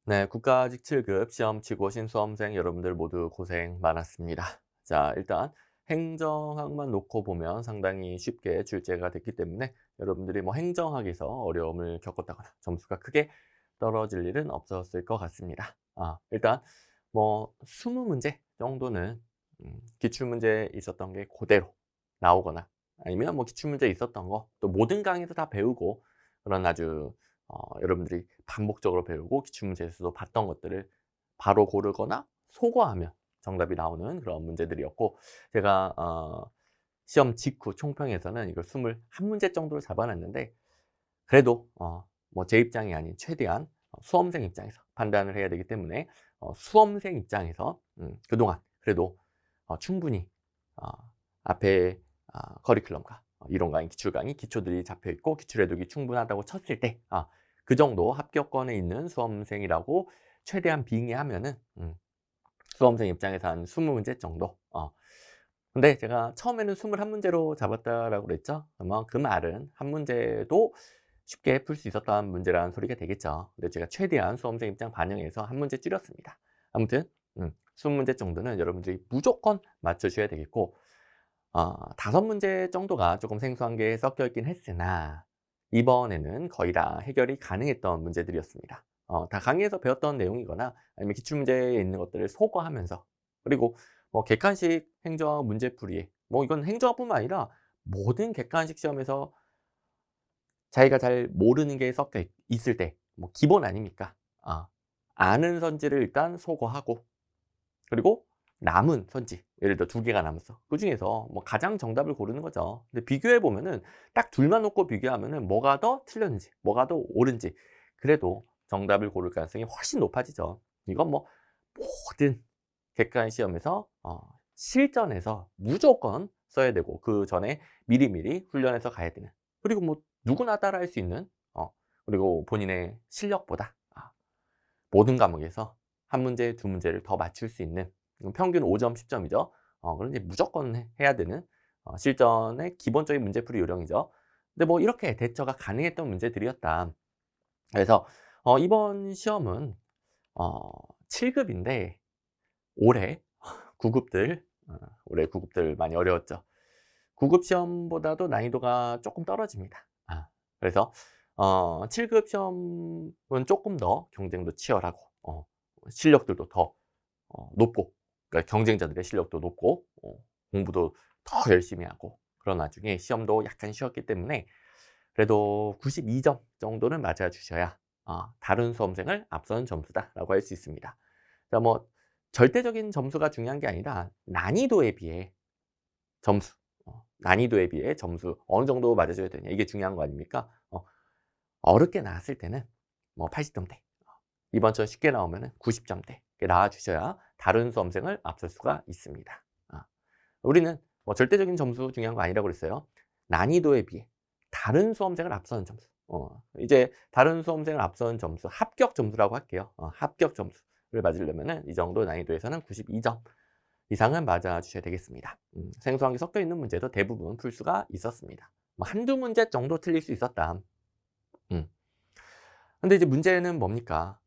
네, 국가직 7급 시험 치고 오신 수험생 여러분들 모두 고생 많았습니다. 자, 일단 행정학만 놓고 보면 상당히 쉽게 출제가 됐기 때문에 여러분들이 뭐 행정학에서 어려움을 겪었다거나 점수가 크게 떨어질 일은 없었을 것 같습니다. 일단 뭐 20문제 정도는 기출문제 있었던 게 그대로 나오거나 아니면 뭐 기출문제 있었던 거 또 모든 강의에서 다 배우고 그런 아주 여러분들이 반복적으로 배우고 기출문제에서도 봤던 것들을 바로 고르거나 소거하면 정답이 나오는 그런 문제들이었고 제가 시험 직후 총평에서는 이걸 21문제 정도로 잡아 놨는데 그래도 뭐 제 입장이 아닌 최대한 수험생 입장에서 판단을 해야 되기 때문에 수험생 입장에서 그동안 그래도 충분히 어 앞에 커리큘럼과 이론 강의, 기출 강의, 기초들이 잡혀 있고 기출 해독이 충분하다고 쳤을 때 그 정도 합격권에 있는 수험생이라고 최대한 빙의하면은 수험생 입장에서 한 20문제 정도. 근데 제가 처음에는 21문제로 잡았다라고 그랬죠. 그러면 그 말은 한 문제도 쉽게 풀 수 있었던 문제라는 소리가 되겠죠. 근데 제가 최대한 수험생 입장 반영해서 한 문제 줄였습니다. 아무튼 20문제 정도는 여러분들이 무조건 맞춰주셔야 되겠고 5문제 정도가 조금 생소한 게 섞여 있긴 했으나 이번에는 거의 다 해결이 가능했던 문제들이었습니다. 다 강의에서 배웠던 내용이거나 아니면 기출문제에 있는 것들을 소거하면서 그리고 뭐 객관식 행정학 문제풀이에 뭐 이건 행정학뿐만 아니라 모든 객관식 시험에서 자기가 잘 모르는 게 섞여 있을 때 뭐 기본 아닙니까? 아는 선지를 일단 소거하고 그리고 남은 선지 예를 들어 2개가 남았어. 그중에서 뭐 가장 정답을 고르는 거죠. 근데 비교해 보면은 딱 둘만 놓고 비교하면은 뭐가 더 틀렸는지 뭐가 더 옳은지 그래도 정답을 고를 가능성이 훨씬 높아지죠. 이건 뭐 모든 객관 시험에서 실전에서 무조건 써야 되고 그전에 미리미리 훈련해서 가야 되는 그리고 뭐 누구나 따라할 수 있는 그리고 본인의 실력보다 모든 과목에서 한 문제, 두 문제를 더 맞출 수 있는 평균 5점, 10점이죠. 그런데 무조건 해야 되는 실전의 기본적인 문제풀이 요령이죠. 근데 뭐 이렇게 대처가 가능했던 문제들이었다. 그래서 이번 시험은 7급인데 올해 9급들 올해 9급들 많이 어려웠죠. 9급 시험보다도 난이도가 조금 떨어집니다. 그래서 7급 시험은 조금 더 경쟁도 치열하고 실력들도 더 높고 그러니까 경쟁자들의 실력도 높고 공부도 더 열심히 하고 그런 와중에 시험도 약간 쉬웠기 때문에 그래도 92점 정도는 맞아 주셔야 다른 수험생을 앞서는 점수다라고 할 수 있습니다. 그러니까 뭐 절대적인 점수가 중요한 게 아니라 난이도에 비해 점수 난이도에 비해 점수 어느 정도 맞아줘야 되냐 이게 중요한 거 아닙니까? 어렵게 나왔을 때는 뭐 80점대 이번처럼 쉽게 나오면은 90점대 나와 주셔야 다른 수험생을 앞설 수가 있습니다. 우리는 뭐 절대적인 점수 중요한 거 아니라고 그랬어요. 난이도에 비해 다른 수험생을 앞서는 점수. 이제 다른 수험생을 앞서는 점수, 합격 점수라고 할게요. 합격 점수를 맞으려면은 이 정도 난이도에서는 92점 이상은 맞아 주셔야 되겠습니다. 생소한 게 섞여 있는 문제도 대부분 풀 수가 있었습니다. 뭐 한두 문제 정도 틀릴 수 있었다. 음. 근데 이제 문제는 뭡니까?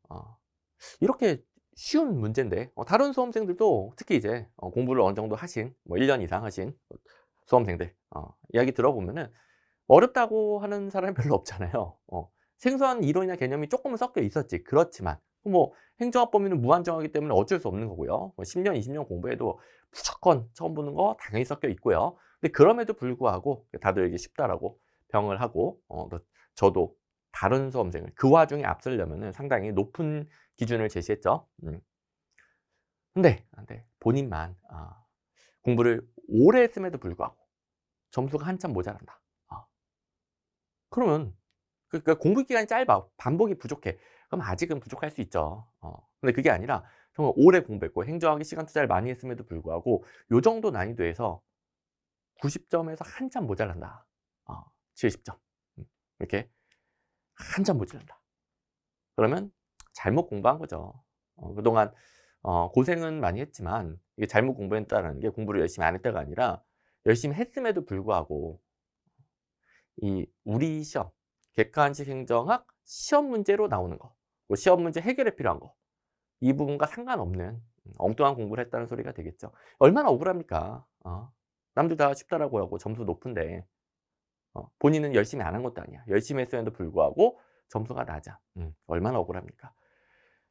이렇게 쉬운 문제인데 다른 수험생들도 특히 이제 공부를 어느 정도 하신 뭐 1년 이상 하신 수험생들 이야기 들어보면은 어렵다고 하는 사람이 별로 없잖아요. 생소한 이론이나 개념이 조금은 섞여 있었지. 그렇지만 뭐 행정학 범위는 무한정하기 때문에 어쩔 수 없는 거고요. 뭐 10년, 20년 공부해도 무조건 처음 보는 거 당연히 섞여 있고요. 근데 그럼에도 불구하고 다들 이게 쉽다라고 병을 하고 또 저도 다른 수험생을 그 와중에 앞서려면은 상당히 높은 기준을 제시했죠. 근데 본인만 공부를 오래 했음에도 불구하고 점수가 한참 모자란다. 그러면 그러니까 공부 기간이 짧아. 반복이 부족해. 그럼 아직은 부족할 수 있죠. 근데 그게 아니라 정말 오래 공부했고 행정학에 시간 투자를 많이 했음에도 불구하고 요 정도 난이도에서 90점에서 한참 모자란다. 70점. 이렇게 한참 모자란다. 그러면 잘못 공부한 거죠. 그동안 고생은 많이 했지만 이게 잘못 공부했다는 게 공부를 열심히 안 했다가 아니라 열심히 했음에도 불구하고 이 우리 시험 객관식 행정학 시험 문제로 나오는 거. 뭐 시험 문제 해결에 필요한 거, 이 부분과 상관없는 엉뚱한 공부를 했다는 소리가 되겠죠. 얼마나 억울합니까? 남들 다 쉽다라고 하고 점수 높은데 본인은 열심히 안 한 것도 아니야. 열심히 했음에도 불구하고 점수가 낮아. 얼마나 억울합니까?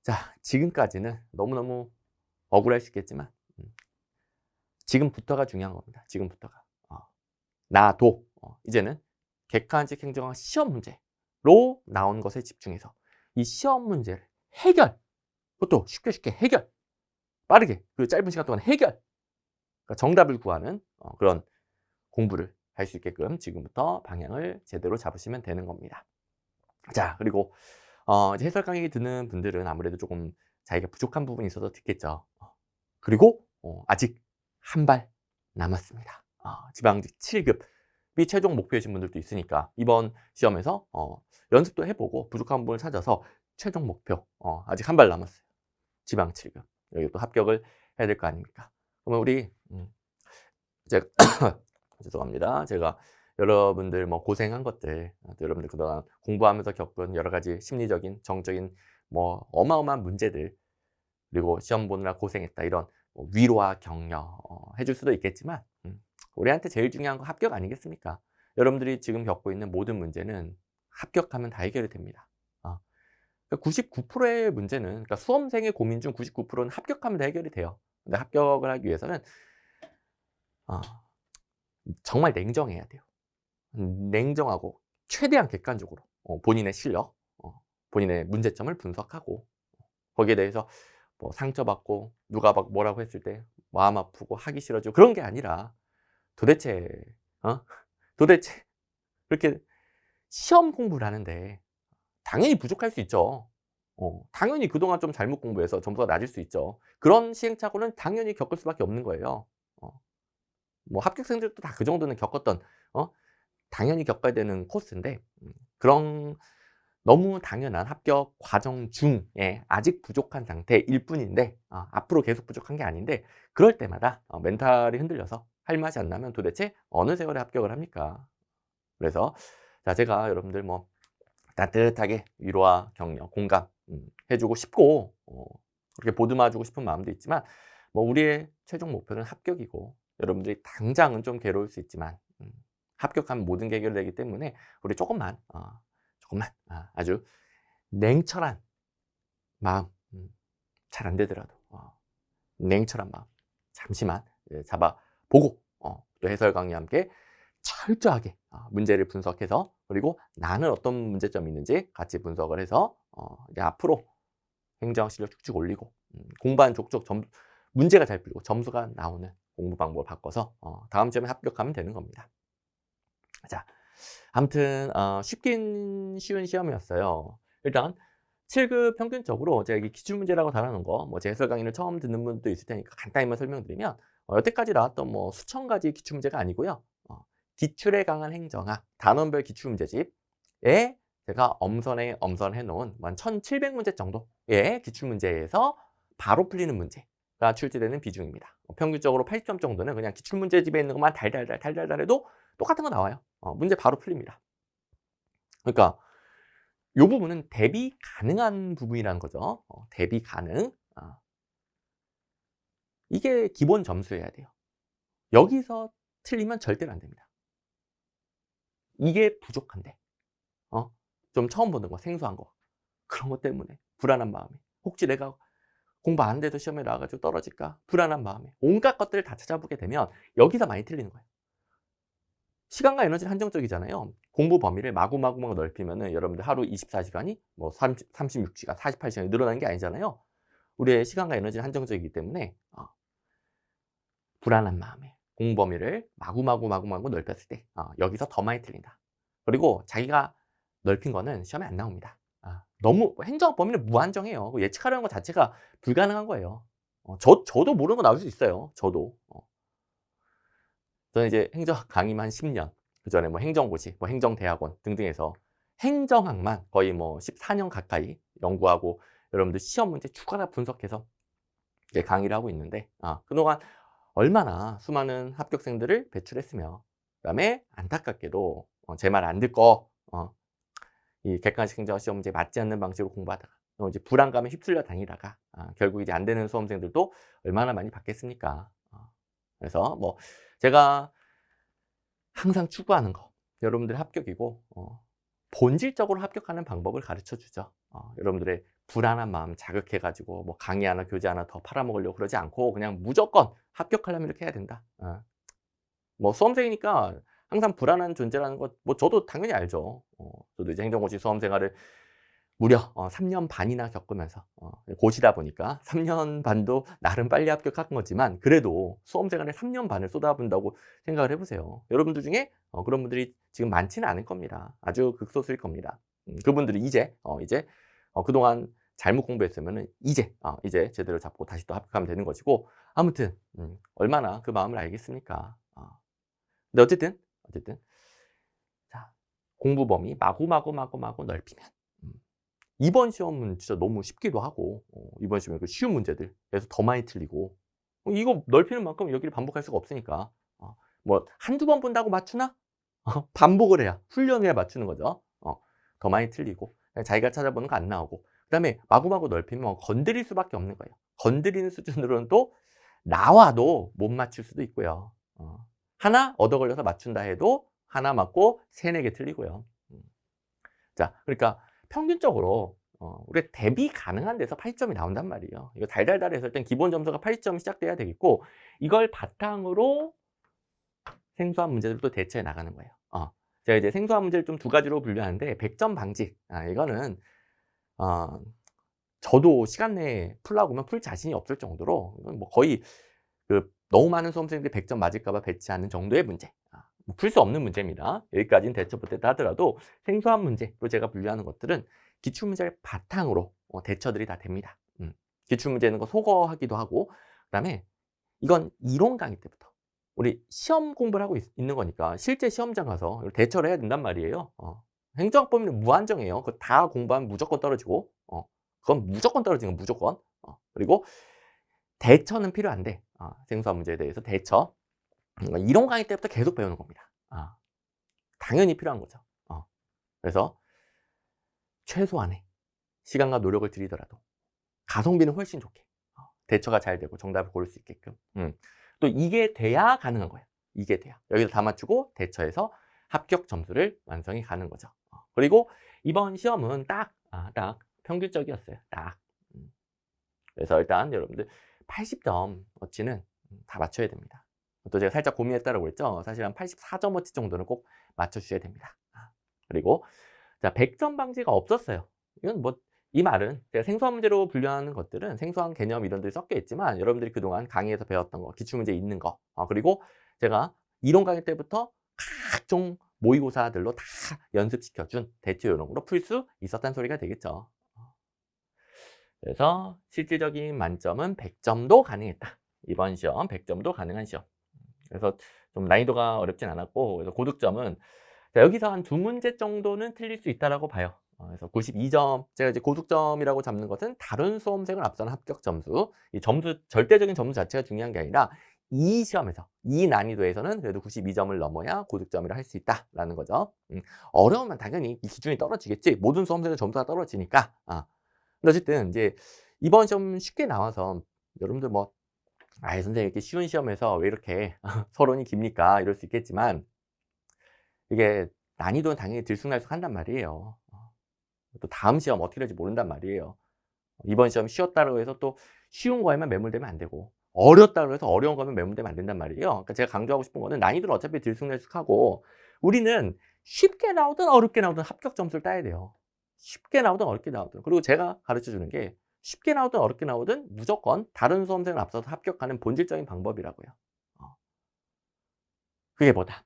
자, 지금까지는 너무너무 억울할 수 있겠지만 지금부터가 중요한 겁니다. 지금부터가. 나도 이제는 객관식 행정학 시험 문제로 나온 것에 집중해서 이 시험 문제를 해결, 그것도 쉽게 쉽게 해결, 빠르게 그 짧은 시간 동안 해결, 그러니까 정답을 구하는 그런 공부를 할 수 있게끔 지금부터 방향을 제대로 잡으시면 되는 겁니다. 자, 그리고 이제 해설 강의 듣는 분들은 아무래도 조금 자기가 부족한 부분이 있어서 듣겠죠. 그리고 아직 한 발 남았습니다. 지방직 7급이 최종 목표이신 분들도 있으니까 이번 시험에서 연습도 해보고 부족한 부분을 찾아서 최종 목표 아직 한 발 남았어요. 지방 7급 여기 또 합격을 해야 될 거 아닙니까? 그러면 우리 제가 죄송합니다. 제가 여러분들 뭐 고생한 것들, 여러분들 그동안 공부하면서 겪은 여러 가지 심리적인, 정적인 뭐 어마어마한 문제들, 그리고 시험 보느라 고생했다 이런 뭐 위로와 격려 해줄 수도 있겠지만 우리한테 제일 중요한 건 합격 아니겠습니까? 여러분들이 지금 겪고 있는 모든 문제는 합격하면 다 해결이 됩니다. 99%의 문제는, 그러니까 수험생의 고민 중 99%는 합격하면 다 해결이 돼요. 근데 합격을 하기 위해서는 정말 냉정해야 돼요. 냉정하고 최대한 객관적으로 본인의 실력, 본인의 문제점을 분석하고 거기에 대해서 뭐 상처받고 누가 막 뭐라고 했을 때 마음 아프고 하기 싫어지고 그런 게 아니라 도대체 도대체 그렇게 시험 공부를 하는데 당연히 부족할 수 있죠. 당연히 그동안 좀 잘못 공부해서 점수가 낮을 수 있죠. 그런 시행착오는 당연히 겪을 수밖에 없는 거예요. 뭐 합격생들도 다 그 정도는 겪었던 당연히 겪어야 되는 코스인데 그런 너무 당연한 합격 과정 중에 아직 부족한 상태일 뿐인데 앞으로 계속 부족한 게 아닌데 그럴 때마다 멘탈이 흔들려서 할 맛이 안 나면 도대체 어느 세월에 합격을 합니까? 그래서 자, 제가 여러분들 뭐 따뜻하게 위로와 격려, 공감 해주고 싶고 그렇게 보듬어주고 싶은 마음도 있지만 뭐 우리의 최종 목표는 합격이고 여러분들이 당장은 좀 괴로울 수 있지만 합격하면 모든 게 해결되기 때문에 우리 조금만 아주 냉철한 마음, 잘 안 되더라도 냉철한 마음 잠시만 잡아보고 또 해설 강의와 함께 철저하게 문제를 분석해서 그리고 나는 어떤 문제점이 있는지 같이 분석을 해서 이제 앞으로 행정학 실력 쭉쭉 올리고 공부한 족족 문제가 잘 풀리고 점수가 나오는 공부 방법을 바꿔서 다음 시험에 합격하면 되는 겁니다. 자, 아무튼 쉽긴 쉬운 시험이었어요. 일단 7급 평균적으로 제가 이 기출문제라고 달아놓은 거, 뭐 제 해설 강의를 처음 듣는 분도 있을 테니까 간단히만 설명드리면 여태까지 나왔던 뭐 수천 가지 기출문제가 아니고요. 기출에 강한 행정학 단원별 기출문제집에 제가 엄선해 놓은 한 1700문제 정도의 기출문제에서 바로 풀리는 문제가 출제되는 비중입니다. 평균적으로 80점 정도는 그냥 기출문제집에 있는 것만 달달달 해도 똑같은 거 나와요. 문제 바로 풀립니다. 그러니까 이 부분은 대비 가능한 부분이라는 거죠. 대비 가능. 이게 기본 점수여야 돼요. 여기서 틀리면 절대로 안 됩니다. 이게 부족한데 좀 처음 보는 거, 생소한 거 그런 것 때문에 불안한 마음에 혹시 내가 공부 안 돼도 시험에 나와가지고 떨어질까 불안한 마음에 온갖 것들을 다 찾아보게 되면 여기서 많이 틀리는 거예요. 시간과 에너지는 한정적이잖아요. 공부 범위를 마구마구 넓히면은 여러분들 하루 24시간이 뭐 36시간, 48시간이 늘어나는 게 아니잖아요. 우리의 시간과 에너지는 한정적이기 때문에 불안한 마음에 공부 범위를 마구마구 넓혔을 때 여기서 더 많이 틀린다. 그리고 자기가 넓힌 거는 시험에 안 나옵니다. 너무 행정학 범위는 무한정해요. 예측하려는 것 자체가 불가능한 거예요. 저도 모르는 거 나올 수 있어요. 저도. 저는 이제 행정학 강의만 10년, 그전에 뭐 행정고시, 뭐 행정대학원 등등해서 행정학만 거의 뭐 14년 가까이 연구하고 여러분들 시험 문제 추가로 분석해서 이제 강의를 하고 있는데 그동안 얼마나 수많은 합격생들을 배출했으며 그다음에 안타깝게도 제 말 안 듣고 이 객관식 행정학 시험 문제에 맞지 않는 방식으로 공부하다가 이제 불안감에 휩쓸려 다니다가 결국 이제 안 되는 수험생들도 얼마나 많이 봤겠습니까. 그래서 뭐 제가 항상 추구하는 거 여러분들의 합격이고 본질적으로 합격하는 방법을 가르쳐 주죠. 여러분들의 불안한 마음 자극해 가지고 뭐 강의 하나 교재 하나 더 팔아먹으려고 그러지 않고 그냥 무조건 합격하려면 이렇게 해야 된다. 뭐 수험생이니까 항상 불안한 존재라는 것 뭐 저도 당연히 알죠. 저도 이제 행정고시 수험 생활을 무려 3년 반이나 겪으면서 고시다 보니까 3년 반도 나름 빨리 합격한 거지만 그래도 수험 생활에 3년 반을 쏟아붓는다고 생각을 해 보세요. 여러분들 중에 그런 분들이 지금 많지는 않을 겁니다. 아주 극소수일 겁니다. 그분들이 이제 그동안 잘못 공부했으면은 이제 제대로 잡고 다시 또 합격하면 되는 것이고 아무튼 얼마나 그 마음을 알겠습니까. 근데 어쨌든 자 공부 범위 마구마구 넓히면 이번 시험은 진짜 너무 쉽기도 하고 이번 시험에 그 쉬운 문제들 그래서 더 많이 틀리고 이거 넓히는 만큼 여기를 반복할 수가 없으니까 뭐 한두 번 본다고 맞추나? 반복을 해야 훈련을 해야 맞추는 거죠. 더 많이 틀리고 자기가 찾아보는 거 안 나오고 그다음에 마구마구 넓히면 건드릴 수밖에 없는 거예요. 건드리는 수준으로는 또 나와도 못 맞출 수도 있고요. 하나 얻어 걸려서 맞춘다 해도 하나 맞고 3-4 개 틀리고요. 자 그러니까 평균적으로 우리가 대비 가능한 데서 80점이 나온단 말이에요. 이거 달달달해서 일단 기본 점수가 80점이 시작돼야 되겠고 이걸 바탕으로 생소한 문제들을 또 대처해 나가는 거예요. 제가 이제 생소한 문제를 좀 두 가지로 분류하는데 100점 방지 이거는 어 저도 시간 내에 풀라고 하면 풀 자신이 없을 정도로 이건 뭐 거의 그 너무 많은 수험생들이 100점 맞을까 봐 배치하는 정도의 문제. 뭐 풀 수 없는 문제입니다. 여기까지는 대처 못했다 하더라도 생소한 문제로 제가 분류하는 것들은 기출문제를 바탕으로 대처들이 다 됩니다. 기출문제는 거 속어하기도 하고 그다음에 이건 이론 강의 때부터 우리 시험 공부를 하고 있는 거니까 실제 시험장 가서 대처를 해야 된단 말이에요. 행정학 범위는 무한정이에요. 그거 다 공부하면 무조건 떨어지고 그건 무조건 떨어지는 거 무조건. 그리고 대처는 필요한데 생소한 문제에 대해서 대처 이론 강의 때부터 계속 배우는 겁니다. 당연히 필요한 거죠. 그래서 최소한의 시간과 노력을 들이더라도 가성비는 훨씬 좋게 대처가 잘 되고 정답을 고를 수 있게끔 또 이게 돼야 가능한 거예요. 이게 돼야. 여기서 다 맞추고 대처해서 합격 점수를 완성해 가는 거죠. 그리고 이번 시험은 딱 평균적이었어요. 딱. 그래서 일단 여러분들 80점어치는 다 맞춰야 됩니다. 또 제가 살짝 고민했다고 그랬죠. 사실 한 84점어치 정도는 꼭 맞춰주셔야 됩니다. 그리고 자 100점 방지가 없었어요. 이건 뭐 이 말은 제가 생소한 문제로 분류하는 것들은 생소한 개념 이론들이 섞여 있지만 여러분들이 그동안 강의에서 배웠던 거, 기출문제 있는 거 그리고 제가 이론 강의 때부터 각종 모의고사들로 다 연습시켜준 대체 요령으로 풀 수 있었다는 소리가 되겠죠. 그래서 실질적인 만점은 100점도 가능했다. 이번 시험 100점도 가능한 시험. 그래서 좀 난이도가 어렵진 않았고 그래서 고득점은 자, 여기서 한 2문제 정도는 틀릴 수 있다라고 봐요. 그래서 92점, 제가 이제 고득점이라고 잡는 것은 다른 수험생을 앞서는 합격 점수, 이 점수 절대적인 점수 자체가 중요한 게 아니라 이 시험에서 이 난이도에서는 그래도 92점을 넘어야 고득점이라 할 수 있다라는 거죠. 어려우면 당연히 이 기준이 떨어지겠지. 모든 수험생의 점수가 떨어지니까. 근데 어쨌든 이제 이번 시험 쉽게 나와서 여러분들 뭐 아이 선생님 이렇게 쉬운 시험에서 왜 이렇게 서론이 깁니까? 이럴 수 있겠지만 이게 난이도는 당연히 들쑥날쑥한단 말이에요. 또 다음 시험 어떻게 될지 모른단 말이에요. 이번 시험이 쉬웠다고 해서 또 쉬운 거에만 매몰되면 안 되고 어렵다고 해서 어려운 거면 매몰되면 안 된단 말이에요. 그러니까 제가 강조하고 싶은 거는 난이도는 어차피 들쑥날쑥하고 우리는 쉽게 나오든 어렵게 나오든 합격 점수를 따야 돼요. 쉽게 나오든 어렵게 나오든. 그리고 제가 가르쳐 주는 게 쉽게 나오든 어렵게 나오든 무조건 다른 수험생을 앞서서 합격하는 본질적인 방법이라고요. 그게 뭐다?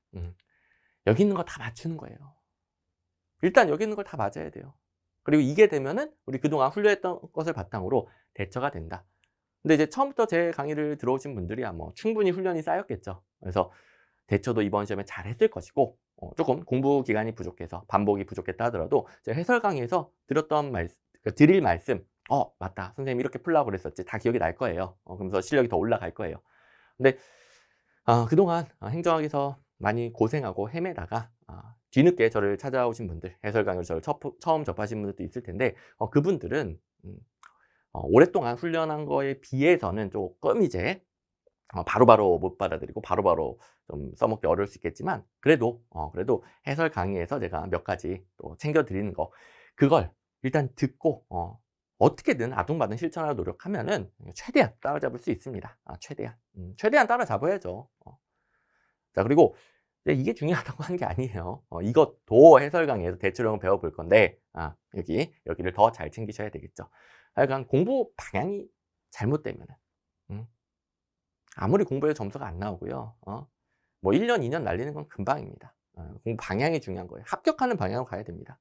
여기 있는 거 다 맞추는 거예요. 일단 여기 있는 걸 다 맞아야 돼요. 그리고 이게 되면은 우리 그동안 훈련했던 것을 바탕으로 대처가 된다. 근데 이제 처음부터 제 강의를 들어오신 분들이야 뭐 충분히 훈련이 쌓였겠죠. 그래서 대처도 이번 시험에 잘 했을 것이고 조금 공부 기간이 부족해서 반복이 부족했다 하더라도 제가 해설 강의에서 드릴 말씀 맞다. 선생님이 이렇게 풀라고 그랬었지. 다 기억이 날 거예요. 그러면서 실력이 더 올라갈 거예요. 근데 그동안 행정학에서 많이 고생하고 헤매다가 뒤늦게 저를 찾아오신 분들, 해설 강의를 저를 처음 접하신 분들도 있을 텐데 그분들은 오랫동안 훈련한 거에 비해서는 조금 이제 바로바로 못 받아들이고 바로바로 좀 써먹기 어려울 수 있겠지만 그래도 해설 강의에서 제가 몇 가지 또 챙겨 드리는 거 그걸 일단 듣고 어떻게든 아둥바둥 실천하려 노력하면은 최대한 따라잡을 수 있습니다. 최대한 따라잡아야죠. 자 그리고 이제 이게 중요하다고 하는 게 아니에요. 이것도 해설 강의에서 대체령을 배워볼 건데 여기를 더 잘 챙기셔야 되겠죠. 하여간 공부 방향이 잘못되면은 아무리 공부해도 점수가 안 나오고요. 뭐 1 년, 2년 날리는 건 금방입니다. 공부 방향이 중요한 거예요. 합격하는 방향으로 가야 됩니다.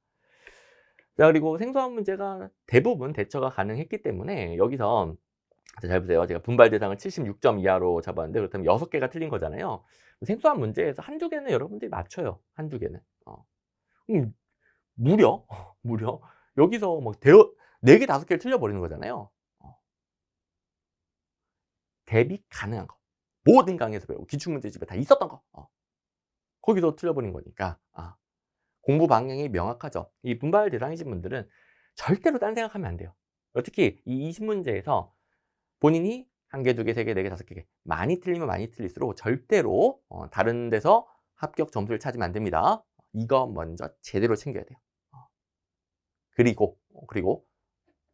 자 그리고 생소한 문제가 대부분 대처가 가능했기 때문에 여기서 잘 보세요. 제가 분발 대상을 76점 이하로 잡았는데 그렇다면 6개가 틀린 거잖아요. 생소한 문제에서 1-2 개는 여러분들이 맞춰요. 1-2 개는. 무려 무려 여기서 막 4개, 5개를 틀려 버리는 거잖아요. 대비 가능한 거. 모든 강의에서 배우고 기출문제집에 다 있었던 거. 거기서 틀려버린 거니까 공부 방향이 명확하죠. 이 분발 대상이신 분들은 절대로 딴 생각하면 안 돼요. 특히 이 20문제에서 본인이 1개, 2개, 3개, 4개, 5개 많이 틀리면 많이 틀릴수록 절대로 다른 데서 합격 점수를 찾으면 안 됩니다. 이거 먼저 제대로 챙겨야 돼요. 그리고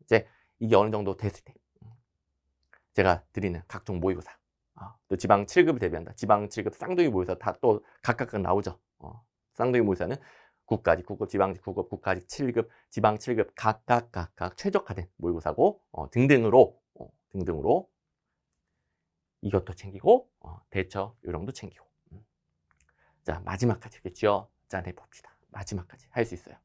이제 이게 어느 정도 됐을 때 제가 드리는 각종 모의고사 또 지방 7급을 대비한다. 지방 7급 쌍둥이 모의고사 다 또 각각 나오죠. 쌍둥이 모의고사는 국가직, 국급, 지방직, 국급, 국가직 7급, 지방 7급 각각 최적화된 모의고사고 등등으로 이것도 챙기고 대처 요령도 챙기고 자 마지막까지 이렇게 쥐어짜내 봅시다. 마지막까지 할 수 있어요.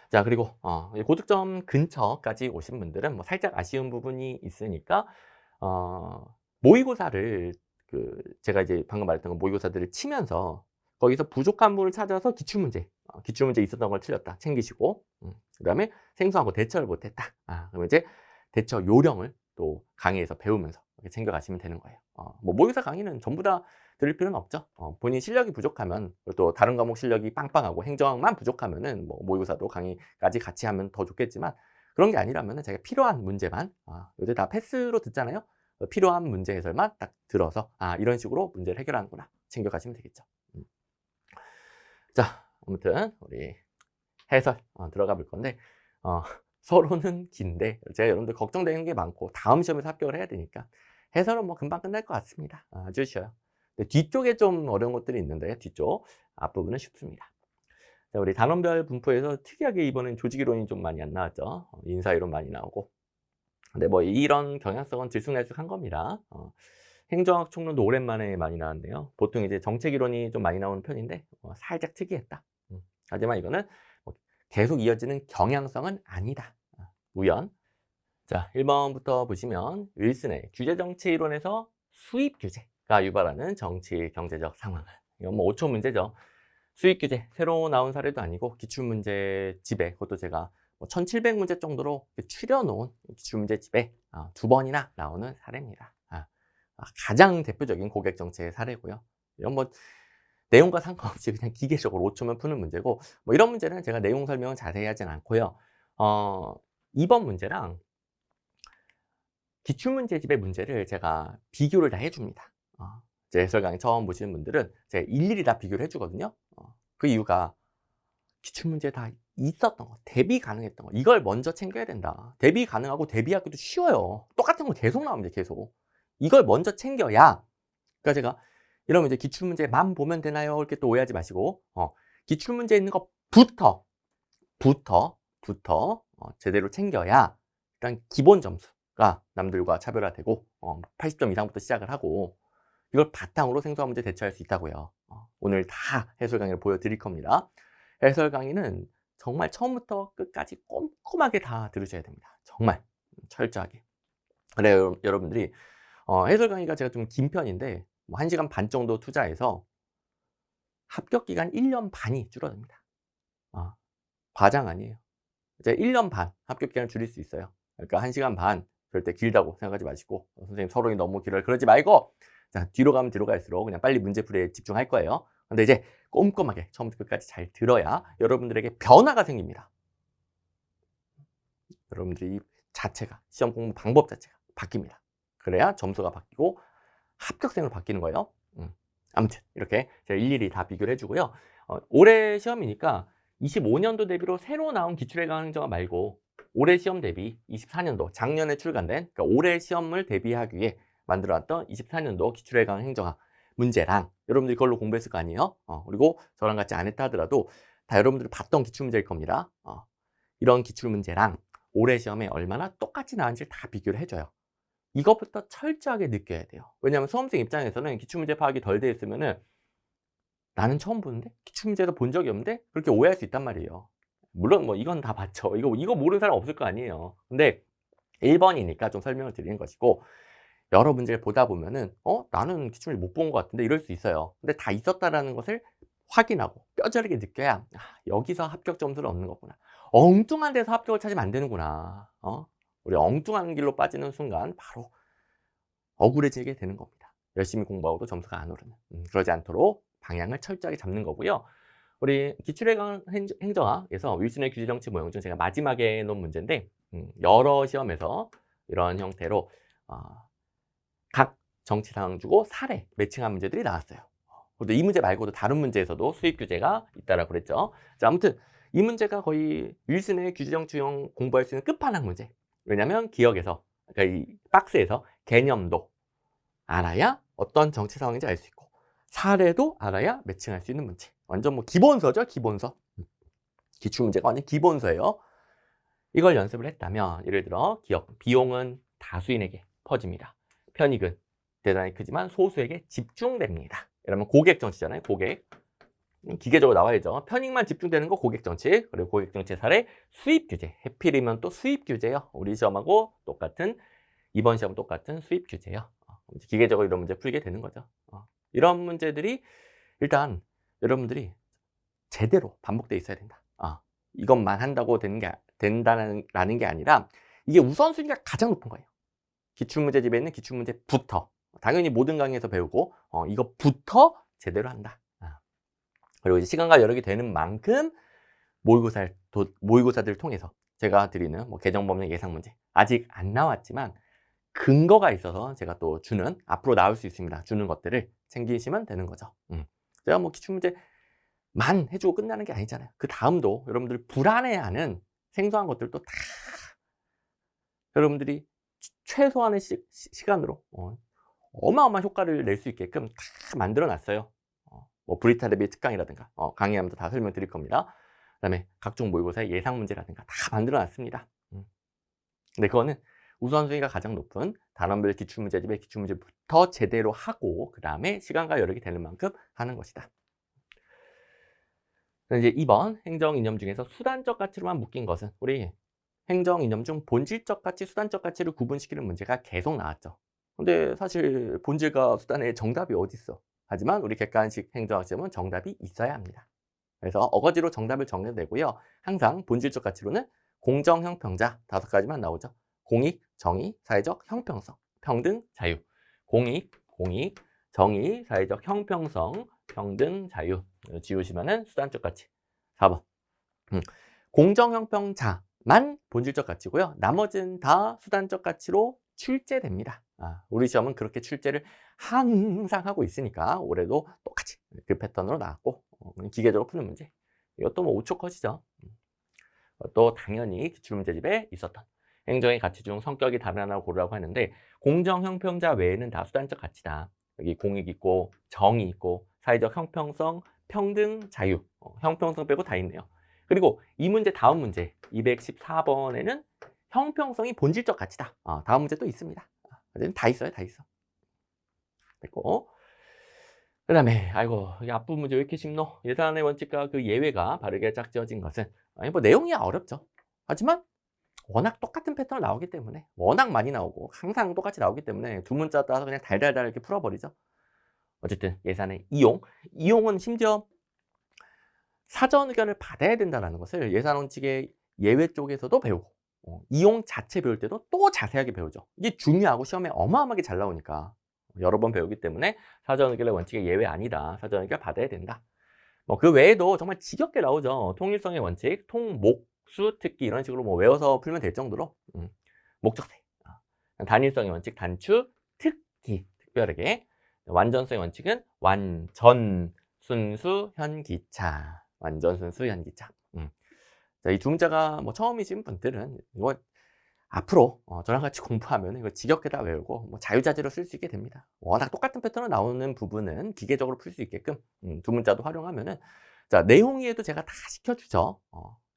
자 그리고 고득점 근처까지 오신 분들은 뭐 살짝 아쉬운 부분이 있으니까 모의고사를 제가 이제 방금 말했던 모의고사들을 치면서 거기서 부족한 부분을 찾아서 기출문제 있었던 걸 틀렸다 챙기시고 그다음에 생소한 거 대처를 못했다. 그러면 이제 대처 요령을 또 강의에서 배우면서 이렇게 챙겨가시면 되는 거예요. 뭐 모의고사 강의는 전부 다 들을 필요는 없죠. 본인 실력이 부족하면 또 다른 과목 실력이 빵빵하고 행정만 부족하면은 뭐 모의고사도 강의까지 같이 하면 더 좋겠지만 그런 게 아니라면은 제가 필요한 문제만 요새 다 패스로 듣잖아요. 필요한 문제 해설만 딱 들어서 이런 식으로 문제를 해결하는구나 챙겨가시면 되겠죠. 자 아무튼 우리 해설 들어가 볼 건데 서로는 긴데 제가 여러분들 걱정되는 게 많고 다음 시험에서 합격을 해야 되니까 해설은 뭐 금방 끝날 것 같습니다. 아주 쉬워요. 뒤쪽에 좀 어려운 것들이 있는데 뒤쪽 앞부분은 쉽습니다. 자, 우리 단원별 분포에서 특이하게 이번엔 조직이론이 좀 많이 안 나왔죠. 인사이론 많이 나오고. 근데 뭐 이런 경향성은 들쑥날쑥한 겁니다. 행정학 총론도 오랜만에 많이 나왔네요. 보통 이제 정책이론이 좀 많이 나오는 편인데 살짝 특이했다. 하지만 이거는 뭐 계속 이어지는 경향성은 아니다. 우연. 자, 1번부터 보시면 윌슨의 규제정치 이론에서 수입 규제가 유발하는 정치 경제적 상황은 이건 뭐 5초 문제죠. 수입 규제 새로 나온 사례도 아니고 기출문제 집에 그것도 제가 뭐 1700문제 정도로 추려놓은 기출문제 집에 2번이나 나오는 사례입니다. 가장 대표적인 고객 정책의 사례고요. 이런 뭐 내용과 상관없이 그냥 기계적으로 5초면 푸는 문제고 뭐 이런 문제는 제가 내용 설명은 자세히 하진 않고요. 2번 문제랑 기출문제집의 문제를 제가 비교를 다 해줍니다. 제 해설 강의 처음 보시는 분들은 제가 일일이 다 비교를 해주거든요. 그 이유가 기출문제 다 있었던 거, 대비 가능했던 거 이걸 먼저 챙겨야 된다. 대비 가능하고 대비하기도 쉬워요. 똑같은 거 계속 나옵니다. 계속. 이걸 먼저 챙겨야 그러니까 제가 이러면 이제 기출문제만 보면 되나요? 이렇게 또 오해하지 마시고 기출문제 있는 것부터 제대로 챙겨야 일단 기본 점수가 남들과 차별화되고 80점 이상부터 시작을 하고 이걸 바탕으로 생소한 문제 대처할 수 있다고요. 오늘 다 해설 강의를 보여드릴 겁니다. 해설 강의는 정말 처음부터 끝까지 꼼꼼하게 다 들으셔야 됩니다. 정말 철저하게. 그래 여러분들이 해설 강의가 제가 좀 긴 편인데 뭐 1시간 반 정도 투자해서 합격 기간 1년 반이 줄어듭니다. 과장 아니에요. 이제 1년 반 합격 기간을 줄일 수 있어요. 그러니까 1시간 반 절대 길다고 생각하지 마시고 선생님 서론이 너무 길어요. 그러지 말고 자, 뒤로 가면 뒤로 갈수록 그냥 빨리 문제풀이에 집중할 거예요. 근데 이제 꼼꼼하게 처음부터 끝까지 잘 들어야 여러분들에게 변화가 생깁니다. 여러분들이 자체가 시험 공부 방법 자체가 바뀝니다. 그래야 점수가 바뀌고 합격생으로 바뀌는 거예요. 아무튼 이렇게 제가 일일이 다 비교를 해주고요. 올해 시험이니까 25년도 대비로 새로 나온 기출예강 행정화 말고 올해 시험 대비 24년도 작년에 출간된 그러니까 올해 시험을 대비하기 위해 만들어왔던 24년도 기출예강 행정화 문제랑 여러분들이 그걸로 공부했을 거 아니에요? 그리고 저랑 같이 안 했다 하더라도 다 여러분들이 봤던 기출문제일 겁니다. 이런 기출문제랑 올해 시험에 얼마나 똑같이 나왔는지 다 비교를 해줘요. 이것부터 철저하게 느껴야 돼요. 왜냐하면 수험생 입장에서는 기출문제 파악이 덜 돼 있으면은 나는 처음 보는데 기출문제도 본 적이 없는데 그렇게 오해할 수 있단 말이에요. 물론 뭐 이건 다 봤죠. 이거 모르는 사람 없을 거 아니에요. 근데 1번이니까 좀 설명을 드리는 것이고 여러 문제를 보다 보면은 나는 기출문제 못 본 것 같은데 이럴 수 있어요. 근데 다 있었다라는 것을 확인하고 뼈저리게 느껴야 여기서 합격 점수를 얻는 거구나. 엉뚱한 데서 합격을 찾으면 안 되는구나. 우리 엉뚱한 길로 빠지는 순간 바로 억울해지게 되는 겁니다. 열심히 공부하고도 점수가 안 오르는. 그러지 않도록 방향을 철저하게 잡는 거고요. 우리 기출예강 행정학에서 윌슨의 규제정치 모형 중 제가 마지막에 놓은 문제인데 여러 시험에서 이런 형태로 각 정치 상황 주고 사례 매칭한 문제들이 나왔어요. 그리고 이 문제 말고도 다른 문제에서도 수입 규제가 있다라고 그랬죠. 자, 아무튼 이 문제가 거의 윌슨의 규제정치형 공부할 수 있는 끝판왕 문제. 왜냐하면 기억에서 그러니까 이 박스에서 개념도 알아야 어떤 정치 상황인지 알 수 있고 사례도 알아야 매칭할 수 있는 문제. 완전 뭐 기본서죠, 기본서. 기출문제가 완전 기본서예요. 이걸 연습을 했다면 예를 들어 기억, 비용은 다수인에게 퍼집니다. 편익은 대단히 크지만 소수에게 집중됩니다. 이러면 고객정치잖아요, 고객. 기계적으로 나와야죠. 편익만 집중되는 거 고객정치, 그리고 고객정치 사례 수입규제. 해필이면 또 수입규제요. 우리 시험하고 똑같은, 이번 시험 똑같은 수입규제요. 기계적으로 이런 문제 풀게 되는 거죠. 이런 문제들이 일단 여러분들이 제대로 반복돼 있어야 된다. 이것만 한다고 된다는 게 아니라 이게 우선순위가 가장 높은 거예요. 기출문제 집에 있는 기출문제부터 당연히 모든 강의에서 배우고 이것부터 제대로 한다. 그리고 이제 시간과 여력이 되는 만큼 모의고사들을 통해서 제가 드리는 뭐 개정법령 예상문제 아직 안 나왔지만 근거가 있어서 제가 또 주는 앞으로 나올 수 있습니다. 주는 것들을 챙기시면 되는 거죠. 제가 뭐 기출문제만 해주고 끝나는 게 아니잖아요. 그 다음도 여러분들 불안해하는 생소한 것들도 다 여러분들이 최소한의 시간으로 어마어마한 효과를 낼 수 있게끔 다 만들어 놨어요. 뭐 브리타 대비 특강이라든가 강의하면서 다 설명드릴 겁니다. 그 다음에 각종 모의고사의 예상 문제라든가 다 만들어 놨습니다. 근데 그거는 우선순위가 가장 높은 단원별 기출문제집의 기출문제부터 제대로 하고 그 다음에 시간과 여력이 되는 만큼 하는 것이다. 이제 2번 행정 이념 중에서 수단적 가치로만 묶인 것은 우리 행정 이념 중 본질적 가치, 수단적 가치를 구분시키는 문제가 계속 나왔죠. 근데 사실 본질과 수단의 정답이 어디 있어? 하지만 우리 객관식 행정학 시험은 정답이 있어야 합니다. 그래서 어거지로 정답을 정해내고요. 항상 본질적 가치로는 공정, 형평자 5가지만 나오죠. 공익, 정의, 사회적 형평성, 평등, 자유. 공익, 정의, 사회적 형평성, 평등, 자유. 지우시면은 수단적 가치. 4번. 공정, 형평자만 본질적 가치고요. 나머지는 다 수단적 가치로 출제됩니다. 우리 시험은 그렇게 출제를 항상 하고 있으니까 올해도 똑같이 그 패턴으로 나왔고 기계적으로 푸는 문제. 이것도 뭐 5초 컷이죠. 또 당연히 기출문제집에 있었던 행정의 가치 중 성격이 다른 하나를 고르라고 하는데 공정, 형평자 외에는 다 수단적 가치다. 여기 공익 있고 정의 있고 사회적 형평성, 평등, 자유. 형평성 빼고 다 있네요. 그리고 이 문제 다음 문제 214번에는 형평성이 본질적 가치다. 다음 문제 또 있습니다. 다 있어요. 다 있어. 됐고. 그 다음에 아이고 이 앞부분 문제 왜 이렇게 쉽노? 예산의 원칙과 그 예외가 바르게 짝지어진 것은 뭐 내용이 어렵죠. 하지만 워낙 똑같은 패턴으로 나오기 때문에 워낙 많이 나오고 항상 똑같이 나오기 때문에 두 문자 따서 그냥 달달달 이렇게 풀어버리죠. 어쨌든 예산의 이용은 심지어 사전 의견을 받아야 된다는 것을 예산 원칙의 예외 쪽에서도 배우고 이용 자체 배울 때도 또 자세하게 배우죠. 이게 중요하고 시험에 어마어마하게 잘 나오니까 여러 번 배우기 때문에 사전 의견의 원칙의 예외 아니다. 사전 의견 받아야 된다. 뭐 그 외에도 정말 지겹게 나오죠. 통일성의 원칙, 통목, 복수, 특기 이런 식으로 뭐 외워서 풀면 될 정도로 목적세, 단일성의 원칙, 단추, 특기, 특별하게. 완전성의 원칙은 완전, 순수, 현기차. 완전, 순수, 현기차. 자, 이 두 문자가 뭐 처음이신 분들은 이거 앞으로 저랑 같이 공부하면 이거 지겹게 다 외우고 뭐 자유자재로 쓸 수 있게 됩니다. 워낙 똑같은 패턴으로 나오는 부분은 기계적으로 풀 수 있게끔 두 문자도 활용하면은, 자, 내용 이해도 제가 다 시켜주죠.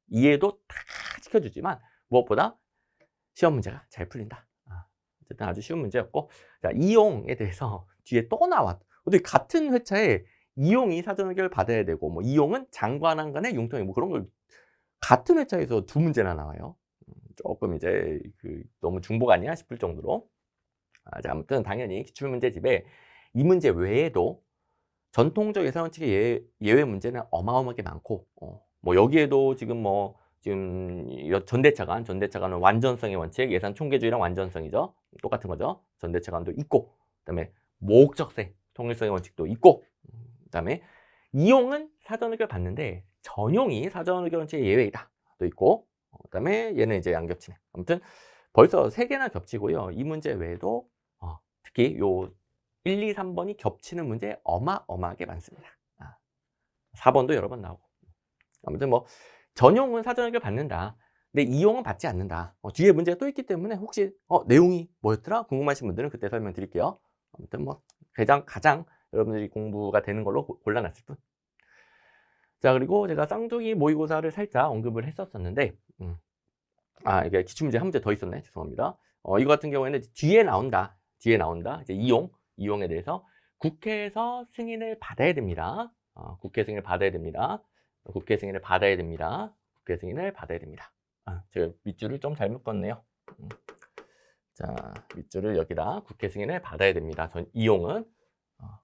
이해도 다 시켜주지만 무엇보다 시험 문제가 잘 풀린다. 어쨌든 아주 쉬운 문제였고, 자, 이용에 대해서 뒤에 또 나왔. 어떻게 같은 회차에 이용이 사전 의결 받아야 되고, 뭐 이용은 장관한 간의 융통이 뭐 그런 걸 같은 회차에서 두 문제나 나와요. 조금 이제 너무 중복 아니야 싶을 정도로. 자, 아무튼 당연히 기출문제집에 이 문제 외에도 전통적 예산 원칙의 예외 문제는 어마어마하게 많고, 뭐 여기에도 지금 전대차관은 완전성의 원칙, 예산 총계주의랑 완전성이죠. 똑같은 거죠. 전대차관도 있고, 그다음에 목적세, 통일성의 원칙도 있고, 그다음에 이용은 사전 의결 받는데 전용이 사전 의결 원칙의 예외이다. 또 있고, 그다음에 얘는 이제 안 겹치네. 아무튼 벌써 3개나 겹치고요. 이 문제 외에도 특히 요 1, 2, 3번이 겹치는 문제 어마어마하게 많습니다. 4번도 여러 번 나오고. 아무튼 뭐 전용은 사전 의결 받는다. 근데 이용은 받지 않는다. 뒤에 문제가 또 있기 때문에 혹시 내용이 뭐였더라? 궁금하신 분들은 그때 설명드릴게요. 아무튼 뭐 가장 여러분들이 공부가 되는 걸로 골라놨을 뿐. 자, 그리고 제가 쌍둥이 모의고사를 살짝 언급을 했었었는데, 이게 기출문제 한 문제 더 있었네. 죄송합니다. 이거 같은 경우에는 뒤에 나온다. 이제 이용에 대해서 국회에서 승인을 받아야 됩니다. 국회 승인을 받아야 됩니다. 국회 승인을 받아야 됩니다. 국회 승인을 받아야 됩니다. 제가 밑줄을 좀 잘못 껐네요. 자, 밑줄을 여기다 국회 승인을 받아야 됩니다. 이용은.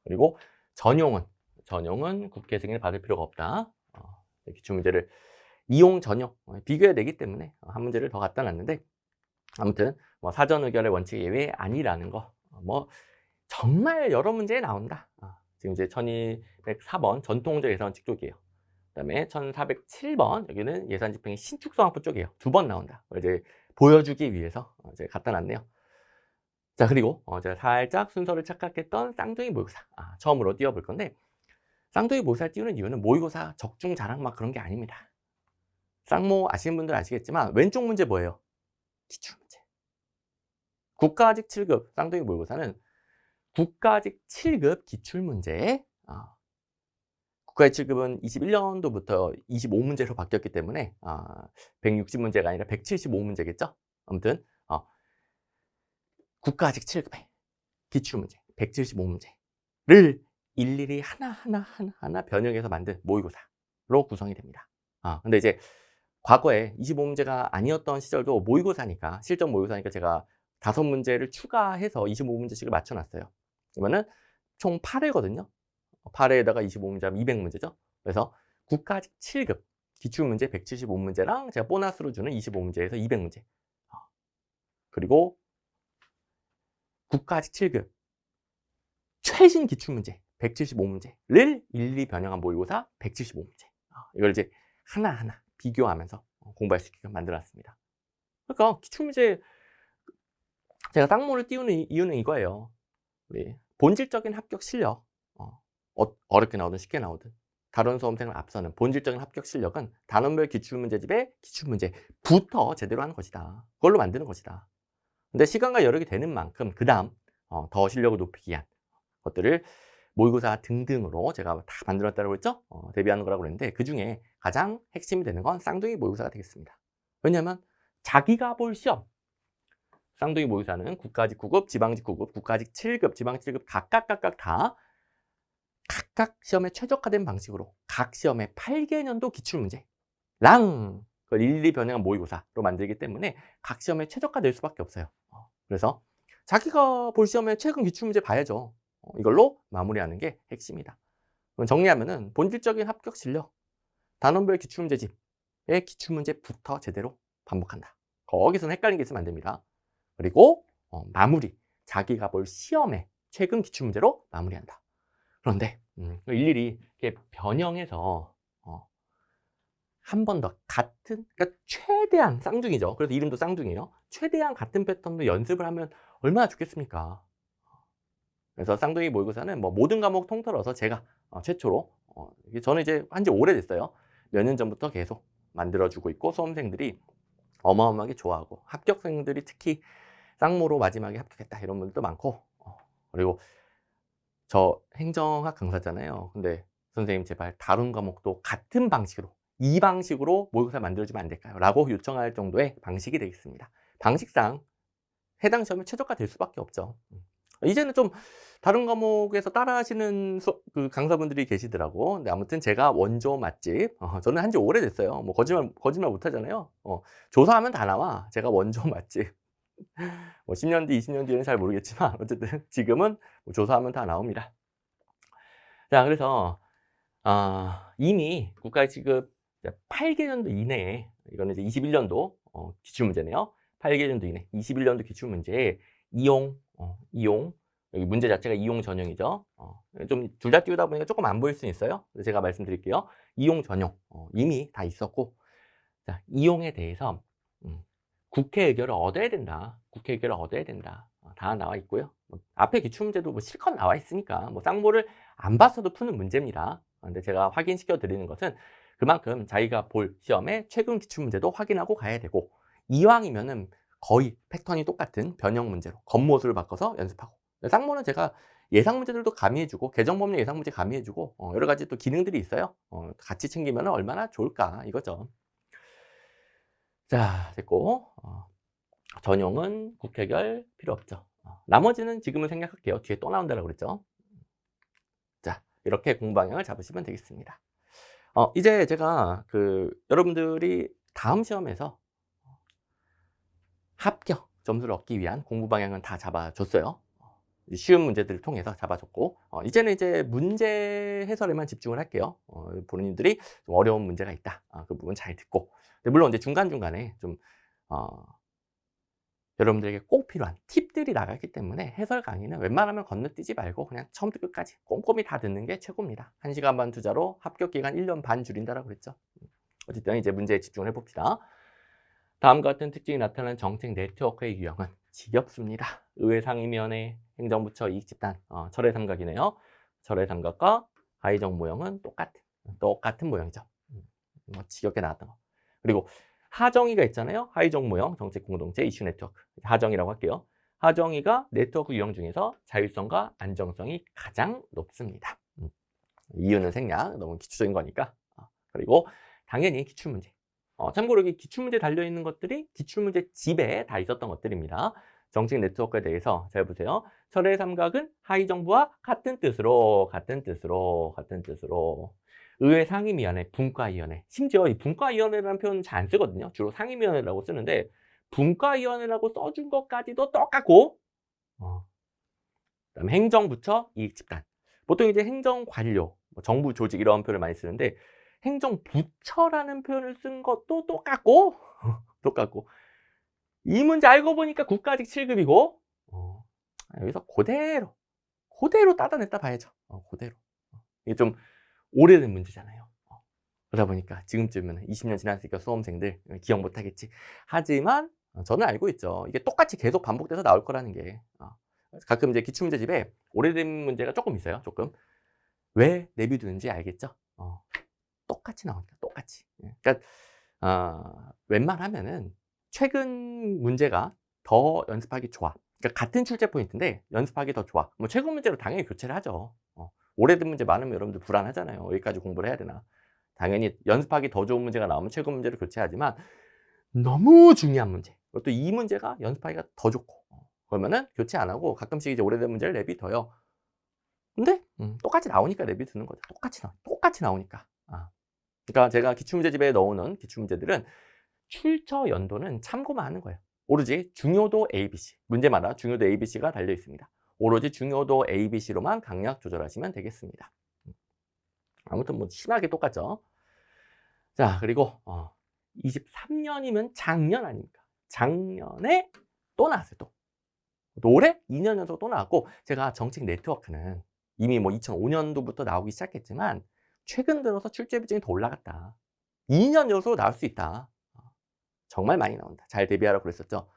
그리고 전용은 국회 승인을 받을 필요가 없다. 기출문제를 이용 전용 비교해야 되기 때문에 한 문제를 더 갖다 놨는데, 아무튼 뭐 사전 의결의 원칙 예외 아니라는 거, 뭐 정말 여러 문제에 나온다. 지금 이제 1204번 전통적 예산 원칙 쪽이에요. 그다음에 1407번 여기는 예산 집행의 신축성확보 쪽이에요. 2번 나온다. 이제 보여주기 위해서 이제 갖다 놨네요. 자, 그리고 제가 살짝 순서를 착각했던 쌍둥이 모의고사 처음으로 띄워볼 건데, 쌍둥이 모의고사 띄우는 이유는 모의고사 적중 자랑 막 그런 게 아닙니다. 쌍모 아시는 분들 아시겠지만 왼쪽 문제 뭐예요? 기출문제. 국가직 7급 쌍둥이 모의고사는 국가직 7급 기출문제. 국가직 7급은 21년도부터 25문제로 바뀌었기 때문에 160문제가 아니라 175문제겠죠? 아무튼 국가직 7급의 기출문제 175문제를 일일이 하나 변형해서 만든 모의고사로 구성이 됩니다. 근데 이제 과거에 25문제가 아니었던 시절도 모의고사니까, 실전 모의고사니까 제가 5문제를 추가해서 25문제씩을 맞춰놨어요. 그러면은 총 8회거든요. 8회에다가 25문제 하면 200문제죠. 그래서 국가직 7급 기출문제 175문제랑 제가 보너스로 주는 25문제에서 200문제. 그리고 국가직 7급 최신 기출문제 175문제를 일일이 변형한 모의고사 175문제. 이걸 이제 하나하나 비교하면서 공부할 수 있게 만들어놨습니다. 그러니까 기출문제 제가 쌍모를 띄우는 이유는 이거예요. 우리 본질적인 합격 실력, 어렵게 나오든 쉽게 나오든 다른 수험생을 앞서는 본질적인 합격 실력은 단원별 기출문제집의 기출문제부터 제대로 하는 것이다. 그걸로 만드는 것이다. 근데 시간과 여력이 되는 만큼 그 다음 더 실력을 높이기 위한 것들을 모의고사 등등으로 제가 다 만들었다고 했죠? 대비하는 거라고 그랬는데, 그 중에 가장 핵심이 되는 건 쌍둥이 모의고사가 되겠습니다. 왜냐하면 자기가 볼 시험, 쌍둥이 모의고사는 국가직 9급, 지방직 9급, 국가직 7급, 지방직 7급 각각 시험에 최적화된 방식으로 각 시험의 8개년도 기출문제랑 그걸 일일이 변형한 모의고사로 만들기 때문에 각 시험에 최적화될 수밖에 없어요. 그래서 자기가 볼 시험에 최근 기출문제 봐야죠. 이걸로 마무리하는 게 핵심이다. 그럼 정리하면은 본질적인 합격 실력, 단원별 기출문제집의 기출문제부터 제대로 반복한다. 거기서는 헷갈리는 게 있으면 안 됩니다. 그리고 마무리, 자기가 볼 시험에 최근 기출문제로 마무리한다. 그런데 일일이 이렇게 변형해서 한 번 더 같은, 그러니까 최대한 쌍둥이죠. 그래서 이름도 쌍둥이에요. 최대한 같은 패턴도 연습을 하면 얼마나 좋겠습니까? 그래서 쌍둥이 모의고사는 뭐 모든 과목 통틀어서 제가 최초로 이게 저는 이제 한 지 오래됐어요. 몇 년 전부터 계속 만들어주고 있고 수험생들이 어마어마하게 좋아하고 합격생들이 특히 쌍모로 마지막에 합격했다 이런 분들도 많고 그리고 저 행정학 강사잖아요. 근데 선생님 제발 다른 과목도 같은 방식으로 이 방식으로 모의고사 만들어주면 안 될까요? 라고 요청할 정도의 방식이 되겠습니다. 방식상 해당 시험에 최저가 될 수밖에 없죠. 이제는 좀 다른 과목에서 따라하시는 그 강사분들이 계시더라고. 근데 아무튼 제가 원조 맛집, 저는 한지 오래됐어요. 뭐 거짓말 못 하잖아요. 조사하면 다 나와. 제가 원조 맛집. 뭐 10년 뒤, 20년 뒤에는 잘 모르겠지만 어쨌든 지금은 뭐 조사하면 다 나옵니다. 자, 그래서 이미 국가지급 8개년도 이내에, 이거는 이제 21년도 기출문제네요. 8개년도 이내 21년도 기출문제에 이용, 여기 문제 자체가 이용 전형이죠. 좀 둘 다 띄우다 보니까 조금 안 보일 수 있어요. 제가 말씀드릴게요. 이용 전형 이미 다 있었고, 자, 이용에 대해서 국회 의결을 얻어야 된다. 국회 의결을 얻어야 된다. 다 나와 있고요. 앞에 기출문제도 뭐 실컷 나와 있으니까 뭐 쌍모를 안 봤어도 푸는 문제입니다. 근데 제가 확인시켜 드리는 것은 그만큼 자기가 볼 시험에 최근 기출문제도 확인하고 가야 되고, 이왕이면은 거의 패턴이 똑같은 변형 문제로 겉모습을 바꿔서 연습하고, 쌍모는 제가 예상 문제들도 가미해주고 개정법률 예상 문제 가미해주고 여러 가지 또 기능들이 있어요. 같이 챙기면 얼마나 좋을까 이거죠. 자, 됐고 전용은 국회결 필요 없죠. 나머지는 지금은 생략할게요. 뒤에 또 나온다고 그랬죠. 자, 이렇게 공부 방향을 잡으시면 되겠습니다. 이제 제가 여러분들이 다음 시험에서 합격 점수를 얻기 위한 공부 방향은 다 잡아줬어요. 쉬운 문제들을 통해서 잡아줬고, 이제는 이제 문제 해설에만 집중을 할게요. 본인들이 좀 어려운 문제가 있다. 그 부분 잘 듣고. 근데 물론 이제 중간중간에 좀, 여러분들에게 꼭 필요한 팁들이 나가기 때문에 해설 강의는 웬만하면 건너뛰지 말고 그냥 처음부터 끝까지 꼼꼼히 다 듣는 게 최고입니다. 1시간 반 투자로 합격 기간 1년 반 줄인다라고 그랬죠. 어쨌든 이제 문제에 집중을 해봅시다. 다음과 같은 특징이 나타나는 정책 네트워크의 유형은 지겹습니다. 의회 상임위원회, 행정부처 이익집단, 철의 삼각이네요. 철의 삼각과 하이정 모형은 똑같은 모형이죠. 뭐 지겹게 나왔던 거. 그리고 하정위가 있잖아요. 하이정 모형, 정책 공동체, 이슈 네트워크. 하정위라고 할게요. 하정위가 네트워크 유형 중에서 자율성과 안정성이 가장 높습니다. 이유는 생략, 너무 기초적인 거니까. 그리고 당연히 기출문제. 참고로 여기 기출문제 달려있는 것들이 기출문제 집에 다 있었던 것들입니다. 정책 네트워크에 대해서 잘 보세요. 철의 삼각은 하위정부와 같은 뜻으로 의회 상임위원회, 분과위원회. 심지어 이 분과위원회라는 표현은 잘 안 쓰거든요. 주로 상임위원회라고 쓰는데 분과위원회라고 써준 것까지도 똑같고, 그다음에 행정부처 이익집단. 보통 이제 행정관료, 뭐 정부 조직 이런 표현을 많이 쓰는데 행정부처라는 표현을 쓴 것도 똑같고 이 문제 알고 보니까 국가직 7급이고 여기서 그대로 따다냈다 봐야죠. 그대로. 이게 좀 오래된 문제잖아요. 그러다 보니까 지금쯤은 20년 지났으니까 수험생들 기억 못하겠지. 하지만 저는 알고 있죠. 이게 똑같이 계속 반복돼서 나올 거라는 게. 가끔 이제 기출문제집에 오래된 문제가 조금 있어요. 조금. 왜 내비두는지 알겠죠? 똑같이 나오니까 똑같이. 그러니까 웬만하면은 최근 문제가 더 연습하기 좋아. 그러니까 같은 출제 포인트인데 연습하기 더 좋아. 뭐 최근 문제로 당연히 교체를 하죠. 오래된 문제 많으면 여러분들 불안하잖아요. 여기까지 공부를 해야 되나. 당연히 연습하기 더 좋은 문제가 나오면 최근 문제를 교체하지만 너무 중요한 문제, 그것도 이 문제가 연습하기가 더 좋고 그러면은 교체 안 하고 가끔씩 이제 오래된 문제를 내비둬요. 근데 똑같이 나오니까 내비두는 거죠. 똑같이 나오니까. 그러니까 제가 기출문제집에 넣어놓은 기출문제들은 출처 연도는 참고만 하는 거예요. 오로지 중요도 ABC, 문제마다 중요도 ABC가 달려 있습니다. 오로지 중요도 ABC로만 강약 조절하시면 되겠습니다. 아무튼 뭐 심하게 똑같죠. 자, 그리고 23년이면 작년 아닙니까? 작년에 또 나왔어요. 또 올해 2년 연속 또 나왔고, 제가 정책 네트워크는 이미 뭐 2005년도부터 나오기 시작했지만 최근 들어서 출제 비중이 더 올라갔다. 2년 연속으로 나올 수 있다. 정말 많이 나온다. 잘 대비하라고 그랬었죠.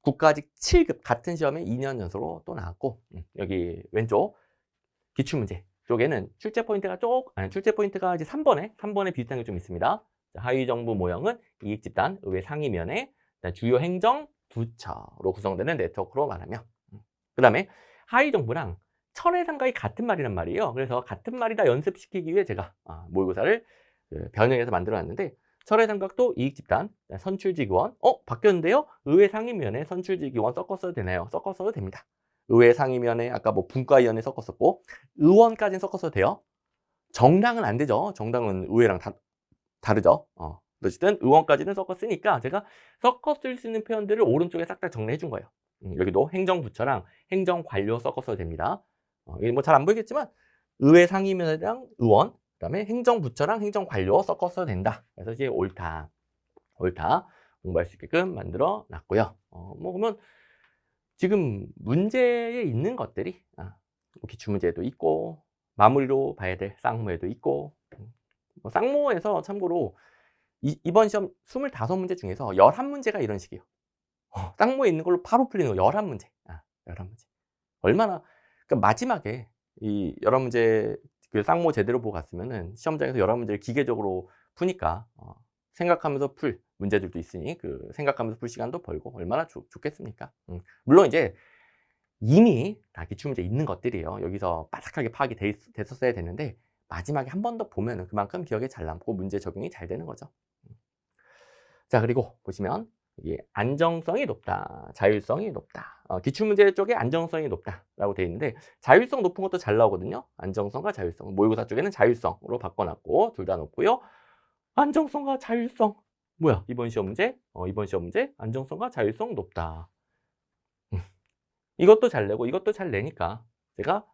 국가직 7급 같은 시험에 2년 연속으로 또 나왔고 여기 왼쪽 기출문제 쪽에는 출제 포인트가 출제 포인트가 이제 3번에 비슷한 게 좀 있습니다. 자, 하위 정부 모형은 이익 집단, 의회 상임위원회, 주요 행정 부처로 구성되는 네트워크로 말하며 그다음에 하위 정부랑 철회 상각이 같은 말이란 말이에요. 그래서 같은 말이다 연습시키기 위해 제가 모의고사를 변형해서 만들어놨는데 철회 삼각도 이익 집단, 선출직위원, 바뀌었는데요? 의회 상임위원회, 선출직위원 섞었어도 되나요? 섞었어도 됩니다. 의회 상임위원회, 아까 뭐 분과위원회 섞었었고, 의원까지는 섞었어도 돼요. 정당은 안 되죠. 정당은 의회랑 다르죠. 어쨌든 의원까지는 섞었으니까 제가 섞어 쓸 수 있는 표현들을 오른쪽에 싹 다 정리해 준 거예요. 여기도 행정부처랑 행정관료 섞었어도 됩니다. 이게 뭐 잘 안 보이겠지만, 의회 상임위원회랑 의원, 그다음에 행정부처랑 행정관료 섞어서 된다. 그래서 이제 옳다 공부할 수 있게끔 만들어 놨고요. 뭐 그러면 지금 문제에 있는 것들이 뭐 기출문제도 있고 마무리로 봐야 될 쌍모에도 있고 뭐 쌍모에서 참고로 이번 시험 25문제 중에서 11문제가 이런 식이에요. 쌍모에 있는 걸로 바로 풀리는 거 11문제. 11문제. 얼마나 그러니까 마지막에 이 11문제 그 쌍모 제대로 보고 갔으면은 시험장에서 11문제를 기계적으로 푸니까 생각하면서 풀 문제들도 있으니 그 생각하면서 풀 시간도 벌고 얼마나 좋겠습니까? 물론 이제 이미 다 기출문제 있는 것들이에요. 여기서 빠삭하게 파악이 됐었어야 됐는데 마지막에 한 번 더 보면은 그만큼 기억에 잘 남고 문제 적용이 잘 되는 거죠. 자, 그리고 보시면 이게 안정성이 높다, 자율성이 높다. 기출문제 쪽에 안정성이 높다라고 되어 있는데 자율성 높은 것도 잘 나오거든요. 안정성과 자율성. 모의고사 쪽에는 자율성으로 바꿔놨고 둘 다 높고요. 안정성과 자율성. 뭐야? 이번 시험 문제? 이번 시험 문제 안정성과 자율성 높다. 이것도 잘 내고 이것도 잘 내니까 제가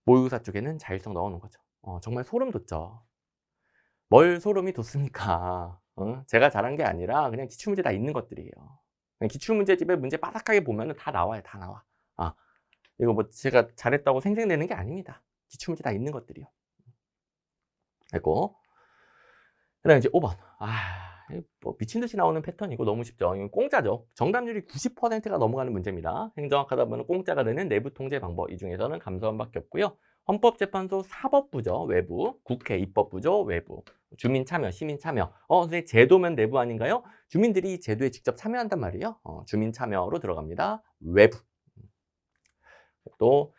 모의고사 쪽에는 자율성 넣어놓은 거죠. 정말 소름 돋죠. 뭘 소름이 돋습니까? 제가 잘한 게 아니라 그냥 기출문제 다 있는 것들이에요. 그냥 기출문제집에 문제 빠삭하게 보면 다 나와요. 다 나와. 이거 뭐 제가 잘했다고 생색내는 게 아닙니다. 기출문제 다 있는 것들이요. 됐고. 그 다음에 이제 5번. 뭐 미친 듯이 나오는 패턴이고 너무 쉽죠. 이건 공짜죠. 정답률이 90%가 넘어가는 문제입니다. 행정학하다 보면 공짜가 되는 내부 통제 방법. 이 중에서는 감사원밖에 없고요. 헌법재판소 사법부죠. 외부. 국회 입법부죠. 외부. 주민 참여, 시민 참여. 선생님 제도면 내부 아닌가요? 주민들이 제도에 직접 참여한단 말이에요. 주민 참여로 들어갑니다. 외부. 또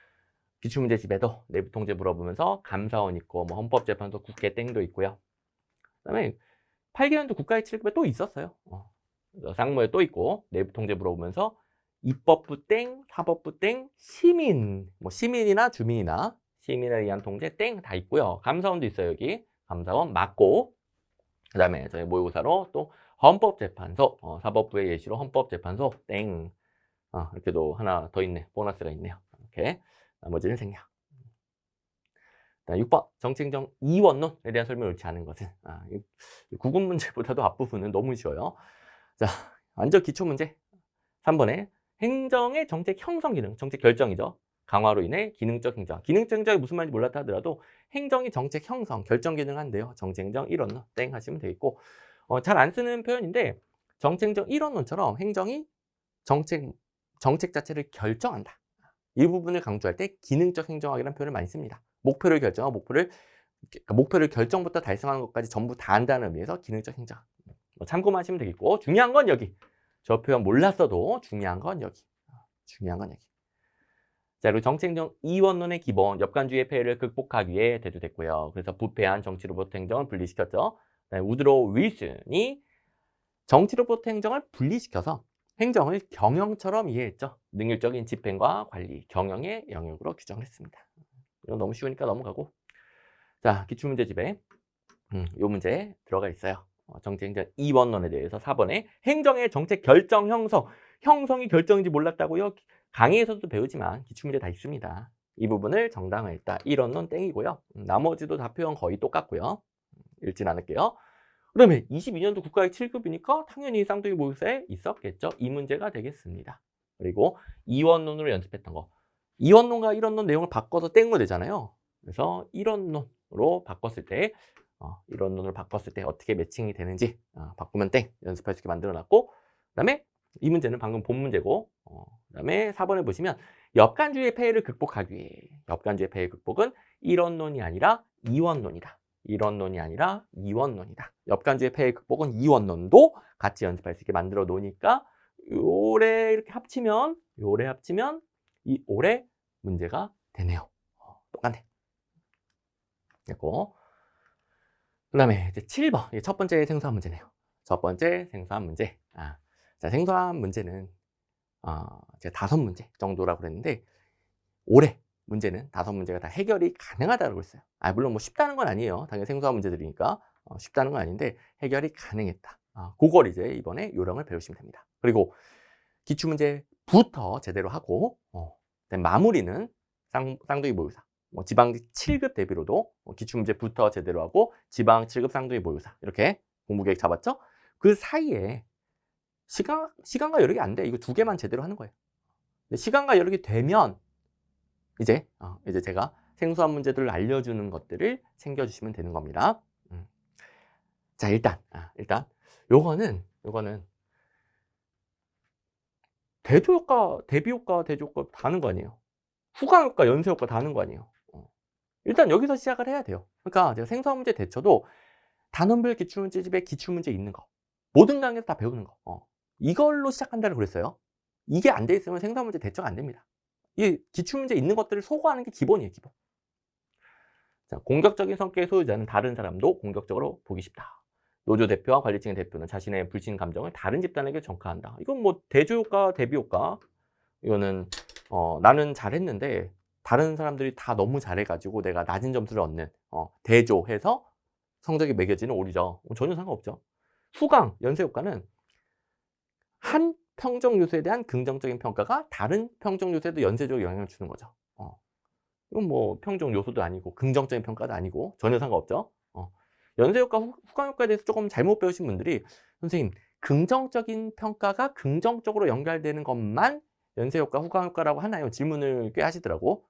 기출문제집에도 내부 통제 물어보면서 감사원 있고 뭐 헌법재판소 국회 땡도 있고요. 그다음에 8개년도 국가의 7급에 또 있었어요. 쌍모에 또 있고 내부 통제 물어보면서 입법부 땡, 사법부 땡, 시민, 뭐 시민이나 주민이나 시민에 의한 통제 땡 다 있고요. 감사원도 있어요. 여기 감사원 맞고 그 다음에 저희 모의고사로 또 헌법재판소 사법부의 예시로 헌법재판소 땡 이렇게도 하나 더 있네. 보너스가 있네요. 이렇게 나머지는 생략. 6번 정책정 이원론에 대한 설명을 옳지 않은 것은 구분 문제보다도 앞부분은 너무 쉬워요. 자, 완전 기초 문제 3번에 행정의 정책 형성 기능, 정책 결정이죠. 강화로 인해 기능적 행정. 기능적 행정이 무슨 말인지 몰랐다 하더라도 행정이 정책 형성, 결정 기능 한대요. 정책정 1원론 땡 하시면 되겠고 잘 안 쓰는 표현인데 정책정 1원론처럼 행정이 정책 자체를 결정한다. 이 부분을 강조할 때 기능적 행정학이라는 표현을 많이 씁니다. 목표를 결정하고 목표를 결정부터 달성하는 것까지 전부 다 한다는 의미에서 기능적 행정. 참고만 하시면 되겠고 중요한 건 여기. 저 표현 몰랐어도 중요한 건 여기. 자, 그리고 정책행정 이원론의 기본, 역관주의 폐해를 극복하기 위해 대두됐고요. 그래서 부패한 정치로부터 행정을 분리시켰죠. 우드로 윌슨이 정치로부터 행정을 분리시켜서 행정을 경영처럼 이해했죠. 능률적인 집행과 관리, 경영의 영역으로 규정을 했습니다. 이건 너무 쉬우니까 넘어가고. 자, 기출문제집에 이 문제 들어가 있어요. 정책행정 이원론에 대해서 4번에 행정의 정책 결정 형성. 형성이 결정인지 몰랐다고요? 강의에서도 배우지만 기출문제 다 있습니다. 이 부분을 정당화했다. 1원론 땡이고요. 나머지도 다 표현 거의 똑같고요. 읽진 않을게요. 그 다음에 22년도 국가의 7급이니까 당연히 쌍둥이 모의고사에 있었겠죠. 이 문제가 되겠습니다. 그리고 2원론으로 연습했던 거. 2원론과 1원론 내용을 바꿔서 땡으로 되잖아요. 그래서 1원론으로 바꿨을 때 이론론을 바꿨을 때 어떻게 매칭이 되는지 바꾸면 땡 연습할 수 있게 만들어 놨고, 그 다음에 이 문제는 방금 본 문제고, 그 다음에 4번을 보시면 역간주의 폐해를 극복하기 위해, 역간주의 폐해 극복은 일원론이 아니라 이원론이다. 일원론이 아니라 이원론이다. 역간주의 폐해 극복은 이원론도 같이 연습할 수 있게 만들어 놓으니까 요래 이렇게 합치면, 요래 합치면 이 올해 문제가 되네요. 똑같네. 됐고, 그 다음에 이제 7번, 이게 첫 번째 생소한 문제네요. 첫 번째 생소한 문제. 자, 생소한 문제는 제가 5문제 정도라고 그랬는데, 올해 문제는 5문제가 다 해결이 가능하다고 했어요. 물론 뭐 쉽다는 건 아니에요. 당연히 생소한 문제들이니까 쉽다는 건 아닌데 해결이 가능했다. 그걸 이제 이번에 요령을 배우시면 됩니다. 그리고 기출문제부터 제대로 하고, 마무리는 쌍둥이 모의고사, 지방 7급 대비로도 기출문제부터 제대로 하고 지방 7급 쌍둥이 모의고사 이렇게 공부계획 잡았죠? 그 사이에 시간과 여력이 안 돼. 이거 2개만 제대로 하는 거예요. 근데 시간과 여력이 되면 이제 제가 생소한 문제들을 알려주는 것들을 챙겨주시면 되는 겁니다. 자, 일단 요거는 대조효과, 대비효과, 대조효과 다 하는 거 아니에요. 후광효과, 연쇄효과 다 하는 거 아니에요. 일단 여기서 시작을 해야 돼요. 그러니까 제가 생소한 문제 대처도 단원별 기출문제집에 기출문제 있는 거, 모든 강의에서 다 배우는 거, 이걸로 시작한다고 그랬어요. 이게 안 돼 있으면 생소한 문제 대처가 안 됩니다. 이 기출문제 있는 것들을 소거하는 게 기본이에요, 기본. 자, 공격적인 성격의 소유자는 다른 사람도 공격적으로 보기 쉽다. 노조 대표와 관리층의 대표는 자신의 불신 감정을 다른 집단에게 전가한다. 이건 뭐 대조효과, 대비효과. 이거는 나는 잘했는데 다른 사람들이 다 너무 잘해가지고 내가 낮은 점수를 얻는, 대조해서 성적이 매겨지는 오류죠. 전혀 상관없죠. 후강, 연쇄효과는 한 평정 요소에 대한 긍정적인 평가가 다른 평정 요소에도 연쇄적으로 영향을 주는 거죠. 이건 뭐 평정 요소도 아니고 긍정적인 평가도 아니고 전혀 상관없죠. 연쇄효과, 후광효과에 대해서 조금 잘못 배우신 분들이, 선생님 긍정적인 평가가 긍정적으로 연결되는 것만 연쇄효과, 후광효과라고 하나요? 질문을 꽤 하시더라고.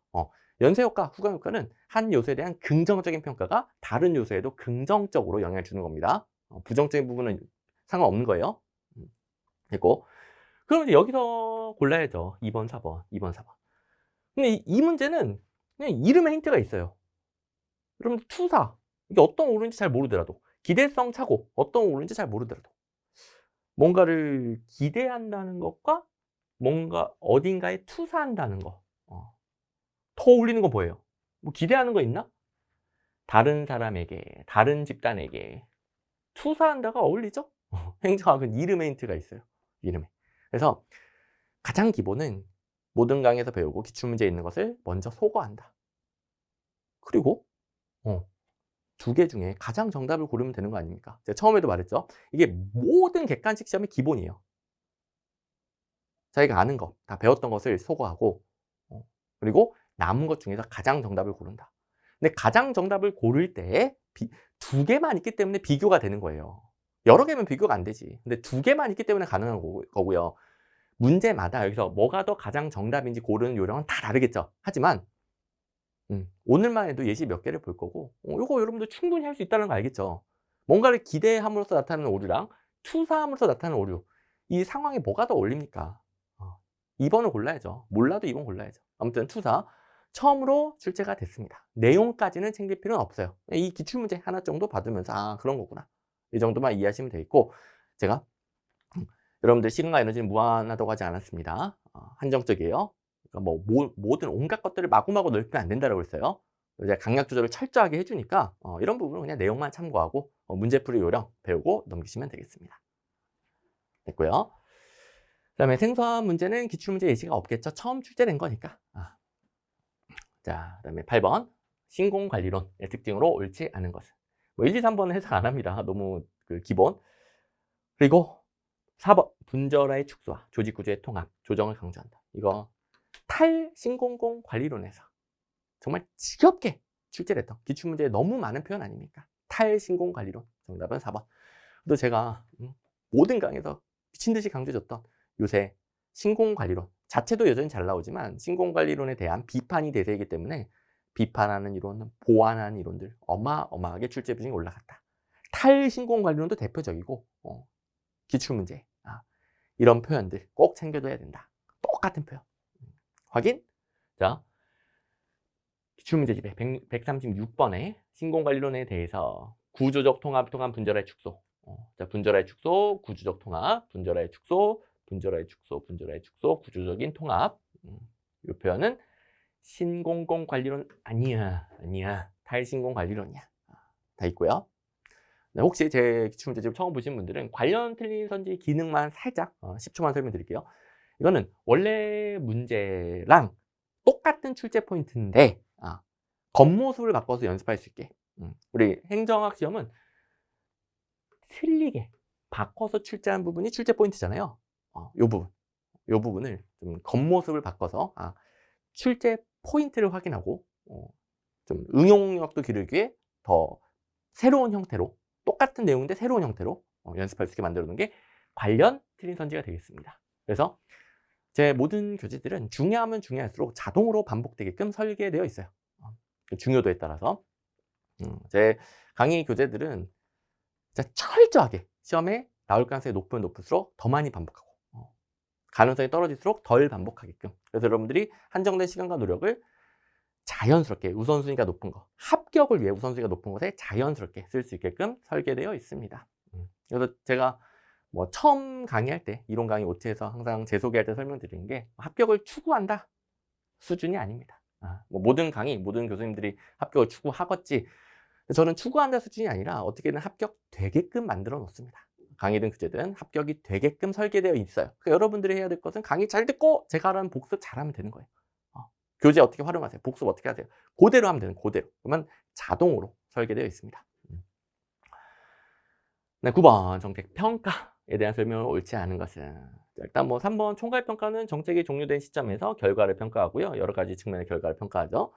연쇄효과, 후광효과는 한 요소에 대한 긍정적인 평가가 다른 요소에도 긍정적으로 영향을 주는 겁니다. 부정적인 부분은 상관없는 거예요. 됐고, 그럼 이제 여기서 골라야죠. 2번, 4번, 2번, 4번. 근데 이 문제는 그냥 이름에 힌트가 있어요. 여러분들 투사, 이게 어떤 오류인지 잘 모르더라도, 기대성 착오, 어떤 오류인지 잘 모르더라도 뭔가를 기대한다는 것과 뭔가 어딘가에 투사한다는 거, 더 어울리는 건 뭐예요? 뭐 기대하는 거 있나? 다른 사람에게, 다른 집단에게 투사한다가 어울리죠? 행정학은 이름에 힌트가 있어요. 이름에. 그래서 가장 기본은 모든 강의에서 배우고 기출문제에 있는 것을 먼저 소거한다. 그리고 2개 중에 가장 정답을 고르면 되는 거 아닙니까? 제가 처음에도 말했죠. 이게 모든 객관식 시험의 기본이에요. 자기가 아는 것, 다 배웠던 것을 소거하고, 그리고 남은 것 중에서 가장 정답을 고른다. 근데 가장 정답을 고를 때 2개만 있기 때문에 비교가 되는 거예요. 여러 개면 비교가 안 되지. 근데 2개만 있기 때문에 가능한 거고요. 문제마다 여기서 뭐가 더 가장 정답인지 고르는 요령은 다 다르겠죠. 하지만 오늘만 해도 예시 몇 개를 볼 거고, 이거 여러분들 충분히 할 수 있다는 거 알겠죠? 뭔가를 기대함으로써 나타나는 오류랑 투사함으로써 나타나는 오류, 이 상황에 뭐가 더 어울립니까? 2번을 골라야죠. 몰라도 2번 골라야죠. 아무튼 투사 처음으로 출제가 됐습니다. 내용까지는 챙길 필요는 없어요. 이 기출문제 하나 정도 받으면서 그런 거구나, 이 정도만 이해하시면 되겠고, 제가 여러분들 시간과 에너지는 무한하다고 하지 않았습니다. 한정적이에요. 그러니까 모든 온갖 것들을 마구마구 넓히면 안 된다고 했어요. 이제 강약 조절을 철저하게 해주니까 이런 부분은 그냥 내용만 참고하고 문제풀이 요령 배우고 넘기시면 되겠습니다. 됐고요. 그다음에 생소한 문제는 기출문제 예시가 없겠죠. 처음 출제된 거니까. 자, 그다음에 8번 신공관리론의 특징으로 옳지 않은 것은. 1, 2, 3번은 해석 안 합니다. 너무 기본. 그리고 4번 분절화의 축소와 조직구조의 통합, 조정을 강조한다. 이거 탈신공공 관리론에서 정말 지겹게 출제했던 기출문제에 너무 많은 표현 아닙니까? 탈신공 관리론. 정답은 4번. 또 제가 모든 강의에서 미친 듯이 강조해줬던 요새 신공 관리론 자체도 여전히 잘 나오지만 신공 관리론에 대한 비판이 대세이기 때문에 비판하는 이론, 보완하는 이론들 어마어마하게 출제 비중이 올라갔다. 탈신공관리론도 대표적이고 기출문제 이런 표현들 꼭 챙겨둬야 된다. 똑같은 표현. 확인? 자, 기출문제집에 136번에 신공관리론에 대해서 구조적 통합, 분절의 축소. 자, 분절의 축소, 구조적 통합, 분절의 축소, 분절의 축소, 분절의 축소, 구조적인 통합. 이 표현은 신공공관리론 아니야. 탈신공관리론이야. 다 있고요. 네, 혹시 제 기출문제집 처음 보신 분들은 관련 틀린 선지 기능만 살짝 10초만 설명드릴게요. 이거는 원래 문제랑 똑같은 출제 포인트인데 겉모습을 바꿔서 연습할 수 있게. 우리 행정학 시험은 틀리게 바꿔서 출제한 부분이 출제 포인트잖아요. 요 부분을 좀 겉모습을 바꿔서 출제 포인트를 확인하고 좀 응용력도 기르기 위해 더 새로운 형태로 똑같은 내용인데 새로운 형태로 연습할 수 있게 만들어 놓은 게 관련 틀린 선지가 되겠습니다. 그래서 제 모든 교재들은 중요하면 중요할수록 자동으로 반복되게끔 설계되어 있어요. 중요도에 따라서. 제 강의 교재들은 진짜 철저하게 시험에 나올 가능성이 높으면 높을수록 더 많이 반복하고 가능성이 떨어질수록 덜 반복하게끔. 그래서 여러분들이 한정된 시간과 노력을 자연스럽게 우선순위가 높은 거, 합격을 위해 우선순위가 높은 것에 자연스럽게 쓸 수 있게끔 설계되어 있습니다. 그래서 제가 뭐 처음 강의할 때 이론 강의 OT에서 항상 제 소개할 때 설명드리는 게 합격을 추구한다 수준이 아닙니다. 뭐 모든 강의, 모든 교수님들이 합격을 추구하겠지. 저는 추구한다 수준이 아니라 어떻게든 합격되게끔 만들어 놓습니다. 강의든 교재든 합격이 되게끔 설계되어 있어요. 그러니까 여러분들이 해야 될 것은 강의 잘 듣고 제가 하라는 복습 잘하면 되는 거예요. 교재 어떻게 활용하세요? 복습 어떻게 하세요? 그대로 하면 되는 그대로. 그러면 자동으로 설계되어 있습니다. 네, 9번 정책 평가에 대한 설명을 옳지 않은 것은 일단 뭐 3번 총괄평가는 정책이 종료된 시점에서 결과를 평가하고요. 여러 가지 측면의 결과를 평가하죠.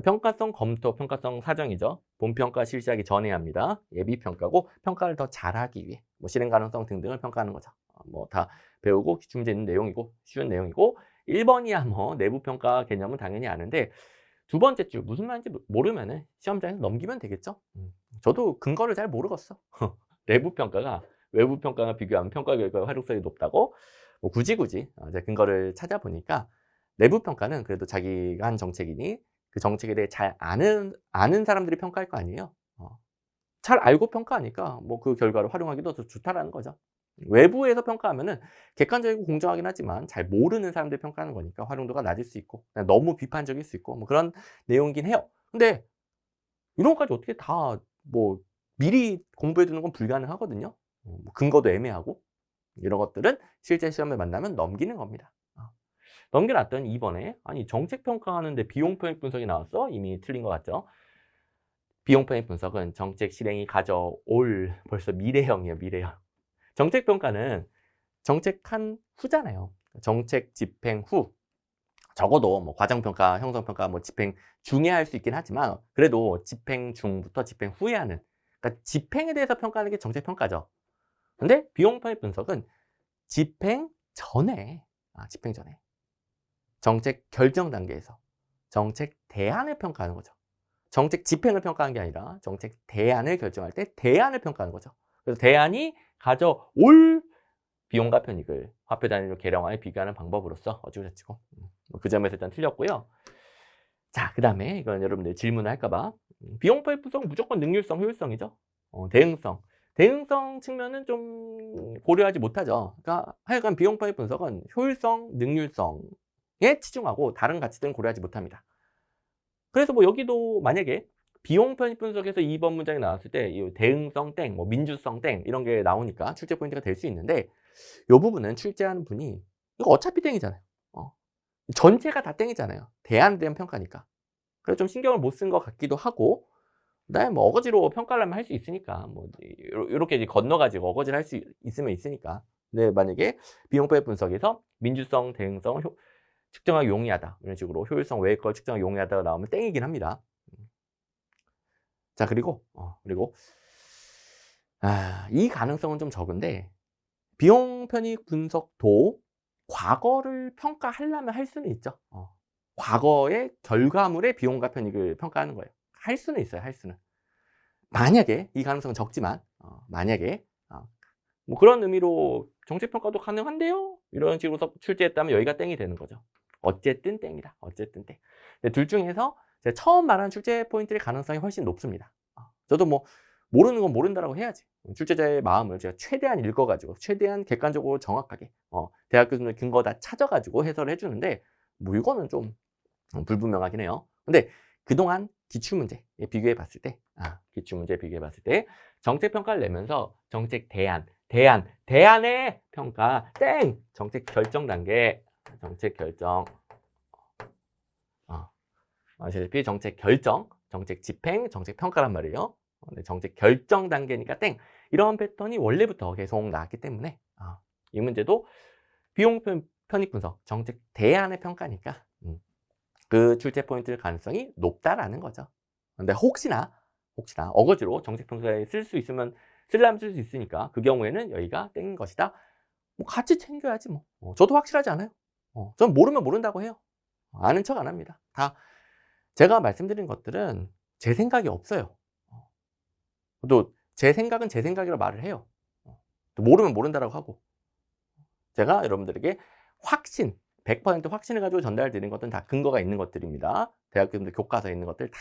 평가성 검토, 평가성 사정이죠. 본평가 실시하기 전에 합니다. 예비평가고 평가를 더 잘하기 위해 뭐 실행 가능성 등등을 평가하는 거죠. 뭐 다 배우고 기출문제 있는 내용이고 쉬운 내용이고 1번이야 뭐 내부평가 개념은 당연히 아는데 두 번째 줄 무슨 말인지 모르면은 시험장에서 넘기면 되겠죠. 저도 근거를 잘 모르겠어. 내부평가가 외부평가와 비교하면 평가 결과의 활용성이 높다고 뭐 굳이 제 근거를 찾아보니까 내부평가는 그래도 자기가 한 정책이니 그 정책에 대해 잘 아는 사람들이 평가할 거 아니에요. 잘 알고 평가하니까 뭐 그 결과를 활용하기도 더 좋다라는 거죠. 외부에서 평가하면은 객관적이고 공정하긴 하지만 잘 모르는 사람들이 평가하는 거니까 활용도가 낮을 수 있고 너무 비판적일 수 있고 뭐 그런 내용이긴 해요. 근데 이런 것까지 어떻게 다 뭐 미리 공부해 두는 건 불가능하거든요. 뭐 근거도 애매하고 이런 것들은 실제 시험에 만나면 넘기는 겁니다. 넘겨놨더니 2번에 아니 정책 평가하는데 비용 편익 분석이 나왔어? 이미 틀린 것 같죠? 비용 편익 분석은 정책 실행이 가져올 벌써 미래형이에요. 미래형. 정책 평가는 정책한 후잖아요. 정책 집행 후. 적어도 뭐 과정평가, 형성평가, 뭐 집행 중에 할 수 있긴 하지만 그래도 집행 중부터 집행 후에 하는 그러니까 집행에 대해서 평가하는 게 정책평가죠. 근데 비용 편익 분석은 집행 전에 집행 전에 정책 결정 단계에서 정책 대안을 평가하는 거죠. 정책 집행을 평가하는 게 아니라 정책 대안을 결정할 때 대안을 평가하는 거죠. 그래서 대안이 가져올 비용과 편익을 화폐 단위로 계량화해 비교하는 방법으로서 어찌고저찌고 그 점에서 일단 틀렸고요. 자, 그 다음에 이건 여러분들 질문을 할까봐 비용 편익 분석은 무조건 능률성, 효율성이죠. 대응성 측면은 좀 고려하지 못하죠. 그러니까 하여간 비용 편익 분석은 효율성, 능률성에 치중하고 다른 가치들은 고려하지 못합니다. 그래서 뭐 여기도 만약에 비용 편익 분석에서 2번 문장이 나왔을 때 이 대응성 땡, 뭐 민주성 땡 이런 게 나오니까 출제 포인트가 될 수 있는데 이 부분은 출제하는 분이 이거 어차피 땡이잖아요. 전체가 다 땡이잖아요. 대안에 대한 평가니까. 그래서 좀 신경을 못 쓴 것 같기도 하고 그다음에 뭐 어거지로 평가를 하면 할 수 있으니까 뭐 요렇게 이제 건너가지고 어거지를 할 수 있으니까. 근데 만약에 비용 편익 분석에서 민주성, 대응성, 측정하기 용이하다 이런 식으로 효율성 외의 걸 측정하기 용이하다가 나오면 땡이긴 합니다. 자 그리고 이 가능성은 좀 적은데 비용 편익 분석도 과거를 평가하려면 할 수는 있죠. 과거의 결과물의 비용과 편익을 평가하는 거예요. 할 수는 있어요, 할 수는. 만약에 이 가능성은 적지만 만약에 뭐 그런 의미로 정책평가도 가능한데요? 이런 식으로 출제했다면 여기가 땡이 되는 거죠. 어쨌든 땡이다. 어쨌든 땡. 근데 둘 중에서 제가 처음 말한 출제 포인트의 가능성이 훨씬 높습니다. 저도 뭐 모르는 건 모른다라고 해야지. 출제자의 마음을 제가 최대한 읽어가지고 최대한 객관적으로 정확하게 대학 교수님의 근거 다 찾아가지고 해설을 해주는데 뭐 이거는 좀 불분명하긴 해요. 근데 그동안 기출문제 비교해 봤을 때 기출문제 비교해 봤을 때 정책평가를 내면서 정책 대안의 평가 땡! 정책 결정 단계 정책 결정 아시다시피 정책 결정, 정책 집행, 정책 평가란 말이에요. 정책 결정 단계니까 땡! 이런 패턴이 원래부터 계속 나왔기 때문에 이 문제도 비용 편익 분석, 정책 대안의 평가니까 그 출제 포인트 가능성이 높다라는 거죠. 근데 혹시나 어거지로 정책 평가에 쓸 수 있으면 쓰려면 쓸 수 있으니까 그 경우에는 여기가 땡인 것이다. 뭐 같이 챙겨야지 뭐. 저도 확실하지 않아요. 전 모르면 모른다고 해요. 아는 척 안 합니다. 다 제가 말씀드린 것들은 제 생각이 없어요. 또 제 생각은 제 생각이라고 말을 해요. 또 모르면 모른다라고 하고. 제가 여러분들에게 확신, 100% 확신을 가지고 전달드린 것들은 다 근거가 있는 것들입니다. 대학교들 교과서에 있는 것들 다.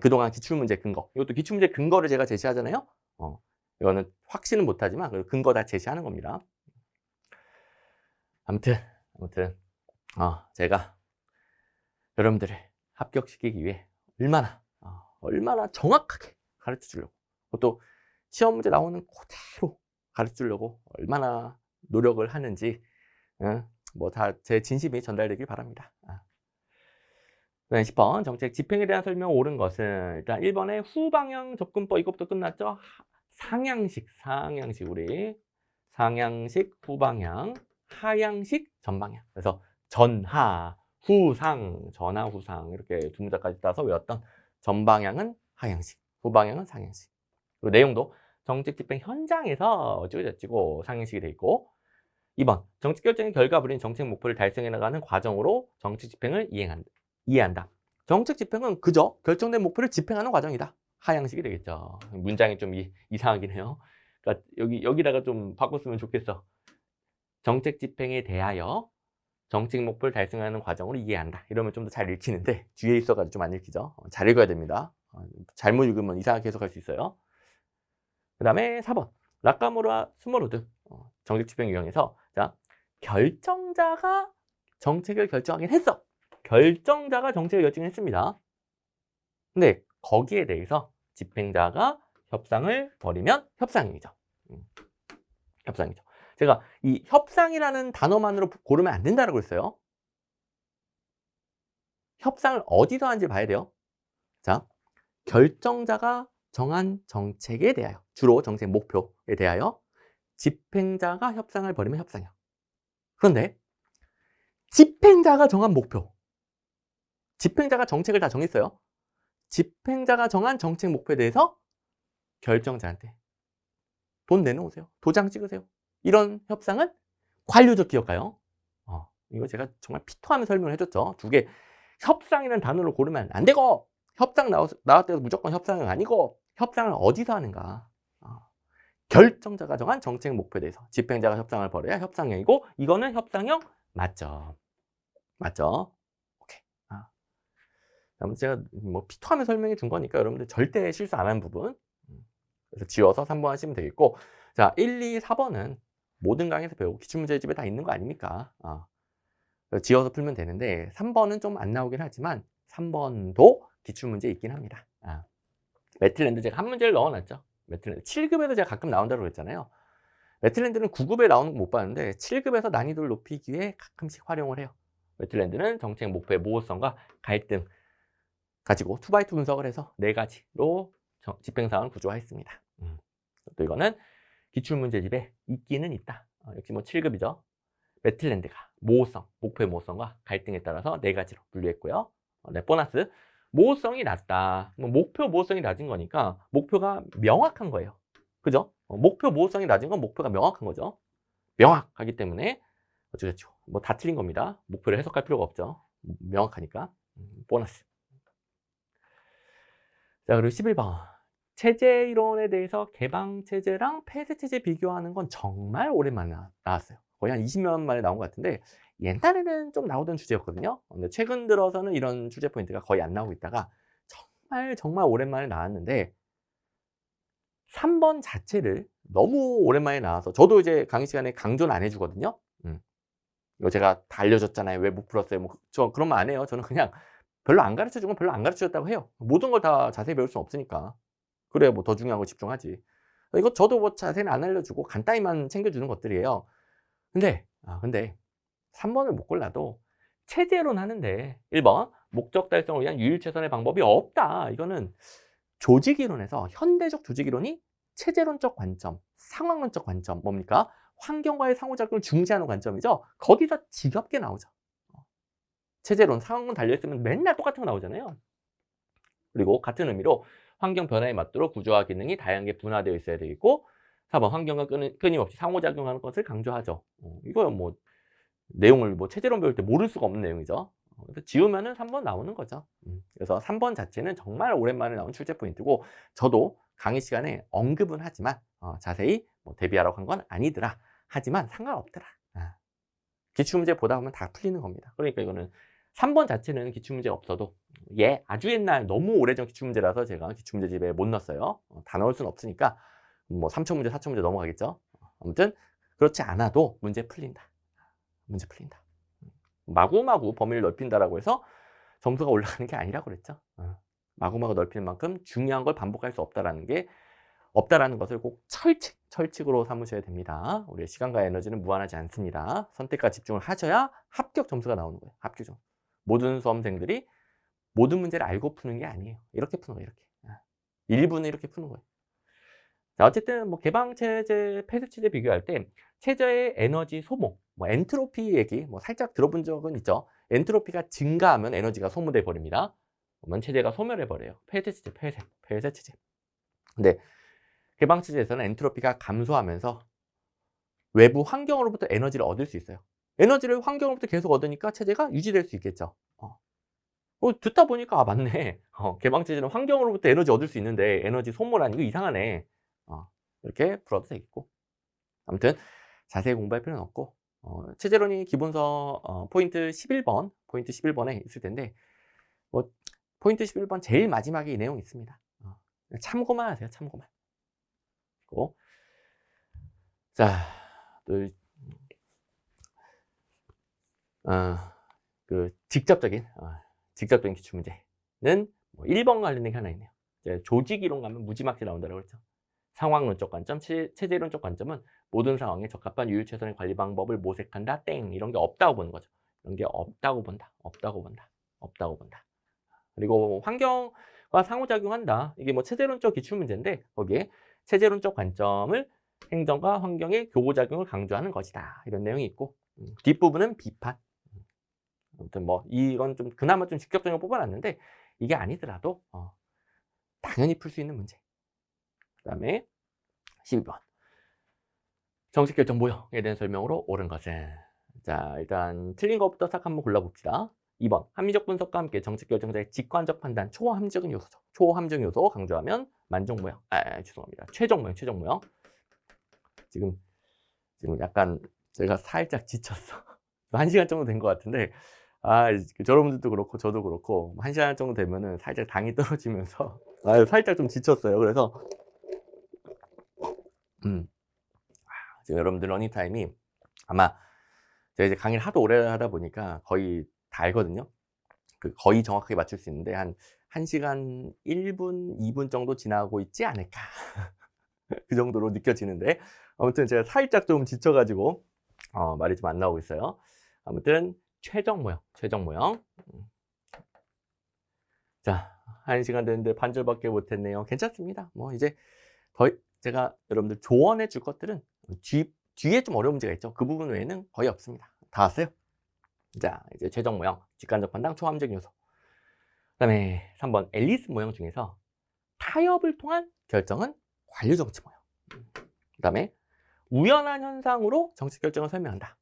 그동안 기출문제 근거. 이것도 기출문제 근거를 제가 제시하잖아요. 이거는 확신은 못하지만 근거 다 제시하는 겁니다. 아무튼 제가 여러분들을 합격시키기 위해 얼마나 정확하게 가르쳐 주려고 또 시험 문제 나오는 그대로 가르쳐 주려고 얼마나 노력을 하는지 뭐 다 제 진심이 전달되길 바랍니다. 10번 정책 집행에 대한 설명 옳은 것은 일단 1번에 후방향 접근법 이것부터 끝났죠. 상향식 우리 상향식 후방향 하향식 전방향. 그래서 전하 후상 이렇게 두 문자까지 따서 외웠던 전방향은 하향식 후방향은 상향식. 그리고 내용도 정책 집행 현장에서 어찌고저찌고 상향식이 돼 있고 2번 정책 결정의 결과물인 정책 목표를 달성해 나가는 과정으로 정책 집행을 이해한다. 정책 집행은 그저 결정된 목표를 집행하는 과정이다. 하향식이 되겠죠. 문장이 좀 이상하긴 해요. 그러니까 여기다가 좀 바꿨으면 좋겠어. 정책 집행에 대하여 정책 목표를 달성하는 과정으로 이해한다. 이러면 좀 더 잘 읽히는데 뒤에 있어가지고 좀 안 읽히죠. 잘 읽어야 됩니다. 잘못 읽으면 이상하게 해석할 수 있어요. 그 다음에 4번 라카모르와 스모로드 정책 집행 유형에서 결정자가 정책을 결정하긴 했어. 결정자가 정책을 결정했습니다. 근데 거기에 대해서 집행자가 협상을 벌이면 협상이죠. 협상이죠. 제가 이 협상이라는 단어만으로 고르면 안 된다고 했어요. 협상을 어디서 하는지 봐야 돼요. 자, 결정자가 정한 정책에 대하여, 주로 정책 목표에 대하여 집행자가 협상을 벌이면 협상이야. 그런데 집행자가 정한 목표, 집행자가 정책을 다 정했어요. 집행자가 정한 정책 목표에 대해서 결정자한테 돈 내놓으세요. 도장 찍으세요. 이런 협상은 관료적 기업가요. 이거 제가 정말 피토하며 설명을 해줬죠. 두 개 협상이라는 단어를 고르면 안 되고 협상 나왔을 때 무조건 협상은 아니고 협상을 어디서 하는가. 결정자가 정한 정책 목표에 대해서 집행자가 협상을 벌여야 협상형이고 이거는 협상형 맞죠. 맞죠? 오케이. 제가 뭐 피토하며 설명해 준 거니까 여러분들 절대 실수 안 하는 부분. 그래서 지워서 3번 하시면 되겠고 자 1, 2, 4번은 모든 강의에서 배우고 기출문제집에 다 있는 거 아닙니까? 지워서 풀면 되는데 3번은 좀 안 나오긴 하지만 3번도 기출문제 있긴 합니다. 매틀랜드 제가 한 문제를 넣어놨죠. 매틀랜드 7급에도 제가 가끔 나온다고 그랬잖아요. 매틀랜드는 9급에 나오는 거 못 봤는데 7급에서 난이도를 높이기 위해 가끔씩 활용을 해요. 매틀랜드는 정책 목표의 모호성과 갈등 가지고 2x2 분석을 해서 4가지로 집행사항을 구조화했습니다. 또 이거는 기출문제집에 있기는 있다. 역시 뭐 7급이죠. 매틀랜드가 모호성, 목표의 모호성과 갈등에 따라서 4가지로 분류했고요. 보너스 모호성이 낮다. 목표 모호성이 낮은 거니까 목표가 명확한 거예요. 그죠? 목표 모호성이 낮은 건 목표가 명확한 거죠. 명확하기 때문에 어쩌겠죠. 뭐 다 틀린 겁니다. 목표를 해석할 필요가 없죠. 명확하니까. 보너스. 자, 그리고 11번. 체제 이론에 대해서 개방체제랑 폐쇄체제 비교하는 건 정말 오랜만에 나왔어요. 거의 한 20년 만에 나온 것 같은데 옛날에는 좀 나오던 주제였거든요. 근데 최근 들어서는 이런 주제 포인트가 거의 안 나오고 있다가 정말 오랜만에 나왔는데 3번 자체를 너무 오랜만에 나와서 저도 이제 강의 시간에 강조는 안 해주거든요. 이거 제가 다 알려줬잖아요. 왜 못 풀었어요? 뭐 저 그런 말 안 해요. 저는 그냥 별로 안 가르쳐 준 건 별로 안 가르쳐 줬다고 해요. 모든 걸 다 자세히 배울 수는 없으니까. 그래야 뭐 더 중요한 거 집중하지. 이거 저도 뭐 자세히는 안 알려주고 간단히만 챙겨주는 것들이에요. 근데 3번을 못 골라도 체제론 하는데 1번 목적 달성을 위한 유일 최선의 방법이 없다. 이거는 조직이론에서 현대적 조직이론이 체제론적 관점, 상황론적 관점 뭡니까? 환경과의 상호작용을 중시하는 관점이죠. 거기서 지겹게 나오죠. 체제론, 상황론 달려있으면 맨날 똑같은 거 나오잖아요. 그리고 같은 의미로 환경 변화에 맞도록 구조와 기능이 다양하게 분화되어 있어야 되겠고 4번 환경과 끊임없이 상호작용하는 것을 강조하죠. 이거 뭐 내용을 뭐 체제론 배울 때 모를 수가 없는 내용이죠. 그래서 지우면은 3번 나오는 거죠. 그래서 3번 자체는 정말 오랜만에 나온 출제 포인트고 저도 강의 시간에 언급은 하지만 자세히 뭐 대비하라고 한 건 아니더라. 하지만 상관없더라. 기출문제 보다 보면 다 풀리는 겁니다. 그러니까 이거는 3번 자체는 기출문제 없어도 아주 옛날 너무 오래전 기출문제라서 제가 기출문제집에 못 넣었어요. 다 넣을 수는 없으니까 뭐 3천 문제, 4천 문제 넘어가겠죠. 아무튼 그렇지 않아도 문제 풀린다. 문제 풀린다. 마구마구 범위를 넓힌다라고 해서 점수가 올라가는 게 아니라고 그랬죠. 마구마구 넓히는 만큼 중요한 걸 반복할 수 없다라는 것을 꼭 철칙으로 삼으셔야 됩니다. 우리의 시간과 에너지는 무한하지 않습니다. 선택과 집중을 하셔야 합격 점수가 나오는 거예요. 합격 점수. 모든 수험생들이 모든 문제를 알고 푸는 게 아니에요. 이렇게 푸는 거예요. 이렇게. 일부는 이렇게 푸는 거예요. 자, 어쨌든 뭐 개방체제, 폐쇄체제 비교할 때 체제의 에너지 소모, 뭐 엔트로피 얘기 뭐 살짝 들어본 적은 있죠. 엔트로피가 증가하면 에너지가 소모돼 버립니다. 그러면 체제가 소멸해 버려요. 폐쇄체제, 폐쇄체제. 근데 개방체제에서는 엔트로피가 감소하면서 외부 환경으로부터 에너지를 얻을 수 있어요. 에너지를 환경으로부터 계속 얻으니까 체제가 유지될 수 있겠죠. 듣다 보니까 맞네. 개방체제는 환경으로부터 에너지 얻을 수 있는데 에너지 소모라니 이거 이상하네. 이렇게 풀어도 되겠고. 아무튼 자세히 공부할 필요는 없고 체제론이 기본서 포인트 11번에 있을 텐데 뭐 포인트 11번 제일 마지막에 이 내용이 있습니다. 참고만 하세요. 참고만. 그리고 자, 또 그 직접적인 기출문제는 뭐 1번 관련된 게 하나 있네요. 조직이론 가면 무지막지 나온다고 그랬죠. 상황론적 관점, 체제론적 관점은 모든 상황에 적합한 유일 최선의 관리 방법을 모색한다. 땡. 이런 게 없다고 보는 거죠. 이런 게 없다고 본다. 그리고 환경과 상호작용한다. 이게 뭐 체제론적 기출문제인데 거기에 체제론적 관점을 행정과 환경의 교호작용을 강조하는 것이다. 이런 내용이 있고 뒷부분은 비판. 아무튼 뭐 이건 좀 그나마 좀 직접적으로 뽑아놨는데 이게 아니더라도 당연히 풀 수 있는 문제. 그 다음에 12번. 정책 결정 모형에 대한 설명으로 옳은 것은 자 일단 틀린 것부터 싹 한번 골라봅시다. 2번. 합리적 분석과 함께 정책 결정자의 직관적 판단, 초함적인 요소죠. 초함적 요소 강조하면 만족 모형. 죄송합니다. 최종 모형. 지금 약간 제가 살짝 지쳤어. 1시간 정도 된 것 같은데 여러분들도 그렇고 저도 그렇고 1시간 정도 되면은 살짝 당이 떨어지면서 살짝 좀 지쳤어요. 그래서 지금 여러분들 러닝타임이 아마 제가 이제 강의를 하도 오래 하다 보니까 거의 다 알거든요. 거의 정확하게 맞출 수 있는데 한 1시간 1분, 2분 정도 지나고 있지 않을까. 그 정도로 느껴지는데 아무튼 제가 살짝 좀 지쳐가지고 말이 좀 안 나오고 있어요. 아무튼 최종 모형. 자, 1시간 됐는데 반절밖에 못했네요. 괜찮습니다. 뭐 이제 제가 여러분들 조언해 줄 것들은 뒤에 좀 어려운 문제가 있죠. 그 부분 외에는 거의 없습니다. 다 왔어요. 자, 이제 최종 모형, 직관적 판단, 초함적 요소. 그 다음에 3번 앨리스 모형 중에서 타협을 통한 결정은 관료 정치 모형. 그 다음에 우연한 현상으로 정책 결정을 설명한다.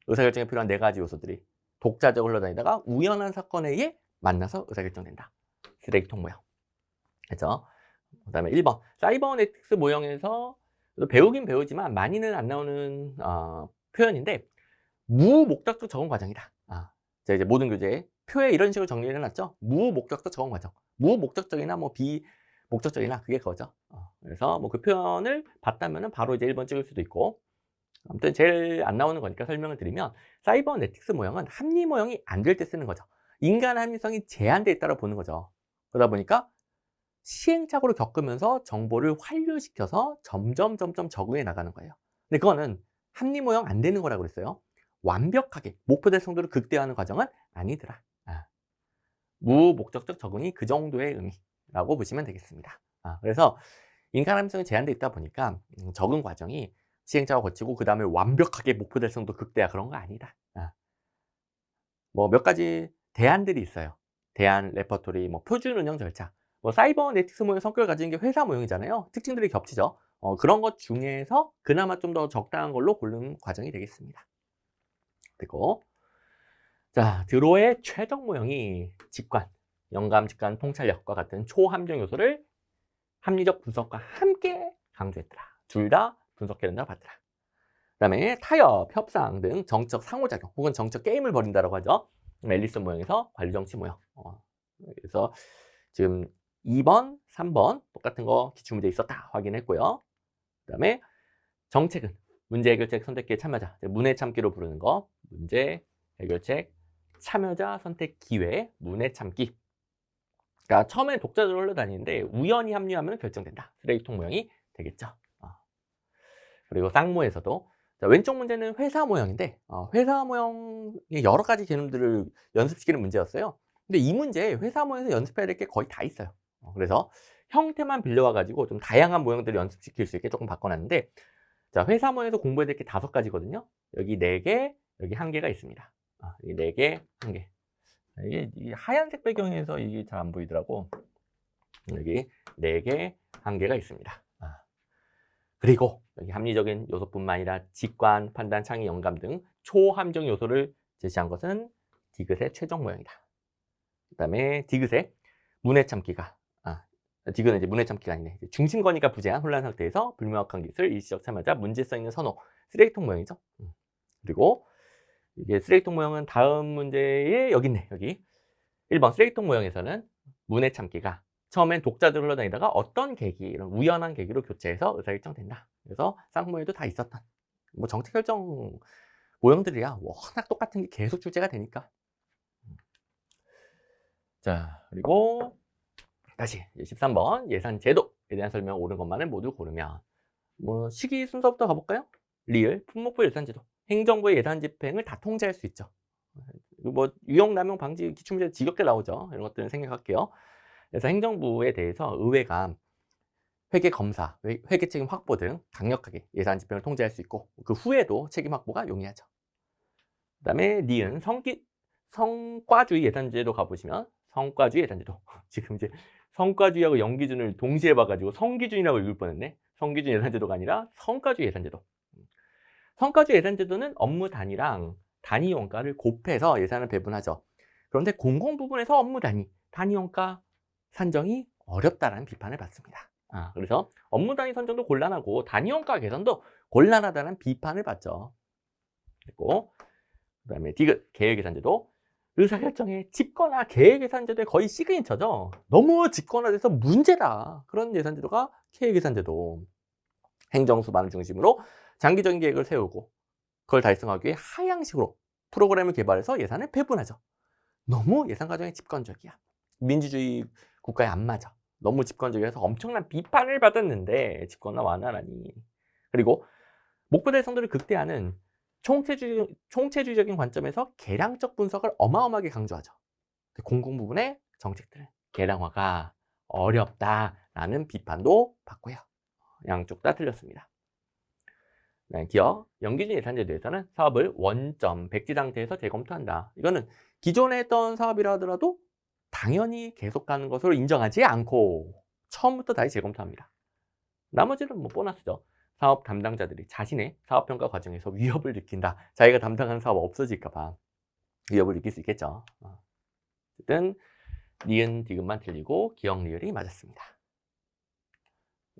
의사결정에 필요한 4가지 요소들이 독자적으로 흘러다니다가 우연한 사건에 의해 만나서 의사결정된다. 쓰레기통 모형. 그죠? 그다음에 1번 사이버네틱스 모형에서 배우긴 배우지만 많이는 안 나오는 표현인데 무목적적 적응 과정이다. 자, 이제 모든 교재에 표에 이런 식으로 정리를 해놨죠. 무목적적 적응 과정. 무목적적이나 뭐 비목적적이나 그게 그거죠. 그래서 뭐 그 표현을 봤다면은 바로 이제 1번 찍을 수도 있고. 아무튼 제일 안 나오는 거니까 설명을 드리면 사이버네틱스 모형은 합리 모형이 안 될 때 쓰는 거죠. 인간 합리성이 제한돼 있다고 보는 거죠. 그러다 보니까 시행착오를 겪으면서 정보를 환류시켜서 점점 적응해 나가는 거예요. 근데 그거는 합리 모형 안 되는 거라고 그랬어요. 완벽하게 목표 달성도를 극대화하는 과정은 아니더라. 무목적적 적응이 그 정도의 의미라고 보시면 되겠습니다. 그래서 인간 합리성이 제한돼 있다 보니까 적응 과정이 시행착오 거치고 그 다음에 완벽하게 목표 달성도 극대화 그런 거 아니다. 뭐 몇 가지 대안들이 있어요. 대안, 레퍼토리, 뭐 표준 운영 절차. 뭐 사이버네틱스 모형 성격을 가진 게 회사 모형이잖아요. 특징들이 겹치죠. 그런 것 중에서 그나마 좀 더 적당한 걸로 고르는 과정이 되겠습니다. 그리고 자, 드로의 최적 모형이 직관, 영감, 직관, 통찰력과 같은 초함정 요소를 합리적 분석과 함께 강조했더라. 둘 다 분석해야 된다고 봤더라. 그 다음에 타협, 협상 등 정적 상호작용 혹은 정적 게임을 벌인다고 하죠. 앨리슨 모형에서 관리정치 모형. 그래서 지금 2번, 3번 똑같은 거 기출문제 있었다 확인했고요. 그 다음에 정책은 문제 해결책 선택기회 참여자, 문해 참기로 부르는 거. 문제 해결책 참여자 선택 기회, 문해 참기. 그러니까 처음에 독자적으로 흘러다니는데 우연히 합류하면 결정된다. 쓰레기통 모형이 되겠죠. 그리고 쌍모에서도 자, 왼쪽 문제는 회사 모형인데 회사 모형의 여러 가지 개념들을 연습시키는 문제였어요. 근데 이 문제 회사 모형에서 연습해야 될 게 거의 다 있어요. 그래서 형태만 빌려와 가지고 좀 다양한 모형들을 연습시킬 수 있게 조금 바꿔놨는데 자, 회사 모형에서 공부해야 될 게 5가지거든요. 여기 4개, 여기 1개가 있습니다. 여기 4개, 1개. 이게 이 하얀색 배경에서 이게 잘 안 보이더라고. 여기 4개, 1개가 있습니다. 그리고 여기 합리적인 요소뿐만 아니라 직관, 판단, 창의, 영감 등 초함정 요소를 제시한 것은 디귿의 최종 모형이다. 그 다음에 디귿의 문해 참기가 디귿은 이제 문해 참기가 아니네. 중심권위가 부재한 혼란 상태에서 불명확한 기술, 일시적 참여자, 문제성 있는 선호, 쓰레기통 모형이죠. 그리고 이게 쓰레기통 모형은 다음 문제에 여기 있네. 여기 1번 쓰레기통 모형에서는 문해 참기가 처음엔 독자들 흘러다니다가 어떤 계기, 이런 우연한 계기로 교체해서 의사결정된다. 그래서 쌍모에도 다 있었던 뭐 정책 결정 모형들이야 워낙 똑같은 게 계속 출제가 되니까. 자, 그리고 다시 13번 예산 제도에 대한 설명 옳은 것만을 모두 고르면 뭐 시기 순서부터 가볼까요? 리을, 품목부 예산제도, 행정부의 예산 집행을 다 통제할 수 있죠. 뭐 유용 남용 방지 기출문제 지겹게 나오죠. 이런 것들은 생략할게요. 그래서 행정부에 대해서 의회가 회계 검사, 회계 책임 확보 등 강력하게 예산 집행을 통제할 수 있고 그 후에도 책임 확보가 용이하죠. 그다음에 니은 성과주의 예산제도 가보시면 성과주의 예산제도 지금 이제 성과주의하고 영기준을 동시에 봐가지고 성기준이라고 읽을 뻔했네. 성기준 예산제도가 아니라 성과주의 예산제도. 성과주의 예산제도는 업무 단위랑 단위 원가를 곱해서 예산을 배분하죠. 그런데 공공 부분에서 업무 단위 원가 산정이 어렵다라는 비판을 받습니다. 그래서 업무 단위 선정도 곤란하고 단위 원가 계산도 곤란하다는 비판을 받죠. 그리고 그다음에 디귿 계획예산제도 의사결정의 집권화 계획예산제도의 거의 시그니처죠. 너무 집권화돼서 문제다. 그런 예산제도가 계획예산제도. 행정수반을 중심으로 장기적인 계획을 세우고 그걸 달성하기 위해 하향식으로 프로그램을 개발해서 예산을 배분하죠. 너무 예산 과정이 집권적이야. 민주주의 국가에 안 맞아. 너무 집권적이어서 엄청난 비판을 받았는데 집권화 완화라니. 그리고 목표 달성도를 극대화하는 총체주의적인 관점에서 계량적 분석을 어마어마하게 강조하죠. 공공 부분의 정책들은 계량화가 어렵다라는 비판도 받고요. 양쪽 다 틀렸습니다. 기업, 연기준 예산제도에서는 사업을 원점, 백지 상태에서 재검토한다. 이거는 기존에 했던 사업이라 하더라도 당연히 계속 가는 것으로 인정하지 않고 처음부터 다시 재검토합니다. 나머지는 뭐 보너스죠. 사업 담당자들이 자신의 사업평가 과정에서 위협을 느낀다. 자기가 담당하는 사업 없어질까 봐. 위협을 느낄 수 있겠죠. 어쨌든 니은, 디귿만 틀리고 기역, 리을이 맞았습니다.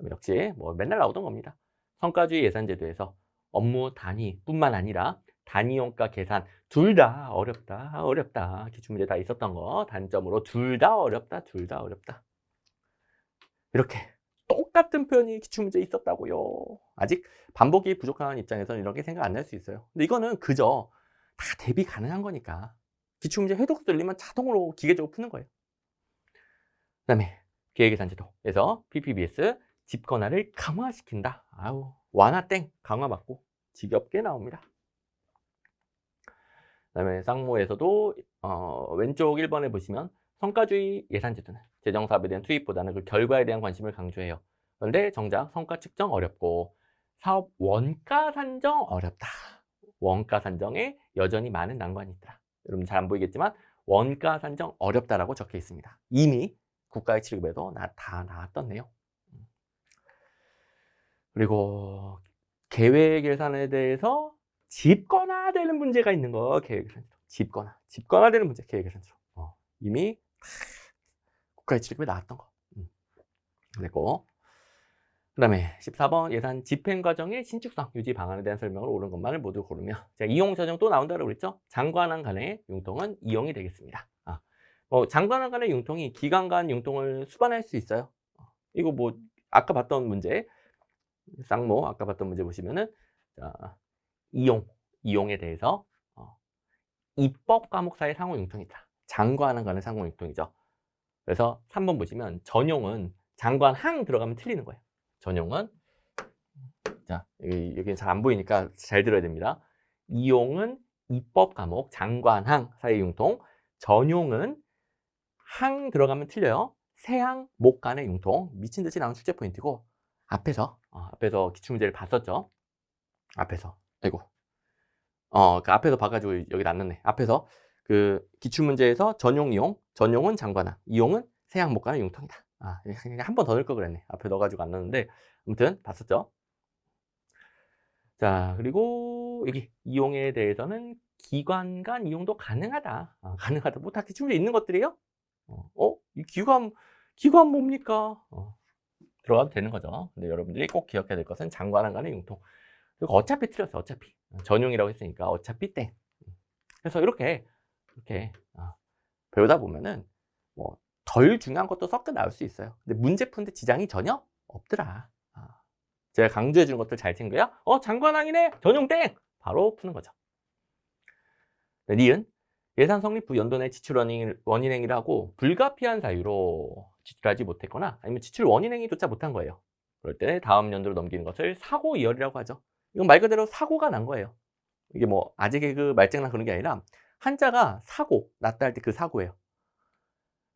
역시 뭐 맨날 나오던 겁니다. 성과주의 예산제도에서 업무 단위뿐만 아니라 단위용가 계산 둘 다 어렵다, 어렵다. 기출문제 다 있었던 거 단점으로 둘 다 어렵다, 둘 다 어렵다. 이렇게 똑같은 표현이 기출문제에 있었다고요. 아직 반복이 부족한 입장에서는 이렇게 생각 안 날 수 있어요. 근데 이거는 그저 다 대비 가능한 거니까 기출문제 해독 들리면 자동으로 기계적으로 푸는 거예요. 그 다음에 계획예산제도에서 PPBS 집 권한을 강화시킨다. 아우, 완화 땡, 강화 맞고 지겹게 나옵니다. 그 다음에 쌍모에서도 왼쪽 1번에 보시면 성과주의 예산제도는 재정사업에 대한 투입보다는 그 결과에 대한 관심을 강조해요. 그런데 정작 성과 측정 어렵고 사업 원가 산정 어렵다. 원가 산정에 여전히 많은 난관이 있다. 여러분 잘 안 보이겠지만 원가 산정 어렵다라고 적혀 있습니다. 이미 국가의 7급에도 다 나왔던 내용. 그리고 계획 예산에 대해서 집권화되는 문제가 있는 거. 계획 예산 집권화되는 문제. 계획 예산으로 이미 국가의 7급에 나왔던 거. 그리고 그다음에 14번 예산 집행 과정의 신축성 유지 방안에 대한 설명을 옳은 것만을 모두 고르며 자, 이용 사정 또 나온다고 그랬죠. 장관한 간의 융통은 이용이 되겠습니다. 장관한 간의 융통이 기관 간 융통을 수반할 수 있어요. 이거 뭐 아까 봤던 문제 쌍모 아까 봤던 문제 보시면은 자, 이용에 대해서 입법 과목사의 상호 융통이다. 장관한 간의 상호 융통이죠. 그래서 3번 보시면 전용은 장관항 들어가면 틀리는 거예요. 전용은 자 여기는 잘 안 보이니까 잘 들어야 됩니다. 이용은 입법 과목 장관항 사이 융통, 전용은 항 들어가면 틀려요. 세항 목 간의 융통. 미친 듯이 나온 출제 포인트고 앞에서 기출문제를 봤었죠. 앞에서 아이고 그 앞에서 봐가지고 여기 놨네. 앞에서 그 기출문제에서 전용은 장관항, 이용은 세항 목 간의 융통이다. 그냥 한 번 더 넣을 걸 그랬네. 앞에 넣어가지고 안 넣었는데 아무튼 봤었죠. 자 그리고 여기 이용에 대해서는 기관 간 이용도 가능하다. 가능하다. 뭐 다 기출문제 있는 것들이에요? 이 기관 뭡니까? 들어가도 되는 거죠. 근데 여러분들이 꼭 기억해야 될 것은 장관항 간의 융통. 그리고 어차피 틀렸어. 어차피 전용이라고 했으니까 어차피 땡. 그래서 이렇게 배우다 보면은 뭐 덜 중요한 것도 섞여 나올 수 있어요. 근데 문제 푸는데 지장이 전혀 없더라. 제가 강조해 주는 것들 잘 챙겨야 장관항이네 전용 땡 바로 푸는 거죠. 네, 니은 예산 성립 후 연도 내 지출 원인행위라고 불가피한 사유로 지출하지 못했거나 아니면 지출 원인행위조차 못한 거예요. 그럴 때 다음 연도로 넘기는 것을 사고 이혈이라고 하죠. 이건 말 그대로 사고가 난 거예요. 이게 뭐 아재 개그 말장난 그런 게 아니라 한자가 사고 났다 할 때 그 사고예요.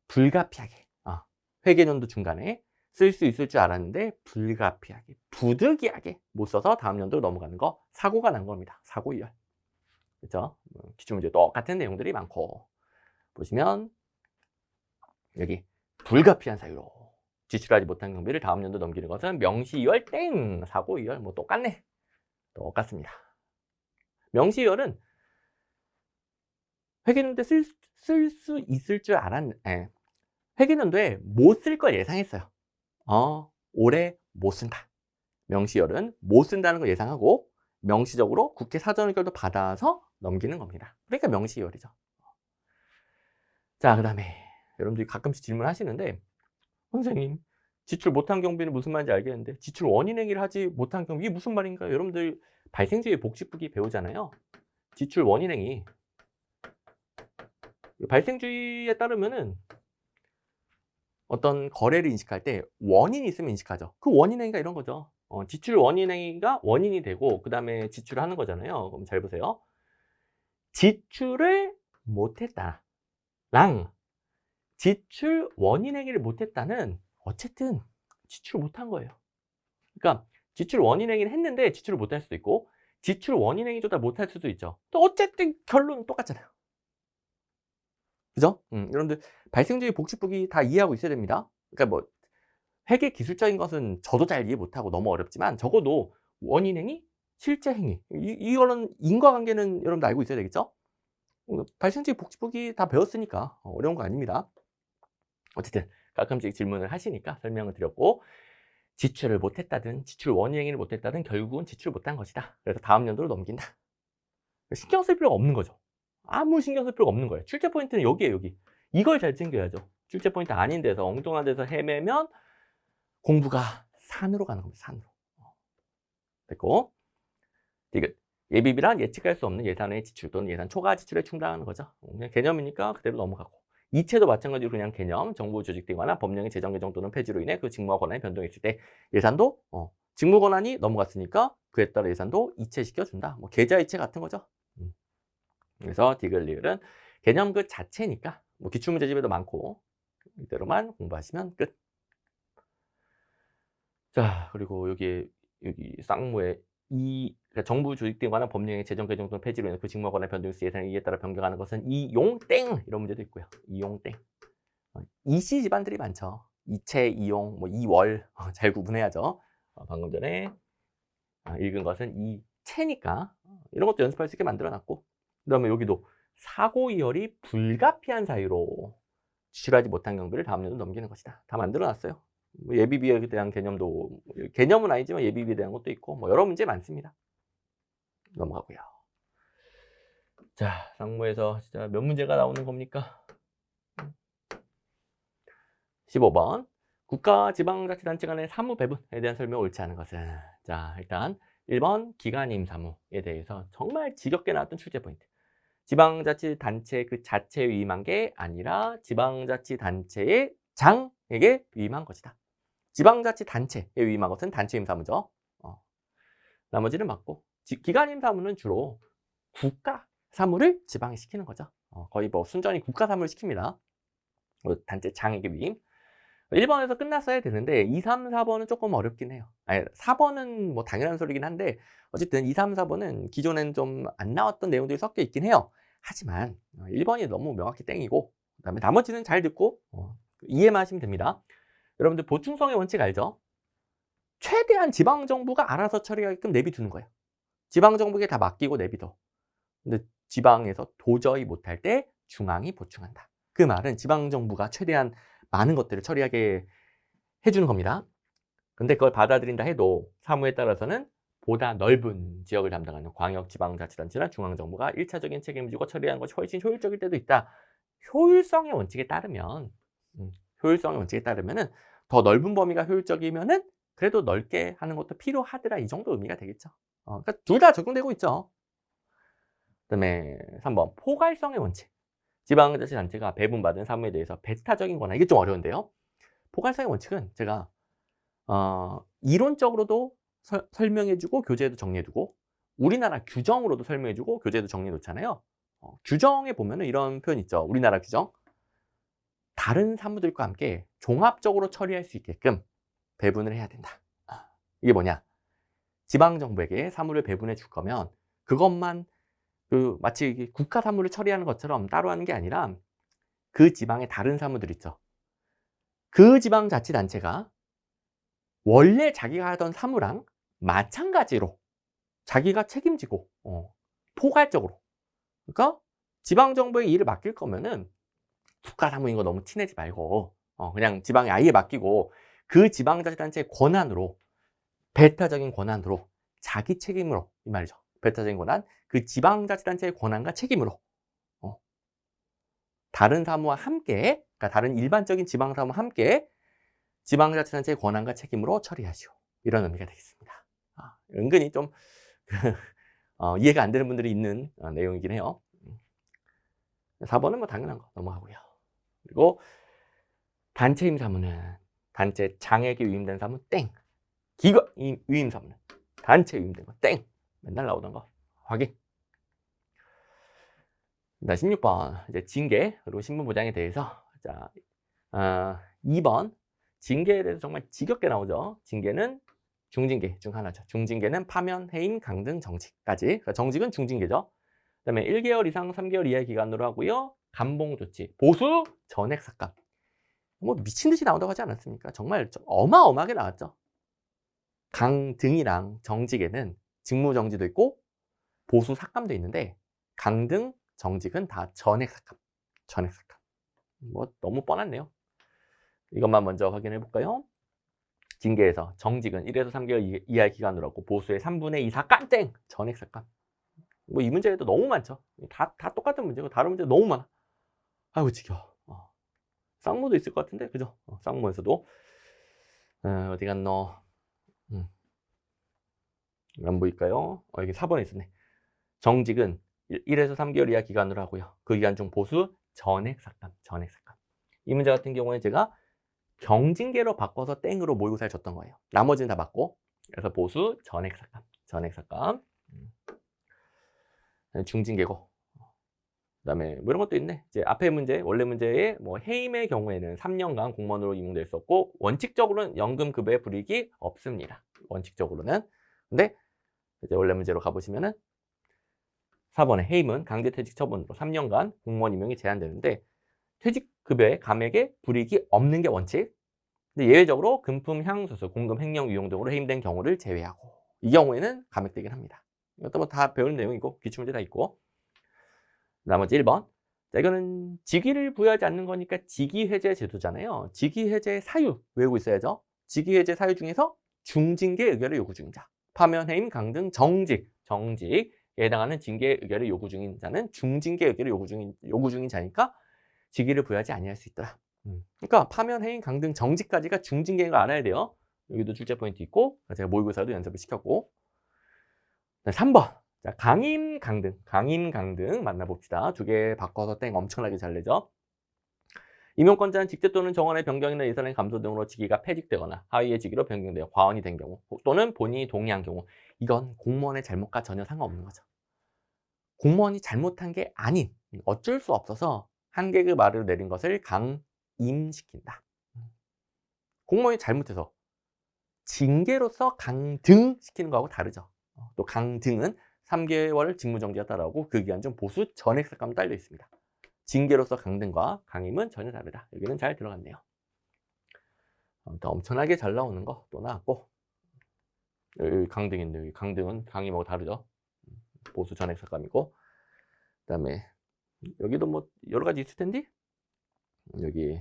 불가피하게 회계연도 중간에 쓸 수 있을 줄 알았는데 불가피하게 부득이하게 못 써서 다음 연도로 넘어가는 거 사고가 난 겁니다. 사고 이혈. 그렇죠? 기출문제 똑같은 내용들이 많고 보시면 여기 불가피한 사유로 지출하지 못한 경비를 다음 연도 넘기는 것은 명시이월 땡 사고이월 뭐 똑같네. 똑같습니다. 명시이월은 회계연도에 쓸 수 있을 줄 회계연도에 못 쓸 걸 예상했어요. 올해 못 쓴다. 명시이월은 못 쓴다는 걸 예상하고 명시적으로 국회 사전 의결도 받아서 넘기는 겁니다. 그러니까 명시이월이죠. 자, 그 다음에 여러분들이 가끔씩 질문하시는데 선생님 지출 못한 경비는 무슨 말인지 알겠는데 지출 원인행위를 하지 못한 경비 이게 무슨 말인가요? 여러분들 발생주의 복지부기 배우잖아요. 지출 원인행위 발생주의에 따르면은 어떤 거래를 인식할 때 원인이 있으면 인식하죠. 그 원인행위가 이런 거죠. 지출 원인행위가 원인이 되고 그 다음에 지출을 하는 거잖아요. 그럼 잘 보세요. 지출을 못했다 랑 지출 원인행위를 못했다는 어쨌든 지출을 못한 거예요. 그러니까 지출 원인행위를 했는데 지출을 못할 수도 있고 지출 원인행위조차 못할 수도 있죠. 또 어쨌든 결론은 똑같잖아요. 그죠? 여러분들 발생주의 복지법이 다 이해하고 있어야 됩니다. 그러니까 뭐 회계 기술적인 것은 저도 잘 이해 못하고 너무 어렵지만 적어도 원인행위, 실제행위 이거는 인과관계는 여러분들 알고 있어야 되겠죠? 발생지 복지법이 다 배웠으니까 어려운 거 아닙니다. 어쨌든 가끔씩 질문을 하시니까 설명을 드렸고, 지출을 못했다든 지출 원행위를 못했다든 결국은 지출 못한 것이다. 그래서 다음 연도로 넘긴다. 신경 쓸 필요가 없는 거죠. 아무 신경 쓸 필요가 없는 거예요. 출제 포인트는 여기에요, 여기. 이걸 잘 챙겨야죠. 출제 포인트 아닌 데서 엉뚱한 데서 헤매면 공부가 산으로 가는 겁니다. 산으로. 됐고, 이게 예비비란 예측할 수 없는 예산의 지출 또는 예산 초과 지출에 충당하는 거죠. 그냥 개념이니까 그대로 넘어가고. 이체도 마찬가지로 그냥 개념, 정부 조직되거나 법령의 재정 개정 또는 폐지로 인해 그 직무와 권한이 변동했을 때 예산도 직무 권한이 넘어갔으니까 그에 따라 예산도 이체시켜 준다. 뭐 계좌 이체 같은 거죠. 그래서 디글리을은 개념 그 자체니까 뭐 기출문제 집에도 많고 이대로만 공부하시면 끝. 자, 그리고 여기 쌍무에 그러니까 정부 조직에 관한 법령의 재정 개정 또는 폐지로 인해 그 직무와 권한의 변동에서 예산이 이에 따라 변경하는 것은 이용 땡 이런 문제도 있고요. 이용 땡. 이씨 집안들이 많죠. 이체, 이용, 뭐 이월 잘 구분해야죠. 방금 전에 읽은 것은 이체니까 이런 것도 연습할 수 있게 만들어놨고, 그다음에 여기도 사고 이열이 불가피한 사유로 지출하지 못한 경비를 다음 년도 넘기는 것이다. 다 만들어놨어요. 뭐 예비비에 대한 개념도 개념은 아니지만 예비비에 대한 것도 있고 뭐 여러 문제 많습니다. 넘어가고요. 자, 상무에서 진짜 몇 문제가 나오는 겁니까? 15번. 국가 지방자치단체 간의 사무 배분에 대한 설명을 옳지 않은 것은, 자, 일단 1번 기간임 사무에 대해서 정말 지겹게 나왔던 출제 포인트. 지방자치단체 그 자체에 위임한 게 아니라 지방자치단체의 장에게 위임한 것이다. 지방자치단체에 위임한 것은 단체임 사무죠. 나머지는 맞고, 기간임 사무는 주로 국가 사무를 지방에 시키는 거죠. 거의 뭐 순전히 국가 사무를 시킵니다. 단체 장에게 위임. 1번에서 끝났어야 되는데 2, 3, 4번은 조금 어렵긴 해요. 아니, 4번은 뭐 당연한 소리긴 한데 어쨌든 2, 3, 4번은 기존에는 좀 안 나왔던 내용들이 섞여 있긴 해요. 하지만 1번이 너무 명확히 땡이고, 그다음에 나머지는 잘 듣고 이해만 하시면 됩니다. 여러분들 보충성의 원칙 알죠? 최대한 지방정부가 알아서 처리하게끔 내비두는 거예요. 지방정부에게 다 맡기고 내비둬. 근데 지방에서 도저히 못할 때 중앙이 보충한다. 그 말은 지방정부가 최대한 많은 것들을 처리하게 해주는 겁니다. 근데 그걸 받아들인다 해도 사무에 따라서는 보다 넓은 지역을 담당하는 광역지방자치단체나 중앙정부가 1차적인 책임을 지고 처리하는 것이 훨씬 효율적일 때도 있다. 효율성의 원칙에 따르면 더 넓은 범위가 효율적이면은 그래도 넓게 하는 것도 필요하더라, 이 정도 의미가 되겠죠. 그러니까 둘 다 적용되고 있죠. 그다음에 3번 포괄성의 원칙. 지방자치단체가 배분받은 사무에 대해서 배타적인 권한, 이게 좀 어려운데요. 포괄성의 원칙은 제가 이론적으로도 설명해주고 교재에도 정리해두고 우리나라 규정으로도 설명해주고 교재에도 정리해놓잖아요. 규정에 보면은 이런 표현 있죠. 우리나라 규정. 다른 사무들과 함께 종합적으로 처리할 수 있게끔 배분을 해야 된다. 이게 뭐냐? 지방정부에게 사무를 배분해 줄 거면 그것만 마치 국가 사무를 처리하는 것처럼 따로 하는 게 아니라 그 지방의 다른 사무들 있죠. 그 지방자치단체가 원래 자기가 하던 사무랑 마찬가지로 자기가 책임지고 포괄적으로, 그러니까 지방정부에 일을 맡길 거면은 국가 사무인 거 너무 티내지 말고 그냥 지방에 아예 맡기고 그 지방자치단체의 권한으로, 배타적인 권한으로 자기 책임으로, 이 말이죠. 배타적인 권한, 그 지방자치단체의 권한과 책임으로 다른 사무와 함께, 그러니까 다른 일반적인 지방사무와 함께 지방자치단체의 권한과 책임으로 처리하시오. 이런 의미가 되겠습니다. 은근히 좀 이해가 안 되는 분들이 있는 내용이긴 해요. 4번은 뭐 당연한 거 넘어가고요. 그리고 단체임 사무는 단체 장에게 위임된 사무 땡. 기관 위임 사무는 단체 위임된 거 땡. 맨날 나오던 거 확인. 16번 이제 징계 그리고 신분 보장에 대해서, 자 2번 징계에 대해서 정말 지겹게 나오죠. 징계는 중징계 중 하나죠. 중징계는 파면, 해임, 강등, 정직까지. 그러니까 정직은 중징계죠. 그다음에 1개월 이상 3개월 이하의 기간으로 하고요. 감봉 조치, 보수, 전액 삭감. 뭐 미친 듯이 나온다고 하지 않았습니까? 정말 어마어마하게 나왔죠. 강등이랑 정직에는 직무 정지도 있고 보수 삭감도 있는데, 강등, 정직은 다 전액삭감. 전액삭감. 뭐 너무 뻔하네요. 이것만 먼저 확인해 볼까요? 징계에서 정직은 1에서 3개월 이하의 기간으로 하고 보수의 3분의 2 이상 깜땡! 전액삭감. 뭐 이 문제도 너무 많죠. 다 똑같은 문제고 다른 문제 너무 많아. 아이고 지겨워. 쌍무도 있을 것 같은데 그죠? 쌍무에서도 어디 갔노? 안 보일까요? 여기 4번에 있었네. 정직은 1에서 3개월 이하 기간으로 하고요. 그 기간 중 보수 전액삭감. 전액삭감. 이 문제 같은 경우에 제가 경징계로 바꿔서 땡으로 모의고사를 줬던 거예요. 나머지는 다 맞고. 그래서 보수 전액삭감. 전액삭감. 중징계고. 그다음에 뭐 이런 것도 있네. 이제 앞에 문제, 원래 문제에 뭐 해임의 경우에는 3년간 공무원으로 임용될 수 없고 원칙적으로는 연금급여의 불이익이 없습니다. 원칙적으로는. 근데 이제 원래 문제로 가보시면은 4번에 해임은 강제퇴직 처분으로 3년간 공무원 임용이 제한되는데 퇴직급여의 감액에 불이익이 없는 게 원칙. 근데 예외적으로 금품, 향수수, 공금, 횡령, 유용 등으로 해임된 경우를 제외하고 이 경우에는 감액되긴 합니다. 이것도 뭐 다 배운 내용이고 기출문제 다 있고. 나머지 1번. 자, 이거는 직위를 부여하지 않는 거니까 직위해제 제도잖아요. 직위해제 사유 외우고 있어야죠. 직위해제 사유 중에서 중징계 의결을 요구 중인 자. 파면, 해임, 강등, 정직에 해당하는 징계 의결을 요구 중인 자는 중징계 의결을 요구 중인 자니까 직위를 부여하지 아니할 수 있더라. 그러니까 파면, 해임, 강등, 정직까지가 중징계인 거 알아야 돼요. 여기도 출제 포인트 있고 제가 모의고사도 연습을 시켰고. 3번. 자, 강임, 강등 만나봅시다. 두 개 바꿔서 땡 엄청나게 잘 내죠. 임용권자는 직제 또는 정원의 변경이나 예산의 감소 등으로 직위가 폐직되거나 하위의 직위로 변경되어 과언이 된 경우 또는 본인이 동의한 경우 이건 공무원의 잘못과 전혀 상관없는 거죠. 공무원이 잘못한 게 아닌 어쩔 수 없어서 한계급 아래로 내린 것을 강임시킨다. 공무원이 잘못해서 징계로서 강등시키는 거하고 다르죠. 또 강등은 3개월 직무정지가 따라오고 그 기간 중 보수 전액삭감 딸려 있습니다. 징계로서 강등과 강임은 전혀 다르다. 여기는 잘 들어갔네요. 엄청나게 잘 나오는 거 또 나왔고 여기 강등인데 여기 강등은 강임하고 다르죠. 보수 전액삭감이고 그다음에 여기도 뭐 여러 가지 있을 텐데 여기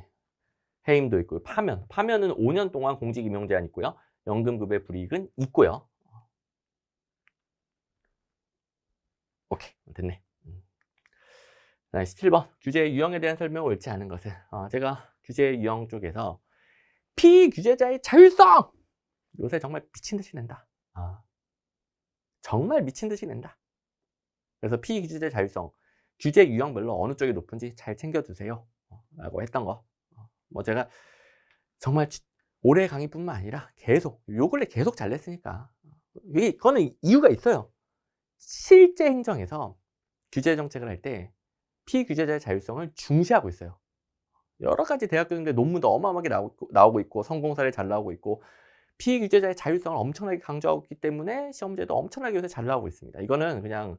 해임도 있고요. 파면은 5년 동안 공직 임용 제한 있고요. 연금급의 불이익은 있고요. 오케이 됐네. 17번 규제 유형에 대한 설명을 옳지 않은 것은 제가 규제 유형 쪽에서 피규제자의 자율성 요새 정말 미친 듯이 낸다. 정말 미친 듯이 낸다. 그래서 피규제자의 자율성 규제 유형별로 어느 쪽이 높은지 잘 챙겨두세요 라고 했던 거. 뭐 제가 정말 올해 강의뿐만 아니라 계속 요 근래 계속 잘 냈으니까 이거는 이유가 있어요. 실제 행정에서 규제 정책을 할 때 피규제자의 자율성을 중시하고 있어요. 여러 가지 대학교인데 논문도 어마어마하게 나오고 있고 성공 사례 잘 나오고 있고 피규제자의 자율성을 엄청나게 강조하고 있기 때문에 시험제도 엄청나게 요새 잘 나오고 있습니다. 이거는 그냥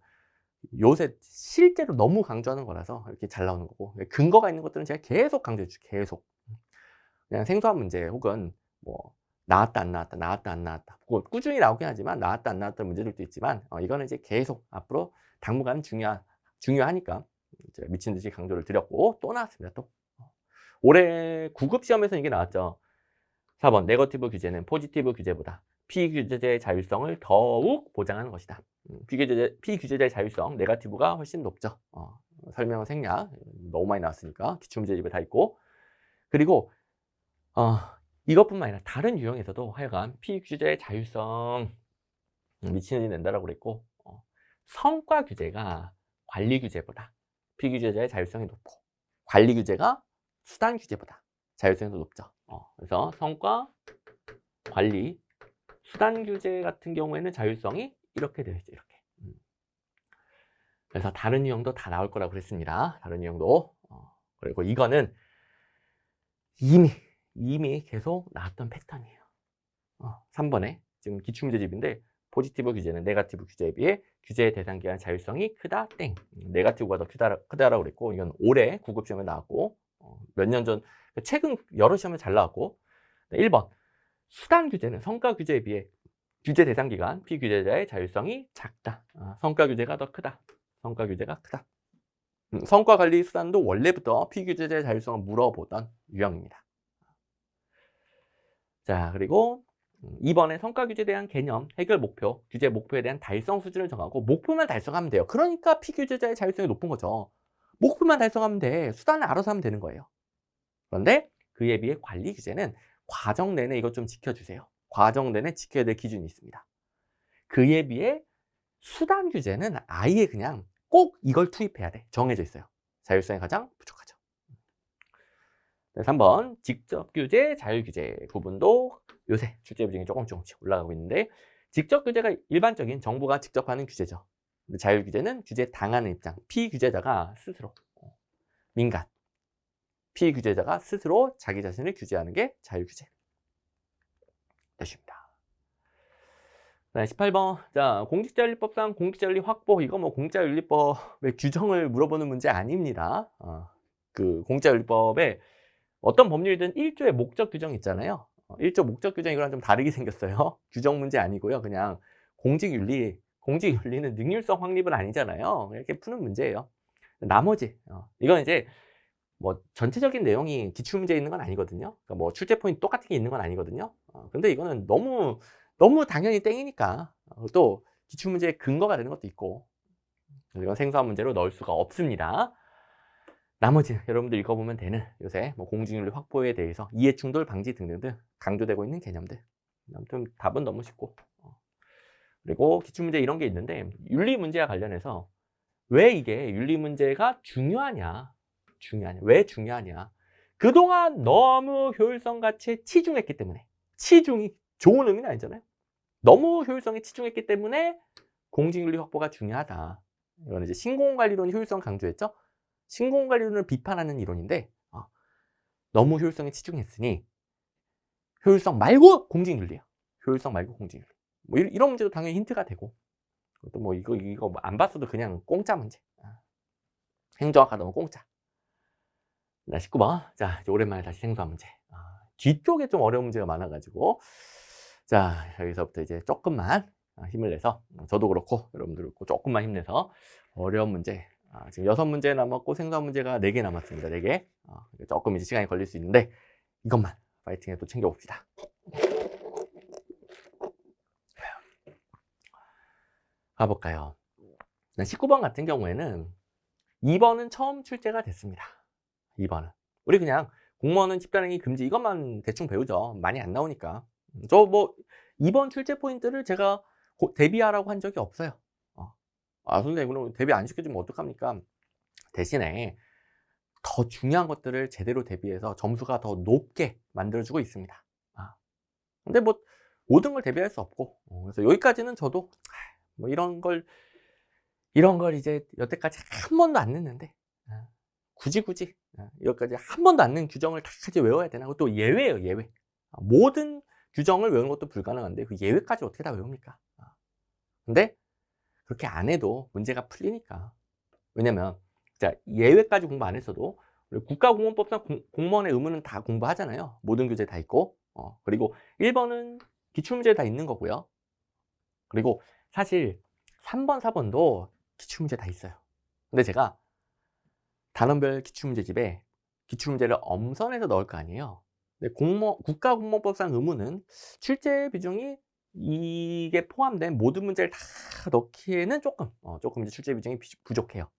요새 실제로 너무 강조하는 거라서 이렇게 잘 나오는 거고 근거가 있는 것들은 제가 계속 강조해 줄게요. 계속. 그냥 생소한 문제 혹은 뭐 나왔다 안 나왔다 나왔다 안 나왔다 꾸준히 나오긴 하지만 나왔다 안 나왔다 문제들도 있지만 이거는 이제 계속 앞으로 당분간 중요하니까 제가 미친 듯이 강조를 드렸고 또 나왔습니다. 또 올해 9급 시험에서 이게 나왔죠. 4번 네거티브 규제는 포지티브 규제보다 피규제자의 자율성을 더욱 보장하는 것이다. 피규제자의 자율성 네거티브가 훨씬 높죠. 설명 생략 너무 많이 나왔으니까 기출문제 집에 다 있고 그리고 이것뿐만 아니라 다른 유형에서도 하여간 피규제자의 자율성 미친 듯이 낸다라고 그랬고 성과 규제가 관리 규제보다 피규제자의 자율성이 높고 관리 규제가 수단 규제보다 자율성이 더 높죠. 그래서 성과, 관리, 수단 규제 같은 경우에는 자율성이 이렇게 되어 있죠. 이렇게. 그래서 다른 유형도 다 나올 거라고 그랬습니다. 다른 유형도. 그리고 이거는 이미 계속 나왔던 패턴이에요. 3번에 지금 기출문제집인데 포지티브 규제는 네거티브 규제에 비해 규제의 대상 기한 자율성이 크다 땡. 네거티브가 더 크다라고 그랬고 이건 올해 9급 시험에 나왔고 몇 년 전 최근 여러 시험에 잘 나왔고 1번 수단 규제는 성과 규제에 비해 규제 대상 기간 피규제자의 자율성이 작다. 성과 규제가 더 크다. 성과 규제가 크다. 성과관리 수단도 원래부터 피규제자의 자율성을 물어보던 유형입니다. 자, 그리고 2번에 성과 규제에 대한 개념, 해결 목표, 규제 목표에 대한 달성 수준을 정하고 목표만 달성하면 돼요. 그러니까 피규제자의 자율성이 높은 거죠. 목표만 달성하면 돼. 수단을 알아서 하면 되는 거예요. 그런데 그에 비해 관리 규제는 과정 내내 이것 좀 지켜주세요. 과정 내내 지켜야 될 기준이 있습니다. 그에 비해 수단 규제는 아예 그냥 꼭 이걸 투입해야 돼. 정해져 있어요. 자율성이 가장 부족하죠. 3번 직접 규제, 자율 규제 부분도 요새 출제 비중이 조금씩 올라가고 있는데, 직접 규제가 일반적인 정부가 직접 하는 규제죠. 근데 자율 규제는 규제 당하는 입장, 피규제자가 스스로, 민간 피규제자가 스스로 자기 자신을 규제하는 게 자율 규제 뜻입니다. 18번. 자, 공직자윤리법상 공직자윤리 확보. 이거 뭐 공직자윤리법의 규정을 물어보는 문제 아닙니다. 그 공직자윤리법에 어떤 법률이든 1조의 목적 규정 있잖아요. 1조 목적 규정 이거랑 좀 다르게 생겼어요. 규정 문제 아니고요. 그냥 공직윤리는 능률성 확립은 아니잖아요. 이렇게 푸는 문제예요. 나머지 이건 이제 뭐 전체적인 내용이 기출문제에 있는 건 아니거든요. 그러니까 뭐 출제 포인트 똑같은 게 있는 건 아니거든요. 근데 이거는 너무 당연히 땡이니까 또 기출문제의 근거가 되는 것도 있고, 이건 생소한 문제로 넣을 수가 없습니다. 나머지는 여러분들 읽어보면 되는 요새 뭐 공직윤리 확보에 대해서 이해충돌 방지 등등등 강조되고 있는 개념들. 아무튼 답은 너무 쉽고, 그리고 기출문제 이런 게 있는데, 윤리 문제와 관련해서 왜 이게 윤리 문제가 중요하냐, 왜 중요하냐. 그동안 너무 효율성 가치에 치중했기 때문에, 치중이 좋은 의미는 아니잖아요. 너무 효율성에 치중했기 때문에 공직윤리 확보가 중요하다. 이건 이제 신공관리론 효율성 강조했죠. 신공관리론을 비판하는 이론인데, 너무 효율성에 치중했으니 효율성 말고 공직윤리예요. 효율성 말고 공직윤리. 뭐 이런 문제도 당연히 힌트가 되고, 또 뭐 이거 안 봤어도 그냥 공짜 문제. 행정학과 너무 공짜. 자, 19번. 자, 이제 오랜만에 다시 생소한 문제. 뒤쪽에 좀 어려운 문제가 많아가지고, 자, 여기서부터 이제 조금만 힘을 내서, 저도 그렇고 여러분들 그렇고 조금만 힘내서 어려운 문제, 지금 6문제 남았고 생소한 문제가 4개 남았습니다. 4개. 조금 이제 시간이 걸릴 수 있는데 이것만 파이팅해 또 챙겨봅시다. 가볼까요? 19번 같은 경우에는 2번은 처음 출제가 됐습니다. 2번은 우리 그냥 공무원은 집단행위 금지 이것만 대충 배우죠. 많이 안 나오니까. 저 뭐 2번 출제 포인트를 제가 대비하라고 한 적이 없어요. 선생님 그럼 대비 안 시켜주면 어떡합니까? 대신에 더 중요한 것들을 제대로 대비해서 점수가 더 높게 만들어주고 있습니다. 근데 뭐 모든 걸 대비할 수 없고, 그래서 여기까지는 저도 뭐 이런 걸 이제 여태까지 한 번도 안 냈는데, 굳이 여기까지 한 번도 안 낸 규정을 다 이제 외워야 되나? 또 예외예요, 예외. 모든 규정을 외우는 것도 불가능한데 그 예외까지 어떻게 다 외웁니까? 근데 그렇게 안 해도 문제가 풀리니까. 왜냐면 자, 예외까지 공부 안 했어도 국가공무원법상 공무원의 의무는 다 공부하잖아요. 모든 교재 다 있고, 그리고 1번은 기출문제 다 있는 거고요. 그리고 사실 3번, 4번도 기출문제 다 있어요. 근데 제가 단원별 기출문제집에 기출문제를 엄선해서 넣을 거 아니에요. 근데 국가공무원법상 의무는 출제 비중이 이게 포함된 모든 문제를 다 넣기에는 조금 이제 출제 비중이 부족해요.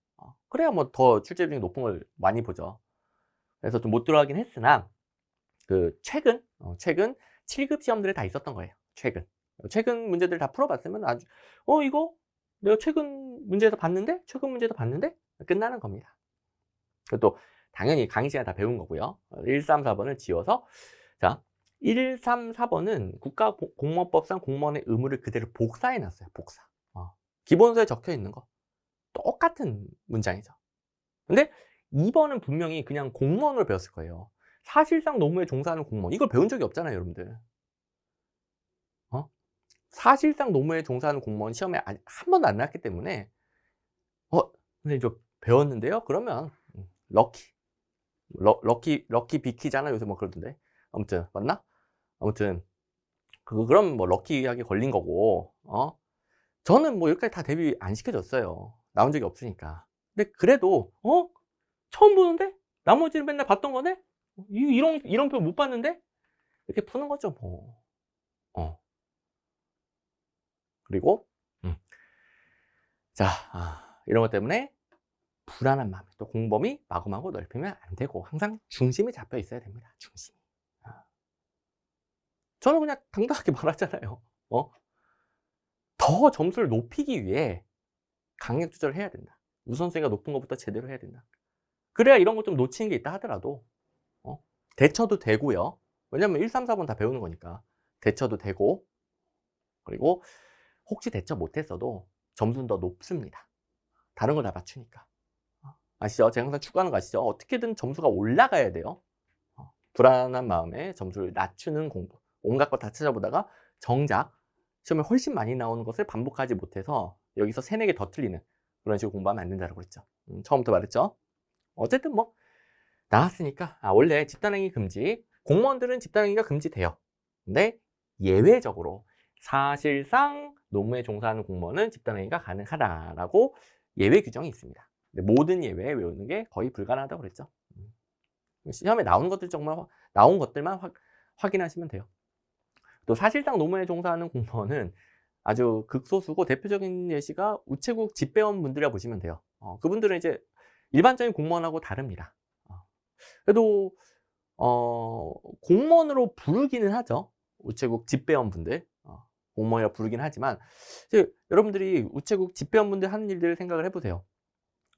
그래야 뭐 더 출제 비중이 높은 걸 많이 보죠. 그래서 좀 못 들어가긴 했으나 그 최근 7급 시험들에 다 있었던 거예요. 최근 문제들 다 풀어봤으면 아주 이거 내가 최근 문제에서 봤는데 끝나는 겁니다. 그리고 또 당연히 강의 시간에 다 배운 거고요. 1, 3, 4번을 지워서, 자, 1, 3, 4번은 국가공무원법상 공무원의 의무를 그대로 복사해 놨어요. 복사. 기본서에 적혀 있는 거 똑같은 문장이죠. 근데 2번은 분명히 그냥 공무원으로 배웠을 거예요. 사실상 노무에 종사하는 공무원, 이걸 배운 적이 없잖아요, 여러분들. 사실상 노무에 종사하는 공무원 시험에 한 번도 안 나왔기 때문에 선생님 저 배웠는데요? 그러면 럭키 비키잖아 요새 뭐 그러던데. 아무튼 맞나? 아무튼 그럼 뭐 럭키하게 걸린 거고, 저는 뭐 여기까지 다 대비 안 시켜줬어요. 나온 적이 없으니까. 근데 그래도 처음 보는데? 나머지는 맨날 봤던 거네? 이런 표 못 봤는데? 이렇게 푸는 거죠, 뭐. 그리고 음. 자, 이런 것 때문에 불안한 마음이 또 공범이 마구마구 넓히면 안 되고 항상 중심이 잡혀 있어야 됩니다, 중심이. 아. 저는 그냥 당당하게 말하잖아요. 어? 더 점수를 높이기 위해 강약 조절을 해야 된다. 우선순위가 높은 것부터 제대로 해야 된다. 그래야 이런 거 좀 놓치는 게 있다 하더라도 대처도 되고요. 왜냐면 1, 3, 4번 다 배우는 거니까. 대처도 되고, 그리고 혹시 대처 못했어도 점수는 더 높습니다. 다른 걸 다 맞추니까. 아시죠? 제가 항상 추구하는 거 아시죠? 어떻게든 점수가 올라가야 돼요. 불안한 마음에 점수를 낮추는 공부. 온갖 거 다 찾아보다가 정작 시험에 훨씬 많이 나오는 것을 반복하지 못해서 여기서 3, 4개 더 틀리는 그런 식으로 공부하면 안 된다고 그랬죠. 처음부터 말했죠. 어쨌든 뭐 나왔으니까 원래 집단행위 금지, 공무원들은 집단행위가 금지돼요. 근데 예외적으로 사실상 노무에 종사하는 공무원은 집단행위가 가능하다라고 예외 규정이 있습니다. 근데 모든 예외에 외우는 게 거의 불가능하다고 그랬죠. 시험에 나온 것들 정말 나온 것들만 확인하시면 돼요. 또 사실상 노무에 종사하는 공무원은 아주 극소수고 대표적인 예시가 우체국 집배원분들이라 보시면 돼요. 그분들은 이제 일반적인 공무원하고 다릅니다. 그래도 공무원으로 부르기는 하죠. 우체국 집배원분들. 공무원이라 부르긴 하지만 이제 여러분들이 우체국 집배원분들 하는 일들을 생각을 해 보세요.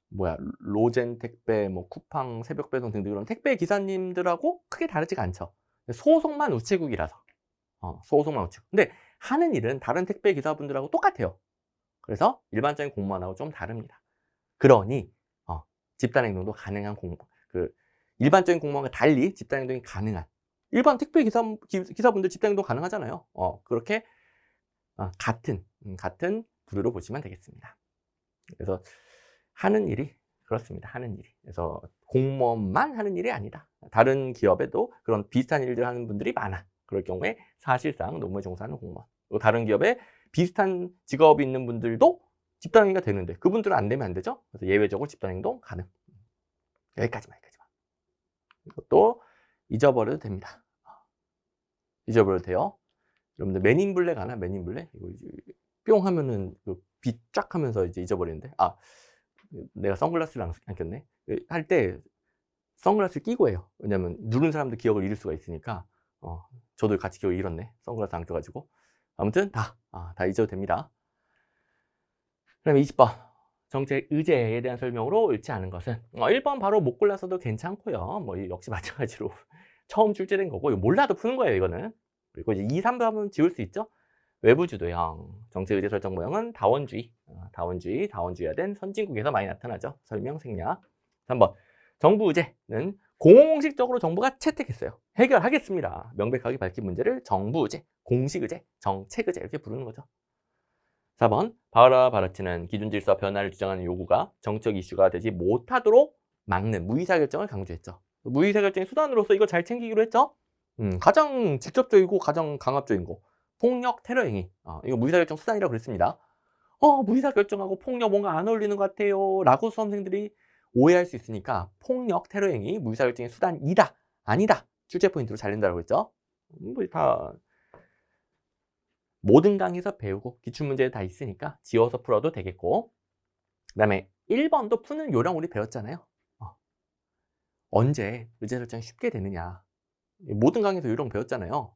뭐야, 로젠 택배, 뭐 쿠팡, 새벽 배송 등등 이런 택배 기사님들하고 크게 다르지가 않죠. 소속만 우체국이라서. 소속만 우체국. 근데 하는 일은 다른 택배 기사분들하고 똑같아요. 그래서 일반적인 공무원하고 좀 다릅니다. 그러니 집단 행동도 가능한 그 일반적인 공무원과 달리 집단 행동이 가능한 일반 택배 기사분들 집단 행동 가능하잖아요. 그렇게 같은 부류로 보시면 되겠습니다. 그래서 하는 일이 그렇습니다. 하는 일이. 그래서 공무원만 하는 일이 아니다. 다른 기업에도 그런 비슷한 일들 하는 분들이 많아. 그럴 경우에 사실상 노무에 종사하는 공무원. 또 다른 기업에 비슷한 직업이 있는 분들도 집단행위가 되는데 그분들은 안 되면 안 되죠. 그래서 예외적으로 집단행동 가능. 여기까지만. 이것도 잊어버려도 됩니다. 잊어버려도 돼요. 여러분들 맨인블랙 아나? 맨인블랙? 이거 이제 뿅 하면은 빛 쫙 하면서 이제 잊어버리는데. 내가 선글라스를 안 꼈네. 할 때 선글라스를 끼고 해요. 왜냐면 누른 사람도 기억을 잃을 수가 있으니까. 저도 같이 기억을 잃었네. 선글라스 안 껴가지고. 아무튼 다 잊어도 됩니다. 그다음에 20번. 정책 의제에 대한 설명으로 옳지 않은 것은 1번 바로 못 골라서도 괜찮고요. 뭐 역시 마찬가지로 처음 출제된 거고 이거 몰라도 푸는 거예요, 이거는. 그리고 이제 2, 3번은 지울 수 있죠. 외부 주도형. 정책 의제 설정 모형은 다원주의화 된 선진국에서 많이 나타나죠. 설명 생략. 3번. 정부 의제는 공식적으로 정부가 채택했어요. 해결하겠습니다. 명백하게 밝힌 문제를 정부 의제, 공식 의제, 정책 의제 이렇게 부르는 거죠. 4번. 바라바라치는 기준 질서 변화를 주장하는 요구가 정책 이슈가 되지 못하도록 막는 무의사결정을 강조했죠. 무의사결정의 수단으로서 이거 잘 챙기기로 했죠. 가장 직접적이고 가장 강압적인 거. 폭력, 테러 행위. 이거 무의사결정 수단이라고 그랬습니다. 무의사결정하고 폭력 뭔가 안 어울리는 것 같아요. 라고 수험생들이 오해할 수 있으니까 폭력, 테러 행위, 무의사결정의 수단이다. 아니다. 출제 포인트로 잘 낸다고 했죠. 다 모든 강의에서 배우고 기출문제 다 있으니까 지워서 풀어도 되겠고. 그 다음에 1번도 푸는 요령 우리 배웠잖아요. 언제 의제 설정이 쉽게 되느냐. 모든 강의에서 요령 배웠잖아요.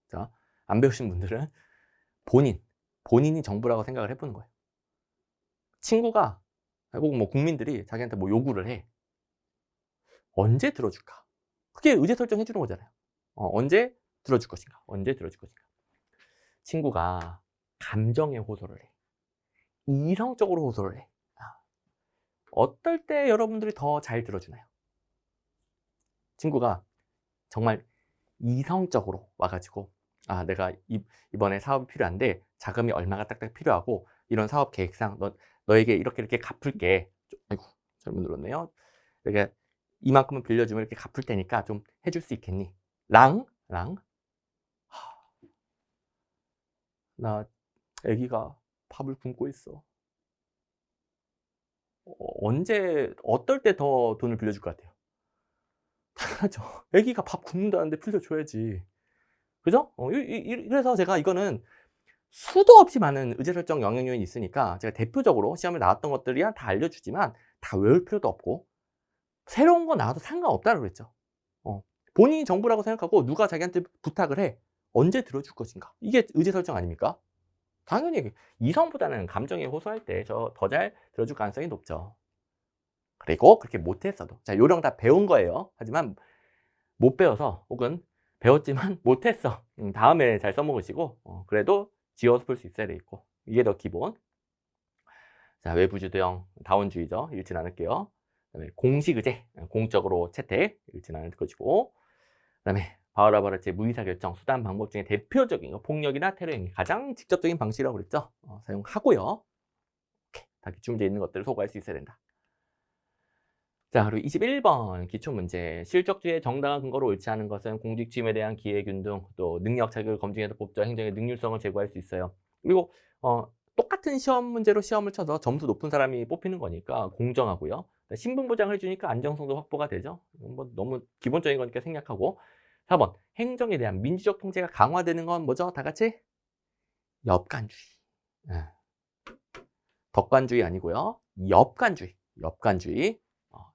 자, 안 배우신 분들은 본인이 정부라고 생각을 해보는 거예요. 친구가 혹은 뭐 국민들이 자기한테 뭐 요구를 해. 언제 들어줄까? 그게 의제 설정 해주는 거잖아요. 언제 들어줄 것인가? 언제 들어줄 것인가? 친구가 감정에 호소를 해. 이성적으로 호소를 해. 어떨 때 여러분들이 더 잘 들어주나요? 친구가 정말 이성적으로 와가지고 내가 이번에 사업이 필요한데 자금이 얼마가 딱딱 필요하고 이런 사업 계획상 너에게 이렇게 갚을게. 아이고 잘못 눌렀네요. 내가 이만큼은 빌려주면 이렇게 갚을 테니까 좀 해줄 수 있겠니? 나 애기가 밥을 굶고 있어. 언제 어떨 때 더 돈을 빌려줄 것 같아요? 당연하죠. 애기가 밥 굶는다는데 빌려줘야지. 그죠? 그래서 제가 이거는 수도 없이 많은 의사결정 영향 요인이 있으니까 제가 대표적으로 시험에 나왔던 것들이야 다 알려주지만 다 외울 필요도 없고 새로운 거 나와도 상관없다고 그랬죠. 어. 본인이 전부라고 생각하고 누가 자기한테 부탁을 해. 언제 들어줄 것인가? 이게 의사결정 아닙니까? 당연히 이성보다는 감정에 호소할 때 더 잘 들어줄 가능성이 높죠. 그리고 그렇게 못했어도 자 요령 다 배운 거예요. 하지만 못 배워서 혹은 배웠지만 못했어. 다음에 잘 써먹으시고 그래도 지워서 풀 수 있어야 되겠고 이게 더 기본. 자 외부주도형 다원주의죠. 읽진 않을게요. 그다음에 공식의제 공적으로 채택 읽진 않을 것이고 그다음에 바울아바르트의 무의사결정 수단 방법 중에 대표적인 거 폭력이나 테러 행위 가장 직접적인 방식이라고 그랬죠. 사용하고요. 이렇게 다 기출문제 있는 것들을 소거할 수 있어야 된다. 자 그리고 21번 기출문제 실적주의의 정당한 근거로 옳지 않은 것은 공직취임에 대한 기회균등 또 능력 자격을 검증해서 법적 행정의 능률성을 제고할 수 있어요. 그리고 똑같은 시험 문제로 시험을 쳐서 점수 높은 사람이 뽑히는 거니까 공정하고요. 신분 보장을 해주니까 안정성도 확보가 되죠. 뭐 너무 기본적인 거니까 생략하고 4번 행정에 대한 민주적 통제가 강화되는 건 뭐죠? 다 같이 엽관주의. 덕관주의 아니고요. 엽관주의.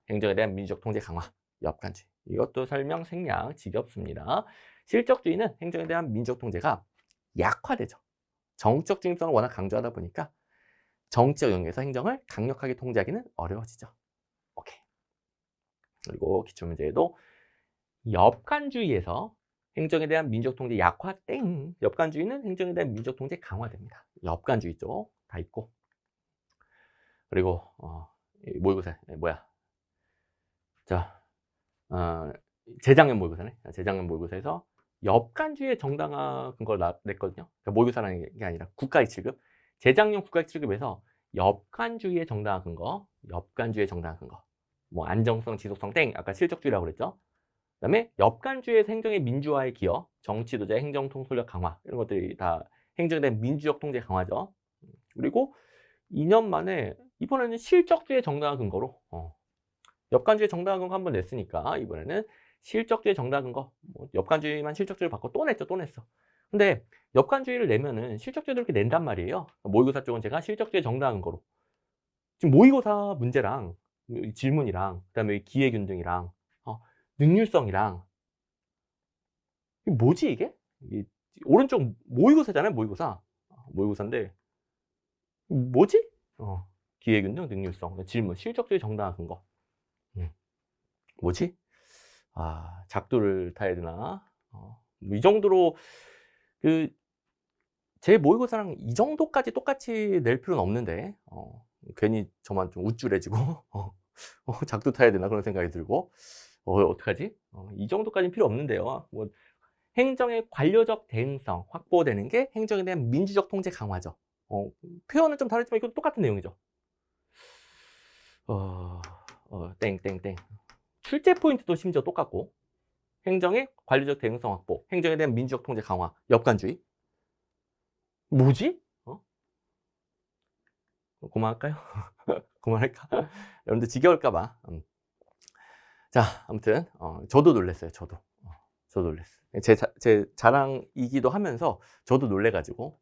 행정에 대한 민주적 통제 강화, 엽관주의. 이것도 설명 생략 지겹습니다. 실적주의는 행정에 대한 민주적 통제가 약화되죠. 정치적 중립성을 워낙 강조하다 보니까 정치적 영역에서 행정을 강력하게 통제하기는 어려워지죠. 오케이. 그리고 기출문제에도 엽관주의에서 행정에 대한 민주적 통제 약화 땡. 엽관주의는 행정에 대한 민주적 통제 강화됩니다. 엽관주의 쪽 다 있고. 그리고 모의고사 뭐야? 자, 재작년 모의고사네. 재작년 모의고사에서 엽관주의의 정당화 근거를 냈거든요. 그러니까 모의고사라는 게 아니라 국가익 7급. 재작년 국가익 7급에서 엽관주의의 정당화 근거, 뭐 안정성, 지속성 땡. 아까 실적주의라고 그랬죠. 그다음에 엽관주의에서 행정의 민주화에 기여, 정치도자 행정 통솔력 강화 이런 것들이 다 행정에 대한 민주적 통제 강화죠. 그리고 2년 만에 이번에는 실적주의 정당화 근거로 엽관주의 정당화 근거 한번 냈으니까 이번에는 실적주의 정당화 근거 엽관주의만 실적주의를 바꿔 또 냈죠. 또 냈어. 근데 엽관주의를 내면은 실적주의도 이렇게 낸단 말이에요. 모의고사 쪽은 제가 실적주의 정당화 근거로 지금 모의고사 문제랑 질문이랑 그다음에 기회균등이랑 능률성이랑 이게 뭐지 이게? 오른쪽 모의고사잖아요. 모의고사인데 뭐지? 기회균등 능률성 질문 실적주의 정당화 근거 뭐지? 작두를 타야 되나? 이 정도로 제 모의고사랑 이 정도까지 똑같이 낼 필요는 없는데 괜히 저만 좀 우쭐해지고 작두 타야 되나 그런 생각이 들고 어떡하지? 이 정도까지는 필요 없는데요. 뭐 행정의 관료적 대응성 확보되는 게 행정에 대한 민주적 통제 강화죠. 표현은 좀 다르지만 이것도 똑같은 내용이죠. 땡땡땡. 출제 포인트도 심지어 똑같고 행정의 관료적 대응성 확보, 행정에 대한 민주적 통제 강화, 엽관주의. 뭐지? 그만할까요? 그만할까? 여러분들 지겨울까 봐. 자, 아무튼 저도 놀랐어요. 저도 놀랐어요. 제 자랑이기도 하면서 저도 놀래가지고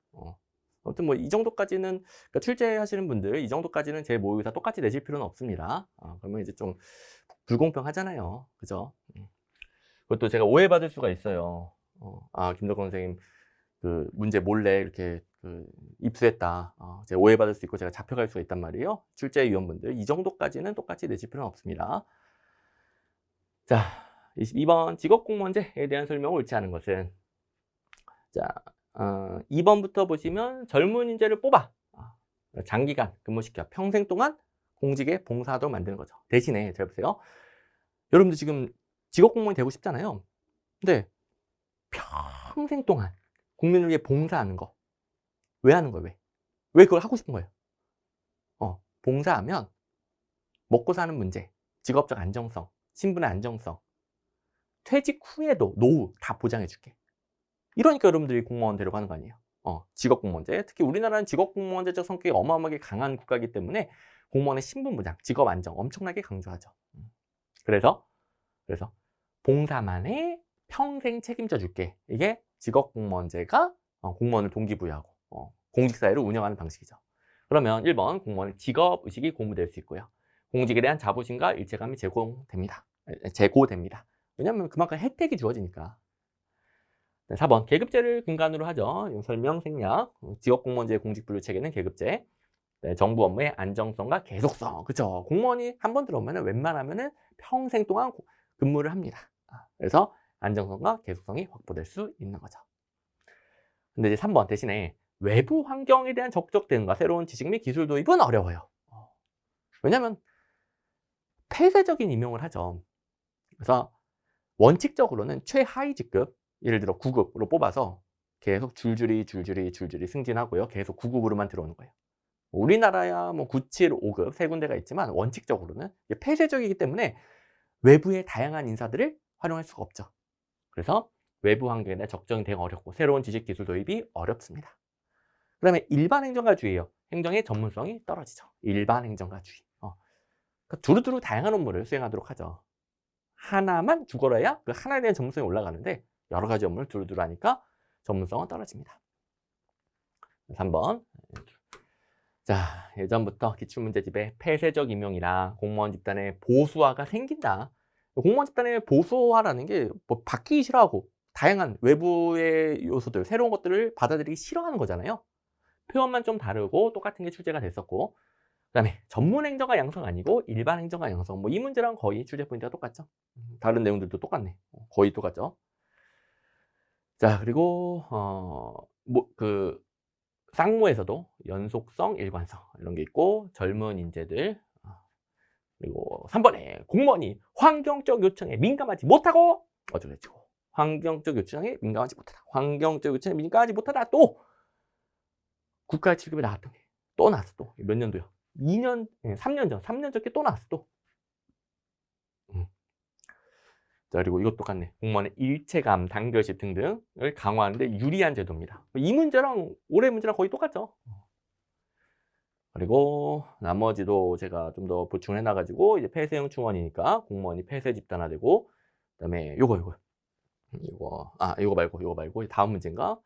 아무튼 뭐 이 정도까지는 그러니까 출제하시는 분들 이 정도까지는 제 모의고사 똑같이 내실 필요는 없습니다. 그러면 이제 좀 불공평하잖아요. 그죠? 그것도 제가 오해받을 수가 있어요. 김덕건 선생님 그 문제 몰래 이렇게 입수했다. 제가 오해받을 수 있고 제가 잡혀갈 수가 있단 말이에요. 출제위원분들 이 정도까지는 똑같이 내실 필요는 없습니다. 자, 22번 직업공무원제에 대한 설명을 옳지 않은 것은 자, 2번부터 보시면 젊은 인재를 뽑아 장기간 근무시켜 평생 동안 공직에 봉사하도록 만드는 거죠. 대신에 잘 보세요. 여러분들 지금 직업공무원이 되고 싶잖아요. 근데 평생 동안 국민을 위해 봉사하는 거 왜 하는 거예요? 왜 그걸 하고 싶은 거예요? 봉사하면 먹고 사는 문제, 직업적 안정성, 신분의 안정성, 퇴직 후에도 노후 다 보장해 줄게. 이러니까 여러분들이 공무원 되려고 하는 거 아니에요. 직업공무원제. 특히 우리나라는 직업공무원제적 성격이 어마어마하게 강한 국가이기 때문에 공무원의 신분보장, 직업 안정 엄청나게 강조하죠. 그래서 봉사만에 평생 책임져 줄게. 이게 직업공무원제가 공무원을 동기부여하고 공직사회를 운영하는 방식이죠. 그러면 1번 공무원의 직업의식이 공부될 수 있고요. 공직에 대한 자부심과 일체감이 제고됩니다. 왜냐하면 그만큼 혜택이 주어지니까. 4번 계급제를 근간으로 하죠. 설명, 생략. 직업공무원제의 공직분류 체계는 계급제. 네, 정부 업무의 안정성과 계속성. 그렇죠. 공무원이 한 번 들어오면 웬만하면 평생 동안 근무를 합니다. 그래서 안정성과 계속성이 확보될 수 있는 거죠. 근데 이제 3번 대신에 외부 환경에 대한 적극적 대응과 새로운 지식 및 기술 도입은 어려워요. 왜냐하면 폐쇄적인 임용을 하죠. 그래서 원칙적으로는 최하위 직급, 예를 들어 9급으로 뽑아서 계속 줄줄이 승진하고요. 계속 9급으로만 들어오는 거예요. 우리나라야 뭐 9, 7, 5급 세 군데가 있지만 원칙적으로는 폐쇄적이기 때문에 외부의 다양한 인사들을 활용할 수가 없죠. 그래서 외부 환경에 대한 적정이 되게 어렵고 새로운 지식 기술 도입이 어렵습니다. 그 다음에 일반 행정가주의예요. 행정의 전문성이 떨어지죠. 일반 행정가주의. 그러니까 두루두루 다양한 업무를 수행하도록 하죠. 하나만 죽어라야 그 하나에 대한 전문성이 올라가는데 여러 가지 업무를 두루두루 하니까 전문성은 떨어집니다. 3번. 자, 예전부터 기출문제집에 폐쇄적 임용이랑 공무원 집단의 보수화가 생긴다. 공무원 집단의 보수화라는 게 뭐 바뀌기 싫어하고 다양한 외부의 요소들, 새로운 것들을 받아들이기 싫어하는 거잖아요. 표현만 좀 다르고 똑같은 게 출제가 됐었고, 그다음에 전문 행정가 양성 아니고 일반 행정가 양성. 뭐 이 문제랑 거의 출제 포인트가 똑같죠. 다른 내용들도 똑같네. 거의 똑같죠. 자, 그리고 쌍무에서도 연속성, 일관성 이런 게 있고 젊은 인재들. 그리고 3번에 공무원이 환경적 요청에 민감하지 못하고 어쩌고저쩌고. 환경적 요청에 민감하지 못하다. 환경적 요청에 민감하지 못하다. 또 국가 7급에 나왔던 게 또 나왔어. 또 몇 년도요? 3년 전, 3년 전께 또 나왔어. 또. 자, 그리고 이것도 똑같네. 공무원의 일체감, 단결십 등등을 강화하는데 유리한 제도입니다. 이 문제랑 올해 문제랑 거의 똑같죠. 그리고 나머지도 제가 좀 더 보충해 놔가지고 이제 폐쇄형 충원이니까 공무원이 폐쇄 집단화되고, 그다음에 요거 말고 다음 문제인가?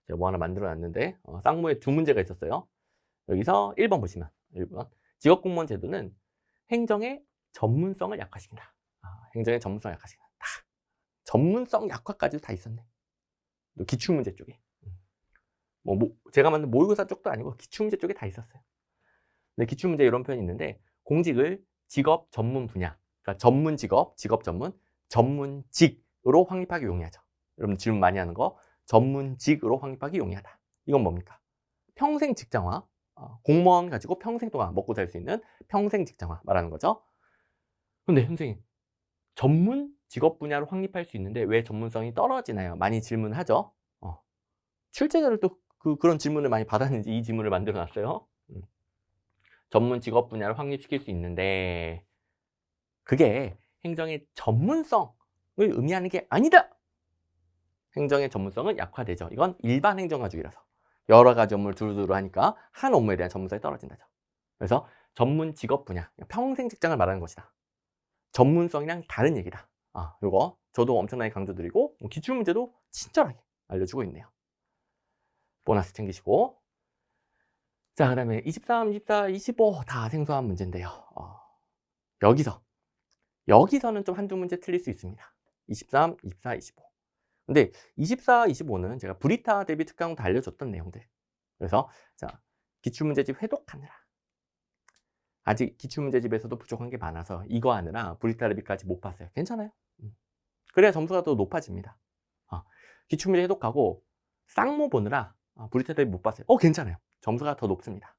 제가 뭐 하나 만들어 놨는데 쌍무에 두 문제가 있었어요. 여기서 1번 보시면 1번 직업공무원 제도는 행정의 전문성을 약화시킨다. 행정의 전문성을 약화시킨다. 전문성 약화까지 다 있었네. 기출문제 쪽에. 제가 만든 모의고사 쪽도 아니고 기출문제 쪽에 다 있었어요. 근데 기출문제 이런 표현이 있는데 공직을 직업 전문 분야, 그러니까 전문 직업, 직업 전문, 전문직으로 확립하기 용이하죠. 여러분 질문 많이 하는 거 전문직으로 확립하기 용이하다. 이건 뭡니까? 평생 직장화, 공무원 가지고 평생 동안 먹고 살 수 있는 평생 직장화 말하는 거죠. 근데 선생님 전문 직업 분야로 확립할 수 있는데 왜 전문성이 떨어지나요? 많이 질문하죠. 출제자를 또 그런 질문을 많이 받았는지 이 질문을 만들어 놨어요. 전문 직업 분야를 확립시킬 수 있는데 그게 행정의 전문성을 의미하는 게 아니다. 행정의 전문성은 약화되죠. 이건 일반 행정가주의라서 여러 가지 업무를 두루두루 하니까 한 업무에 대한 전문성이 떨어진다죠. 그래서 전문 직업 분야, 평생 직장을 말하는 것이다. 전문성이랑 다른 얘기다. 요거 저도 엄청나게 강조드리고 기출문제도 친절하게 알려주고 있네요. 보너스 챙기시고. 자, 그 다음에 23, 24, 25 다 생소한 문제인데요. 여기서는 좀 한두 문제 틀릴 수 있습니다. 23, 24, 25. 근데 24, 25는 제가 브리타 대비 특강도 알려줬던 내용들. 그래서 자, 기출문제집 회독하느라 아직 기출문제집에서도 부족한 게 많아서 이거 하느라 브리타 대비까지 못 봤어요. 괜찮아요. 그래야 점수가 더 높아집니다. 기출문제 해독하고 쌍모 보느라 브리타 대비 못 봤어요. 괜찮아요. 점수가 더 높습니다.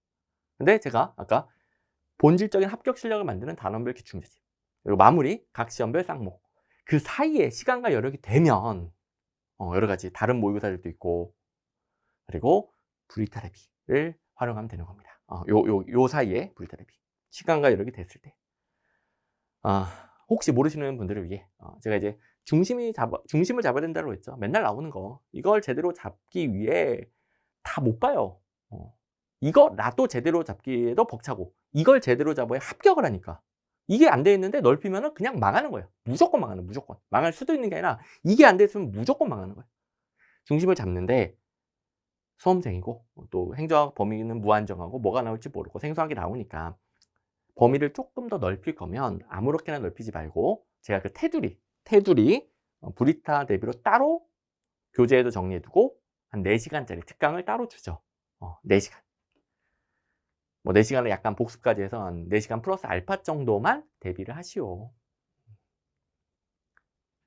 근데 제가 아까 본질적인 합격 실력을 만드는 단원별 기출문제집, 그리고 마무리 각 시험별 쌍모, 그 사이에 시간과 여력이 되면 여러 가지 다른 모의고사들도 있고, 그리고 브리타 대비를 활용하면 되는 겁니다. 요 사이에 브리타 대비 시간과 여력이 됐을 때, 혹시 모르시는 분들을 위해 제가 이제 중심을 잡아야 된다고 했죠. 맨날 나오는 거 이걸 제대로 잡기 위해 다 못 봐요. 이거 나도 제대로 잡기에도 벅차고 이걸 제대로 잡아야 합격을 하니까. 이게 안 돼 있는데 넓히면은 그냥 망하는 거예요. 무조건 망하는, 무조건. 망할 수도 있는 게 아니라 이게 안 돼 있으면 무조건 망하는 거예요. 중심을 잡는데 수험생이고 또 행정학 범위는 무한정하고 뭐가 나올지 모르고 생소한 게 나오니까 범위를 조금 더 넓힐 거면 아무렇게나 넓히지 말고 제가 그 테두리 브리타 대비로 따로 교재에도 정리해 두고 한 4시간짜리 특강을 따로 주죠. 4시간. 뭐 4시간을 약간 복습까지 해서 한 4시간 플러스 알파 정도만 대비를 하시오.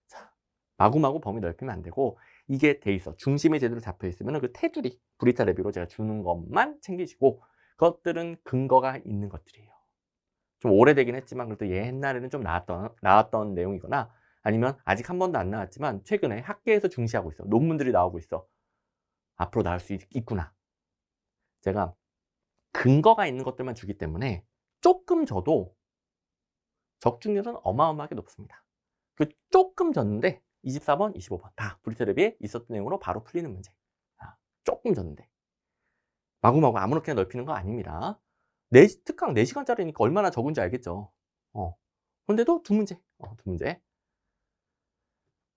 자, 마구마구 범위 넓히면 안 되고 이게 돼 있어. 중심이 제대로 잡혀 있으면 그 테두리, 브리타 레비로 제가 주는 것만 챙기시고 그것들은 근거가 있는 것들이에요. 좀 오래되긴 했지만 그래도 옛날에는 좀 나왔던 내용이거나 아니면 아직 한 번도 안 나왔지만 최근에 학계에서 중시하고 있어. 논문들이 나오고 있어. 앞으로 나올 수 있구나. 제가 근거가 있는 것들만 주기 때문에 조금 져도 적중률은 어마어마하게 높습니다. 그 조금 졌는데 24번, 25번 다 브리타 대비에 있었던 내용으로 바로 풀리는 문제. 조금 졌는데 마구마구 아무렇게나 넓히는 거 아닙니다. 특강 4시간짜리니까 얼마나 적은지 알겠죠. 그런데도 두 문제. 두 문제.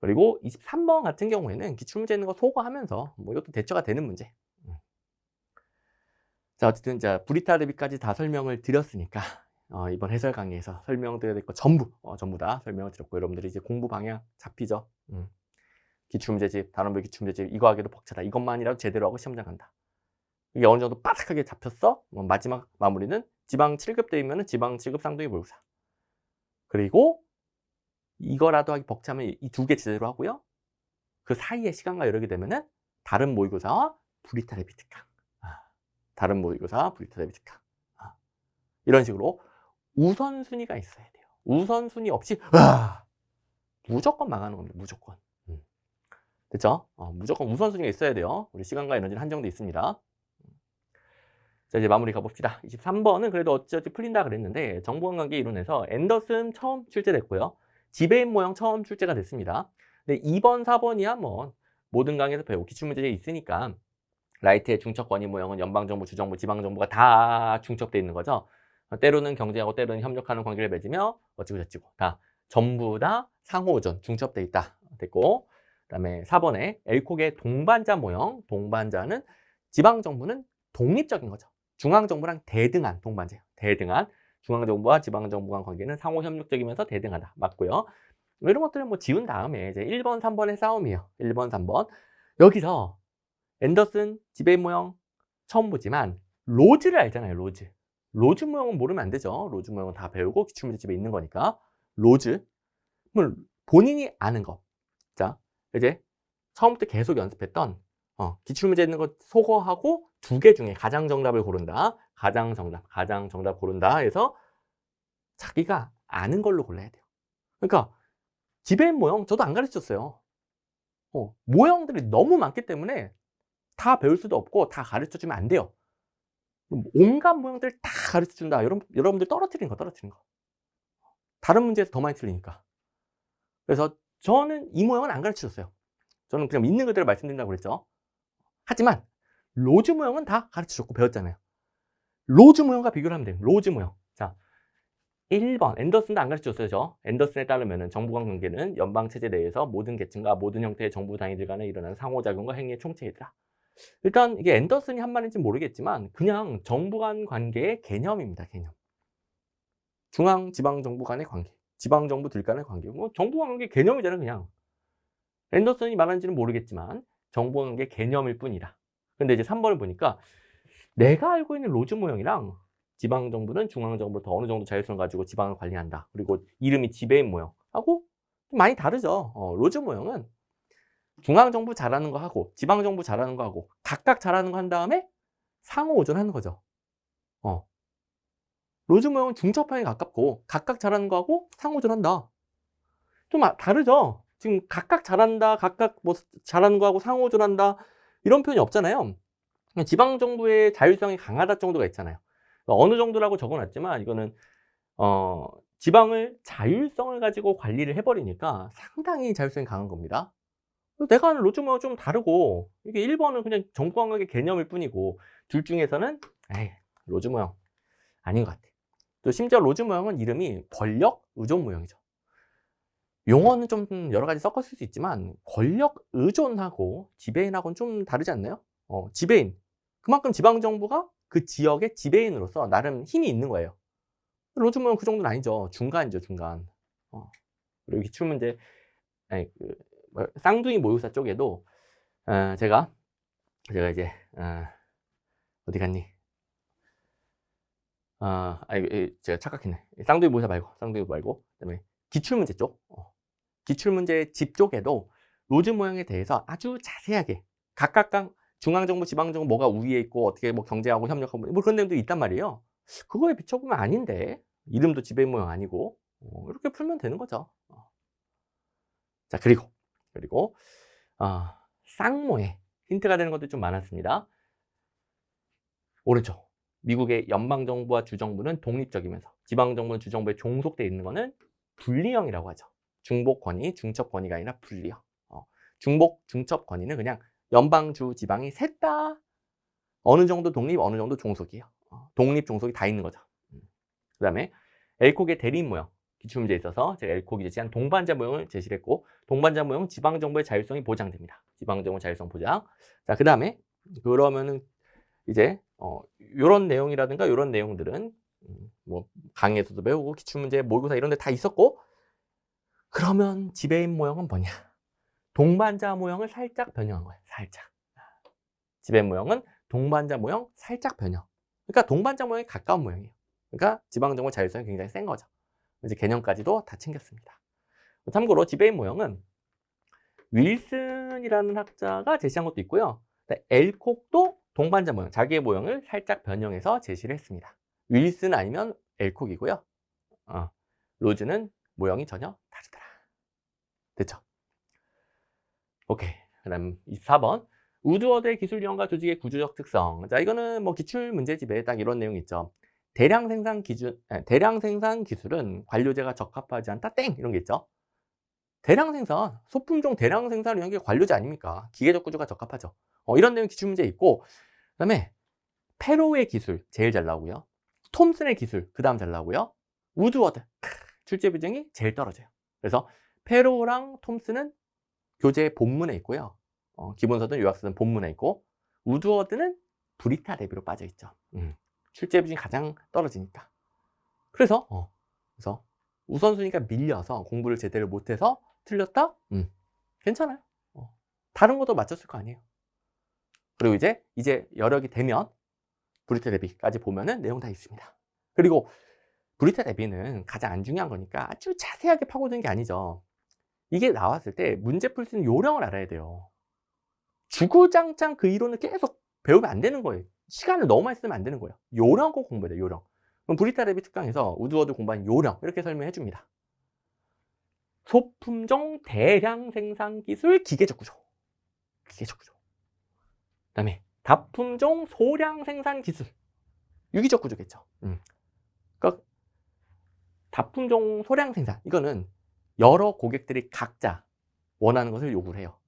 그리고 23번 같은 경우에는 기출문제 있는 거 소거하면서 뭐 이것도 대처가 되는 문제. 자, 어쨌든 자 브리타 대비까지 다 설명을 드렸으니까 이번 해설 강의에서 설명드려야 될 거 전부 다 설명을 드렸고 여러분들이 이제 공부 방향 잡히죠. 기출문제집, 단원별 기출문제집 이거 하기도 벅차다. 이것만이라도 제대로 하고 시험장 간다. 이게 어느 정도 빠삭하게 잡혔어? 마지막 마무리는 지방 7급 되면은 지방 7급 쌍둥이 모의고사. 그리고 이거라도 하기 벅차면 이 두 개 제대로 하고요. 그 사이에 시간과 여력이 되면은 다른 모의고사와 브리타 대비 특강. 다른 모의고사 브리타 대비 특강. 이런 식으로 우선순위가 있어야 돼요. 우선순위 없이 무조건 망하는 겁니다. 무조건. 됐죠? 무조건 우선순위가 있어야 돼요. 우리 시간과 에너지는 한정돼 있습니다. 자, 이제 마무리 가봅시다. 23번은 그래도 어찌어찌 풀린다 그랬는데 정보관계 이론에서 앤더슨 처음 출제됐고요. 지배인 모형 처음 출제가 됐습니다. 근데 2번, 4번이야 뭐 모든 강의에서 배우고 기출문제에 있으니까 라이트의 중첩 권위 모형은 연방정부, 주정부, 지방정부가 다 중첩돼 있는 거죠. 때로는 경쟁하고 때로는 협력하는 관계를 맺으며 어찌고 저찌고 다 전부 다 상호존 중첩돼 있다. 됐고 그다음에 4번에 엘콕의 동반자 모형. 동반자는 지방정부는 독립적인 거죠. 중앙정부랑 대등한 동반자예요. 대등한. 중앙정부와 지방정부 간 관계는 상호협력적이면서 대등하다. 맞고요. 이런 것들은 뭐 지운 다음에 이제 1번, 3번의 싸움이에요. 1번, 3번. 여기서 앤더슨 지배인 모형 처음 보지만 로즈를 알잖아요. 로즈. 로즈 모형은 모르면 안 되죠. 로즈 모형은 다 배우고 기출문제집에 있는 거니까. 로즈. 본인이 아는 거. 자, 이제 처음부터 계속 연습했던 기출문제 있는 거 소거하고 두 개 중에 가장 정답을 고른다. 가장 정답 고른다 해서 자기가 아는 걸로 골라야 돼요. 그러니까 지배인 모형 저도 안 가르쳤어요. 모형들이 너무 많기 때문에 다 배울 수도 없고 다 가르쳐주면 안 돼요. 온갖 모형들 다 가르쳐준다. 여러분들 떨어뜨리는 거. 다른 문제에서 더 많이 틀리니까. 그래서 저는 이 모형은 안 가르쳐줬어요. 저는 그냥 있는 그대로 말씀드린다고 그랬죠. 하지만 로즈 모형은 다 가르쳐줬고 배웠잖아요. 로즈 모형과 비교를 하면 돼요. 로즈 모형. 자, 1번 앤더슨도 안 가르쳐줬어요. 저. 앤더슨에 따르면 정부 간 관계는 연방체제 내에서 모든 계층과 모든 형태의 정부 단위들 간에 일어나는 상호작용과 행위의 총체이다. 일단 이게 앤더슨이 한 말인지 모르겠지만 그냥 정부 간 관계의 개념입니다. 개념. 중앙, 지방 정부 간의 관계. 지방 정부들 간의 관계. 뭐 정부 관계 개념이잖아요. 그냥. 앤더슨이 말하는지는 모르겠지만 정부 관계 개념일 뿐이다. 근데 이제 3번을 보니까 내가 알고 있는 로즈 모형이랑 지방정부는 중앙정부부터 어느 정도 자율성을 가지고 지방을 관리한다. 그리고 이름이 지배인 모형하고 많이 다르죠. 로즈 모형은 중앙정부 잘하는 거 하고 지방정부 잘하는 거 하고 각각 잘하는 거 한 다음에 상호오존하는 거죠. 로즈 모형은 중첩형에 가깝고 각각 잘하는 거 하고 상호오존한다. 좀 다르죠. 지금 각각 잘한다, 각각 뭐 잘하는 거 하고 상호오존한다 이런 표현이 없잖아요. 지방정부의 자율성이 강하다 정도가 있잖아요. 어느 정도라고 적어놨지만 이거는 지방을 자율성을 가지고 관리를 해버리니까 상당히 자율성이 강한 겁니다. 내가 아는 로즈 모형은 좀 다르고 이게 1번은 그냥 정부 감각의 개념일 뿐이고 둘 중에서는 로즈 모형 아닌 것 같아. 또 심지어 로즈 모형은 이름이 권력 의존 모형이죠. 용어는 좀 여러 가지 섞었을 수 있지만 권력 의존하고 지배인하고는 좀 다르지 않나요? 지배인. 그만큼 지방정부가 그 지역의 지배인으로서 나름 힘이 있는 거예요. 로즈 모형 그 정도는 아니죠. 중간이죠, 중간. 그리고 기출문제, 아니, 쌍둥이 모의고사 쪽에도, 제가 이제, 어디 갔니? 제가 착각했네. 쌍둥이 모의고사 말고, 그다음에 기출문제 쪽. 기출문제 집 쪽에도 로즈 모형에 대해서 아주 자세하게 각각 중앙정부, 지방정부 뭐가 우위에 있고 어떻게 뭐 경제하고 협력하고 뭐 그런 내용도 있단 말이에요. 그거에 비춰보면 아닌데 이름도 지배인 모형 아니고 이렇게 풀면 되는 거죠. 자, 그리고 쌍모에 힌트가 되는 것도 좀 많았습니다. 오른쪽. 미국의 연방정부와 주정부는 독립적이면서 지방정부는 주정부에 종속되어 있는 거는 분리형이라고 하죠. 중복권위, 중첩권위가 아니라 분리형. 중복, 중첩권위는 그냥 연방, 주, 지방이 셋 다 어느 정도 독립, 어느 정도 종속이에요. 독립, 종속이 다 있는 거죠. 그 다음에 엘콕의 대립 모형. 기출문제에 있어서 제가 엘콕이 제시한 동반자 모형을 제시를 했고, 동반자 모형은 지방정부의 자율성이 보장됩니다. 지방정부 자율성 보장. 자, 그 다음에 그러면은 이제 요런 내용이라든가 요런 내용들은 뭐 강의에서도 배우고 기출문제, 모의고사 이런 데 다 있었고, 그러면 지배인 모형은 뭐냐? 동반자 모형을 살짝 변형한 거예요. 살짝. 지배인 모형은 동반자 모형 살짝 변형. 그러니까 동반자 모형이 가까운 모형이에요. 그러니까 지방정부 자율성이 굉장히 센 거죠. 이제 개념까지도 다 챙겼습니다. 참고로 지배인 모형은 윌슨이라는 학자가 제시한 것도 있고요. 엘콕도 동반자 모형, 자기의 모형을 살짝 변형해서 제시를 했습니다. 윌슨 아니면 엘콕이고요. 로즈는 모형이 전혀 다르더라. 됐죠? 오케이. 그 다음 24번. 우드워드의 기술 이론과 조직의 구조적 특성. 자, 이거는 뭐 기출 문제집에 딱 이런 내용이 있죠. 대량 생산 기술은 관료제가 적합하지 않다. 땡! 이런 게 있죠. 대량 생산, 소품종 대량 생산을 위한 게 관료제 아닙니까? 기계적 구조가 적합하죠. 이런 내용 기출 문제에 있고, 그 다음에 페로의 기술 제일 잘 나오고요. 톰슨의 기술 그 다음 잘 나오고요. 우드워드 출제 비중이 제일 떨어져요. 그래서 페로랑 톰슨은 교재 본문에 있고요. 기본서든 요약서든 본문에 있고, 우드워드는 브리타 대비로 빠져 있죠. 출제 비중이 가장 떨어지니까. 그래서 우선순위가 밀려서 공부를 제대로 못해서 틀렸다? 괜찮아요. 다른 것도 맞췄을 거 아니에요. 그리고 이제 여력이 되면 브리타 대비까지 보면은 내용 다 있습니다. 그리고 브리타 대비는 가장 안 중요한 거니까 아주 자세하게 파고드는 게 아니죠. 이게 나왔을 때 문제 풀 수 있는 요령을 알아야 돼요. 주구장창 그 이론을 계속 배우면 안 되는 거예요. 시간을 너무 많이 쓰면 안 되는 거예요. 요령 꼭 공부해야 돼요. 요령. 그럼 브리타 대비 특강에서 우드워드 공부한 요령 이렇게 설명해 줍니다. 소품종 대량 생산 기술 기계적 구조. 기계적 구조. 그다음에 다품종 소량 생산 기술. 유기적 구조겠죠. 그러니까 다품종 소량 생산 이거는 여러 고객들이 각자 원하는 것을 요구를 해요.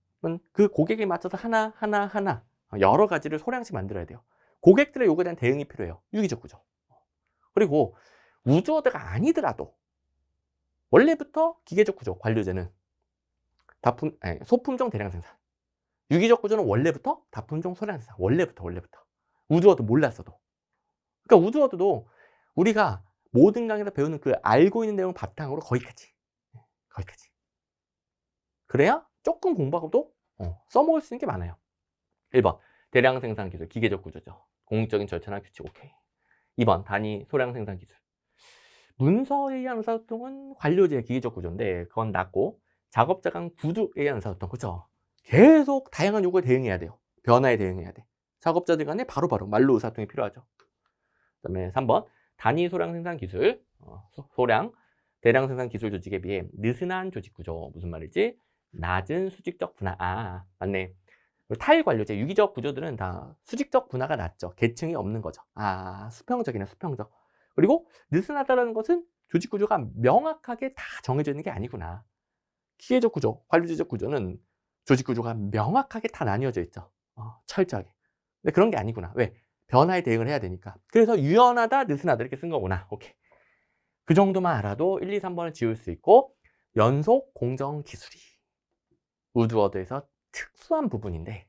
그 고객에 맞춰서 하나 여러 가지를 소량씩 만들어야 돼요. 고객들의 요구에 대한 대응이 필요해요. 유기적 구조. 그리고 우드워드가 아니더라도 원래부터 기계적 구조 관료제는 소품종 대량 생산. 유기적 구조는 원래부터 다품종 소량 생산. 원래부터. 우드워드 몰랐어도. 그러니까 우드워드도 우리가 모든 강의에서 배우는 그 알고 있는 내용 바탕으로 거기까지. 그래야 조금 공부하고도 써먹을 수 있는 게 많아요. 1번 대량 생산 기술 기계적 구조죠. 공식적인 절차나 규칙 오케이. 2번 단위 소량 생산 기술. 문서에 의한 의사소통은 관료제 기계적 구조인데 그건 낮고 작업자 간 구두에 의한 의사소통 그렇죠. 계속 다양한 요구에 대응해야 돼요. 변화에 대응해야 돼. 작업자들 간에 바로바로 말로 의사소통이 필요하죠. 그다음에 3번 단위 소량 생산 기술 소량 대량 생산 기술 조직에 비해 느슨한 조직 구조. 무슨 말이지? 낮은 수직적 분화. 맞네. 타일관료제, 유기적 구조들은 다 수직적 분화가 낮죠. 계층이 없는 거죠. 수평적이네, 수평적. 그리고 느슨하다는 것은 조직 구조가 명확하게 다 정해져 있는 게 아니구나. 기계적 구조, 관료제적 구조는 조직 구조가 명확하게 다 나뉘어져 있죠. 철저하게. 근데 그런 게 아니구나. 왜? 변화에 대응을 해야 되니까. 그래서 유연하다, 느슨하다 이렇게 쓴 거구나. 오케이. 그 정도만 알아도 1, 2, 3번을 지울 수 있고 연속 공정 기술이 우드워드에서 특수한 부분인데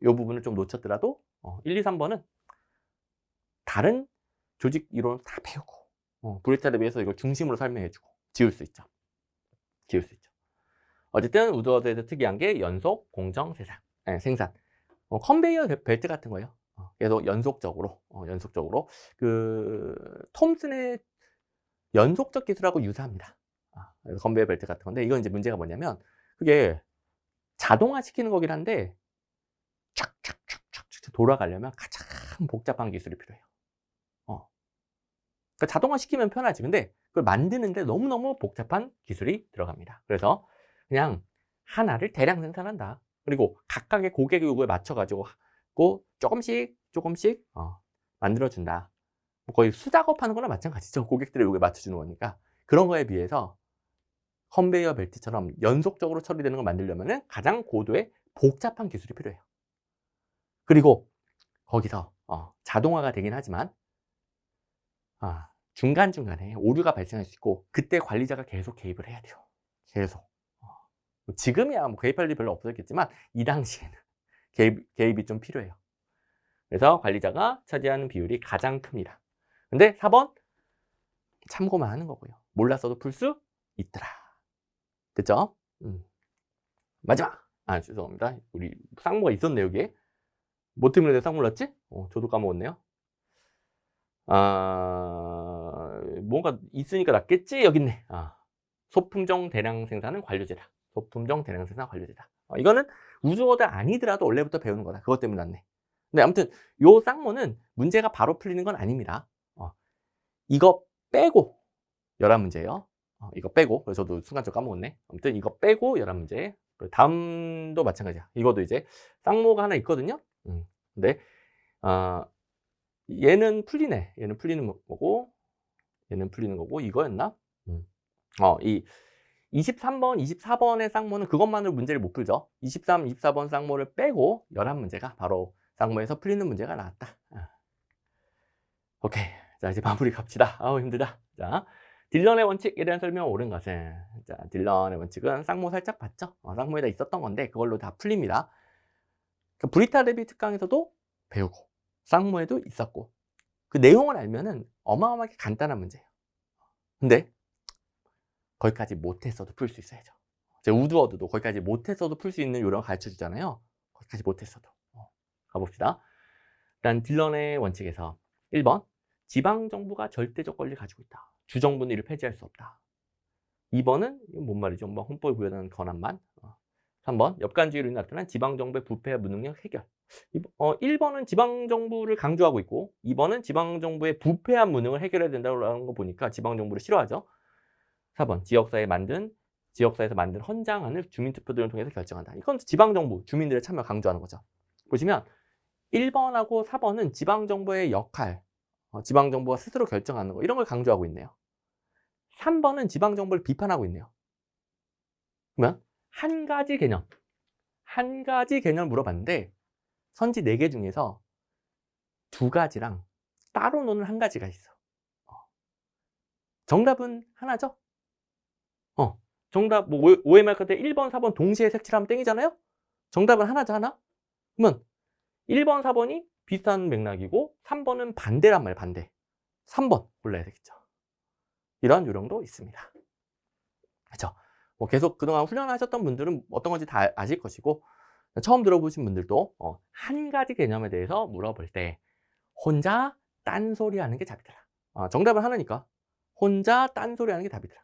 이 부분을 좀 놓쳤더라도 1, 2, 3번은 다른 조직 이론을 다 배우고 브리타에 비해서 이걸 중심으로 설명해주고 지울 수 있죠. 지울 수 있죠. 어쨌든 우드워드에서 특이한 게 연속 공정 생산. 컨베이어 벨트 같은 거예요. 계속 연속적으로 그 톰슨의 연속적 기술하고 유사합니다. 그래서 컨베이어 벨트 같은 건데 이건 이제 문제가 뭐냐면 그게 자동화 시키는 거긴 한데 쫙쫙쫙쫙 돌아가려면 가장 복잡한 기술이 필요해요. 그러니까 자동화 시키면 편하지. 근데 그걸 만드는데 너무너무 복잡한 기술이 들어갑니다. 그래서 그냥 하나를 대량 생산한다. 그리고 각각의 고객 요구에 맞춰가지고 조금씩 만들어준다. 거의 수작업하는 거나 마찬가지죠. 고객들의 요구에 맞춰주는 거니까. 그런 거에 비해서 컨베이어 벨트처럼 연속적으로 처리되는 걸 만들려면 가장 고도의 복잡한 기술이 필요해요. 그리고 거기서 자동화가 되긴 하지만 중간중간에 오류가 발생할 수 있고 그때 관리자가 계속 개입을 해야 돼요. 계속. 지금이야 뭐 개입할 일이 별로 없었겠지만 이 당시에는 개입이 좀 필요해요. 그래서 관리자가 차지하는 비율이 가장 큽니다. 근데 4번 참고만 하는 거고요. 몰랐어도 풀 수 있더라. 됐죠? 마지막! 죄송합니다. 우리 쌍모가 있었네 여기에. 뭐 때문에 내가 쌍모 났지? 저도 까먹었네요. 뭔가 있으니까 낫겠지? 여기 있네. 소품종 대량 생산은 관료제다. 소품종 대량 생산 관료제다. 이거는 우주어도 아니더라도 원래부터 배우는 거다. 그것 때문에 낫네. 근데 아무튼 요 쌍모는 문제가 바로 풀리는 건 아닙니다. 이거 빼고 11문제예요. 이거 빼고. 그래서 저도 순간적으로 까먹었네. 아무튼 이거 빼고 11문제. 다음도 마찬가지야. 이것도 이제 쌍모가 하나 있거든요. 근데 얘는 풀리네. 얘는 풀리는 거고 얘는 풀리는 거고 이거였나? 이 23번, 24번의 쌍모는 그것만으로 문제를 못 풀죠. 23, 24번 쌍모를 빼고 11문제가 바로 쌍모에서 풀리는 문제가 나왔다. 오케이. 자, 이제 마무리 갑시다. 힘들다. 자, 딜런의 원칙에 대한 설명 옳은 것은 자, 딜런의 원칙은 쌍모 살짝 봤죠? 쌍모에다 있었던 건데 그걸로 다 풀립니다. 브리타 레비 특강에서도 배우고 쌍모에도 있었고 그 내용을 알면은 어마어마하게 간단한 문제예요. 근데 거기까지 못했어도 풀 수 있어야죠. 제 우드워드도 거기까지 못했어도 풀 수 있는 요령을 가르쳐 주잖아요. 거기까지 못했어도. 가봅시다. 일단 딜런의 원칙에서 1번 지방정부가 절대적 권리를 가지고 있다. 주정부는 이를 폐지할 수 없다. 2번은 이건 뭔 말이죠? 헌법에 부여하는 권한만. 3번 역간주의로 나타난 지방정부의 부패와 무능력 해결. 1번은 지방정부를 강조하고 있고 2번은 지방정부의 부패한 무능을 해결해야 된다는 거 보니까 지방정부를 싫어하죠. 4번 지역사에서 만든 헌장안을 주민투표 등을 통해서 결정한다. 이건 지방정부, 주민들의 참여 강조하는 거죠. 보시면 1번하고 4번은 지방정부의 역할, 지방정부가 스스로 결정하는 거 이런 걸 강조하고 있네요. 3번은 지방정부를 비판하고 있네요. 그러면 한 가지 개념을 물어봤는데 선지 4개 중에서 2가지랑 따로 노는 한 가지가 있어. 정답은 하나죠? 정답 뭐 OMR 때 1번, 4번 동시에 색칠하면 땡이잖아요? 정답은 하나죠, 하나? 그러면 1번, 4번이 비슷한 맥락이고 3번은 반대란 말이에요, 반대. 3번 골라야 되겠죠. 이런 요령도 있습니다. 그렇죠? 뭐 계속 그동안 훈련하셨던 분들은 어떤 건지 다 아실 것이고 처음 들어보신 분들도 한 가지 개념에 대해서 물어볼 때 혼자 딴소리 하는 게 답이더라. 정답은 하나니까 혼자 딴소리 하는 게 답이더라.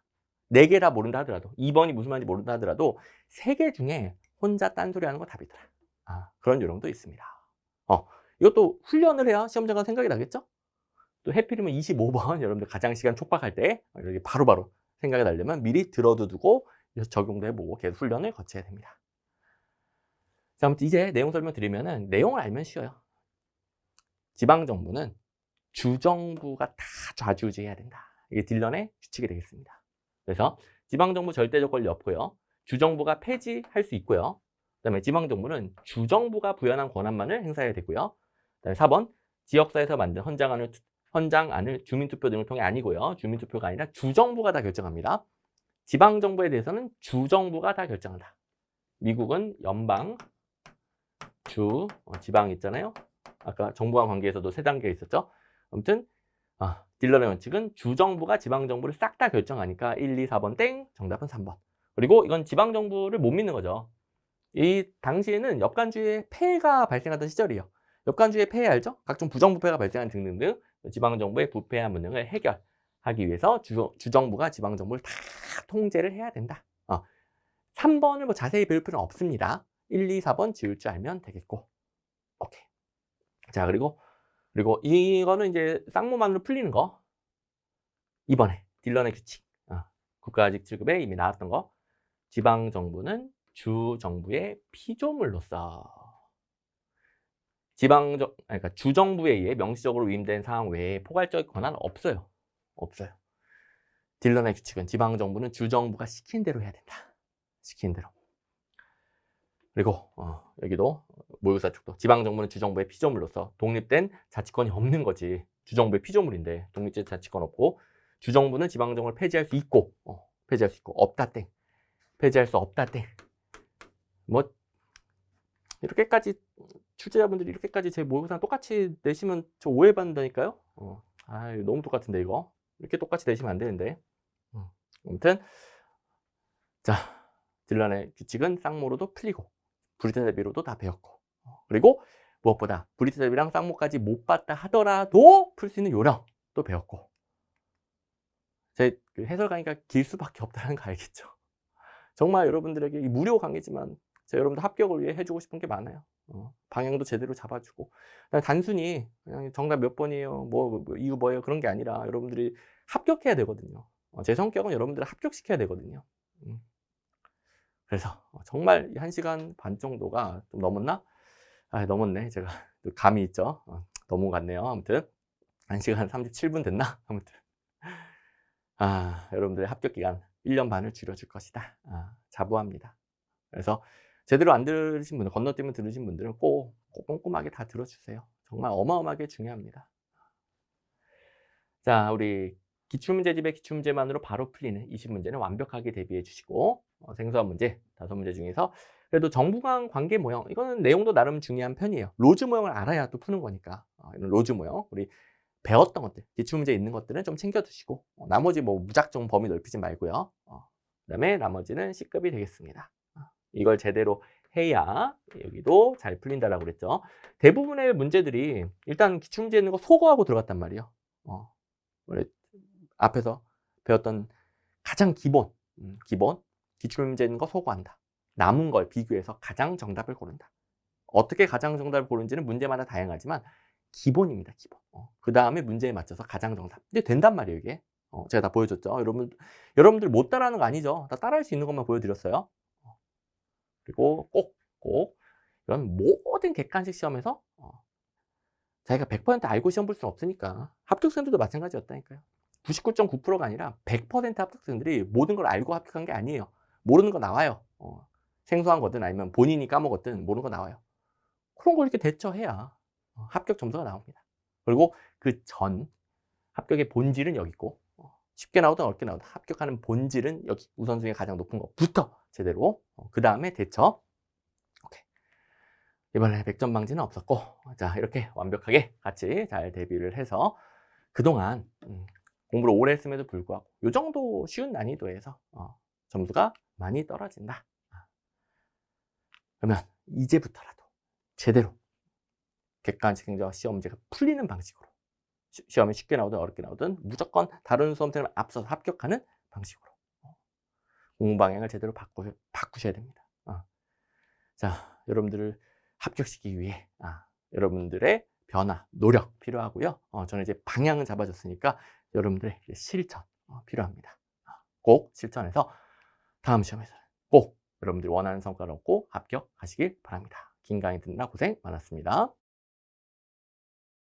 4개 다 모른다 하더라도 2번이 무슨 말인지 모른다 하더라도 3개 중에 혼자 딴소리 하는 거 답이더라. 그런 요령도 있습니다. 이것도 훈련을 해야 시험장관 생각이 나겠죠? 또 해필이면 25번 여러분들 가장 시간 촉박할 때 이렇게 바로바로 생각이 나려면 미리 들어두고 적용도 해보고 계속 훈련을 거쳐야 됩니다. 자, 아무튼 이제 내용 설명 드리면은 내용을 알면 쉬워요. 지방정부는 주정부가 다 좌지우지해야 된다. 이게 딜런의 규칙이 되겠습니다. 그래서 지방정부 절대적 권리 없고요. 주정부가 폐지할 수 있고요. 그다음에 지방정부는 주정부가 부여한 권한만을 행사해야 되고요. 그다음에 4번 지역사에서 만든 현장 안을 주민투표 등을 통해 아니고요. 주민투표가 아니라 주정부가 다 결정합니다. 지방정부에 대해서는 주정부가 다 결정한다. 미국은 연방, 주, 지방 있잖아요. 아까 정부와 관계에서도 세 단계 있었죠. 아무튼 딜런의 원칙은 주정부가 지방정부를 싹 다 결정하니까 1, 2, 4번 땡, 정답은 3번. 그리고 이건 지방정부를 못 믿는 거죠. 이 당시에는 역관주의 폐해가 발생하던 시절이에요. 역관주의 폐해 알죠? 각종 부정부패가 발생한 등등등 지방정부의 부패한 문제를 해결하기 위해서 주정부가 지방정부를 다 통제를 해야 된다. 3번을 뭐 자세히 배울 필요는 없습니다. 1, 2, 4번 지울 줄 알면 되겠고. 오케이. 자, 그리고 이거는 이제 쌍무만으로 풀리는 거. 이번에 딜런의 규칙. 국가직 취급에 이미 나왔던 거. 지방정부는 주정부의 피조물로서 그러니까 주정부에 의해 명시적으로 위임된 사항 외에 포괄적 권한은 없어요. 없어요. 딜런의 규칙은 지방정부는 주정부가 시킨 대로 해야 된다. 시킨 대로. 그리고 여기도 모의고사 쪽도 지방정부는 주정부의 피조물로서 독립된 자치권이 없는 거지. 주정부의 피조물인데 독립된 자치권 없고 주정부는 지방정부를 폐지할 수 있고 없다 땡. 폐지할 수 없다 땡. 뭐 이렇게까지 출제자분들이 이렇게까지 제 모의고사 똑같이 내시면 저 오해받는다니까요. 너무 똑같은데 이거 이렇게 똑같이 내시면 안 되는데. 아무튼 자, 딜런의 규칙은 쌍모로도 풀리고 브리트 대비로도 다 배웠고 그리고 무엇보다 브리트 대비랑 쌍모까지 못 봤다 하더라도 풀 수 있는 요령도 배웠고 제 해설 강의가 길 수밖에 없다는 거 알겠죠? 정말 여러분들에게 이 무료 강의지만 제가 여러분들 합격을 위해 해주고 싶은 게 많아요. 방향도 제대로 잡아주고 단순히 그냥 정답 몇 번이에요, 뭐 이유 뭐예요 그런 게 아니라 여러분들이 합격해야 되거든요. 제 성격은 여러분들을 합격시켜야 되거든요. 그래서 정말 1시간 반 정도가 좀 넘었나? 넘었네. 제가 감이 있죠. 너무 갔네요. 아무튼 1시간 37분 됐나? 아무튼 여러분들의 합격 기간 1년 반을 줄여줄 것이다. 자부합니다. 그래서 제대로 안 들으신 분들, 건너뛰면 들으신 분들은 꼭 꼼꼼하게 다 들어주세요. 정말 어마어마하게 중요합니다. 자, 우리 기출문제집의 기출문제만으로 바로 풀리는 20문제는 완벽하게 대비해 주시고 생소한 문제 5문제 중에서 그래도 정부 간 관계 모형 이거는 내용도 나름 중요한 편이에요. 로즈 모형을 알아야 또 푸는 거니까 이런 로즈 모형 우리 배웠던 것들 기출문제에 있는 것들은 좀 챙겨두시고 나머지 뭐 무작정 범위 넓히지 말고요. 그 다음에 나머지는 C급이 되겠습니다. 이걸 제대로 해야 여기도 잘 풀린다라고 그랬죠. 대부분의 문제들이 일단 기출문제에 있는 거 소거하고 들어갔단 말이에요. 앞에서 배웠던 가장 기본 기출문제에 있는 거 소거한다. 남은 걸 비교해서 가장 정답을 고른다. 어떻게 가장 정답을 고른지는 문제마다 다양하지만 기본입니다. 기본. 그 다음에 문제에 맞춰서 가장 정답. 이게 된단 말이에요. 이게. 제가 다 보여줬죠. 여러분들 못 따라하는 거 아니죠. 다 따라할 수 있는 것만 보여드렸어요. 그리고 꼭 이런 모든 객관식 시험에서 자기가 100% 알고 시험 볼 수는 없으니까 합격생들도 마찬가지였다니까요. 99.9%가 아니라 100% 합격생들이 모든 걸 알고 합격한 게 아니에요. 모르는 거 나와요. 생소한 거든 아니면 본인이 까먹었든 모르는 거 나와요. 그런 걸 이렇게 대처해야 합격 점수가 나옵니다. 그리고 그 전 합격의 본질은 여기 있고 쉽게 나오든 어렵게 나오든 합격하는 본질은 여기 우선순위가 가장 높은 것부터 제대로 그 다음에 대처. 오케이. 이번에 100점 방지는 없었고 자 이렇게 완벽하게 같이 잘 대비를 해서 그동안 공부를 오래 했음에도 불구하고 이 정도 쉬운 난이도에서 점수가 많이 떨어진다. 그러면 이제부터라도 제대로 객관식 행정학 시험 문제가 풀리는 방식으로 시험이 쉽게 나오든 어렵게 나오든 무조건 다른 수험생을 앞서서 합격하는 방식으로 공부 방향을 제대로 바꾸셔야 됩니다. 자, 여러분들을 합격시키기 위해 여러분들의 변화, 노력 필요하고요. 저는 이제 방향을 잡아줬으니까 여러분들의 실천 필요합니다. 꼭 실천해서 다음 시험에서는 꼭 여러분들이 원하는 성과를 얻고 합격하시길 바랍니다. 긴 강의 듣느라 고생 많았습니다.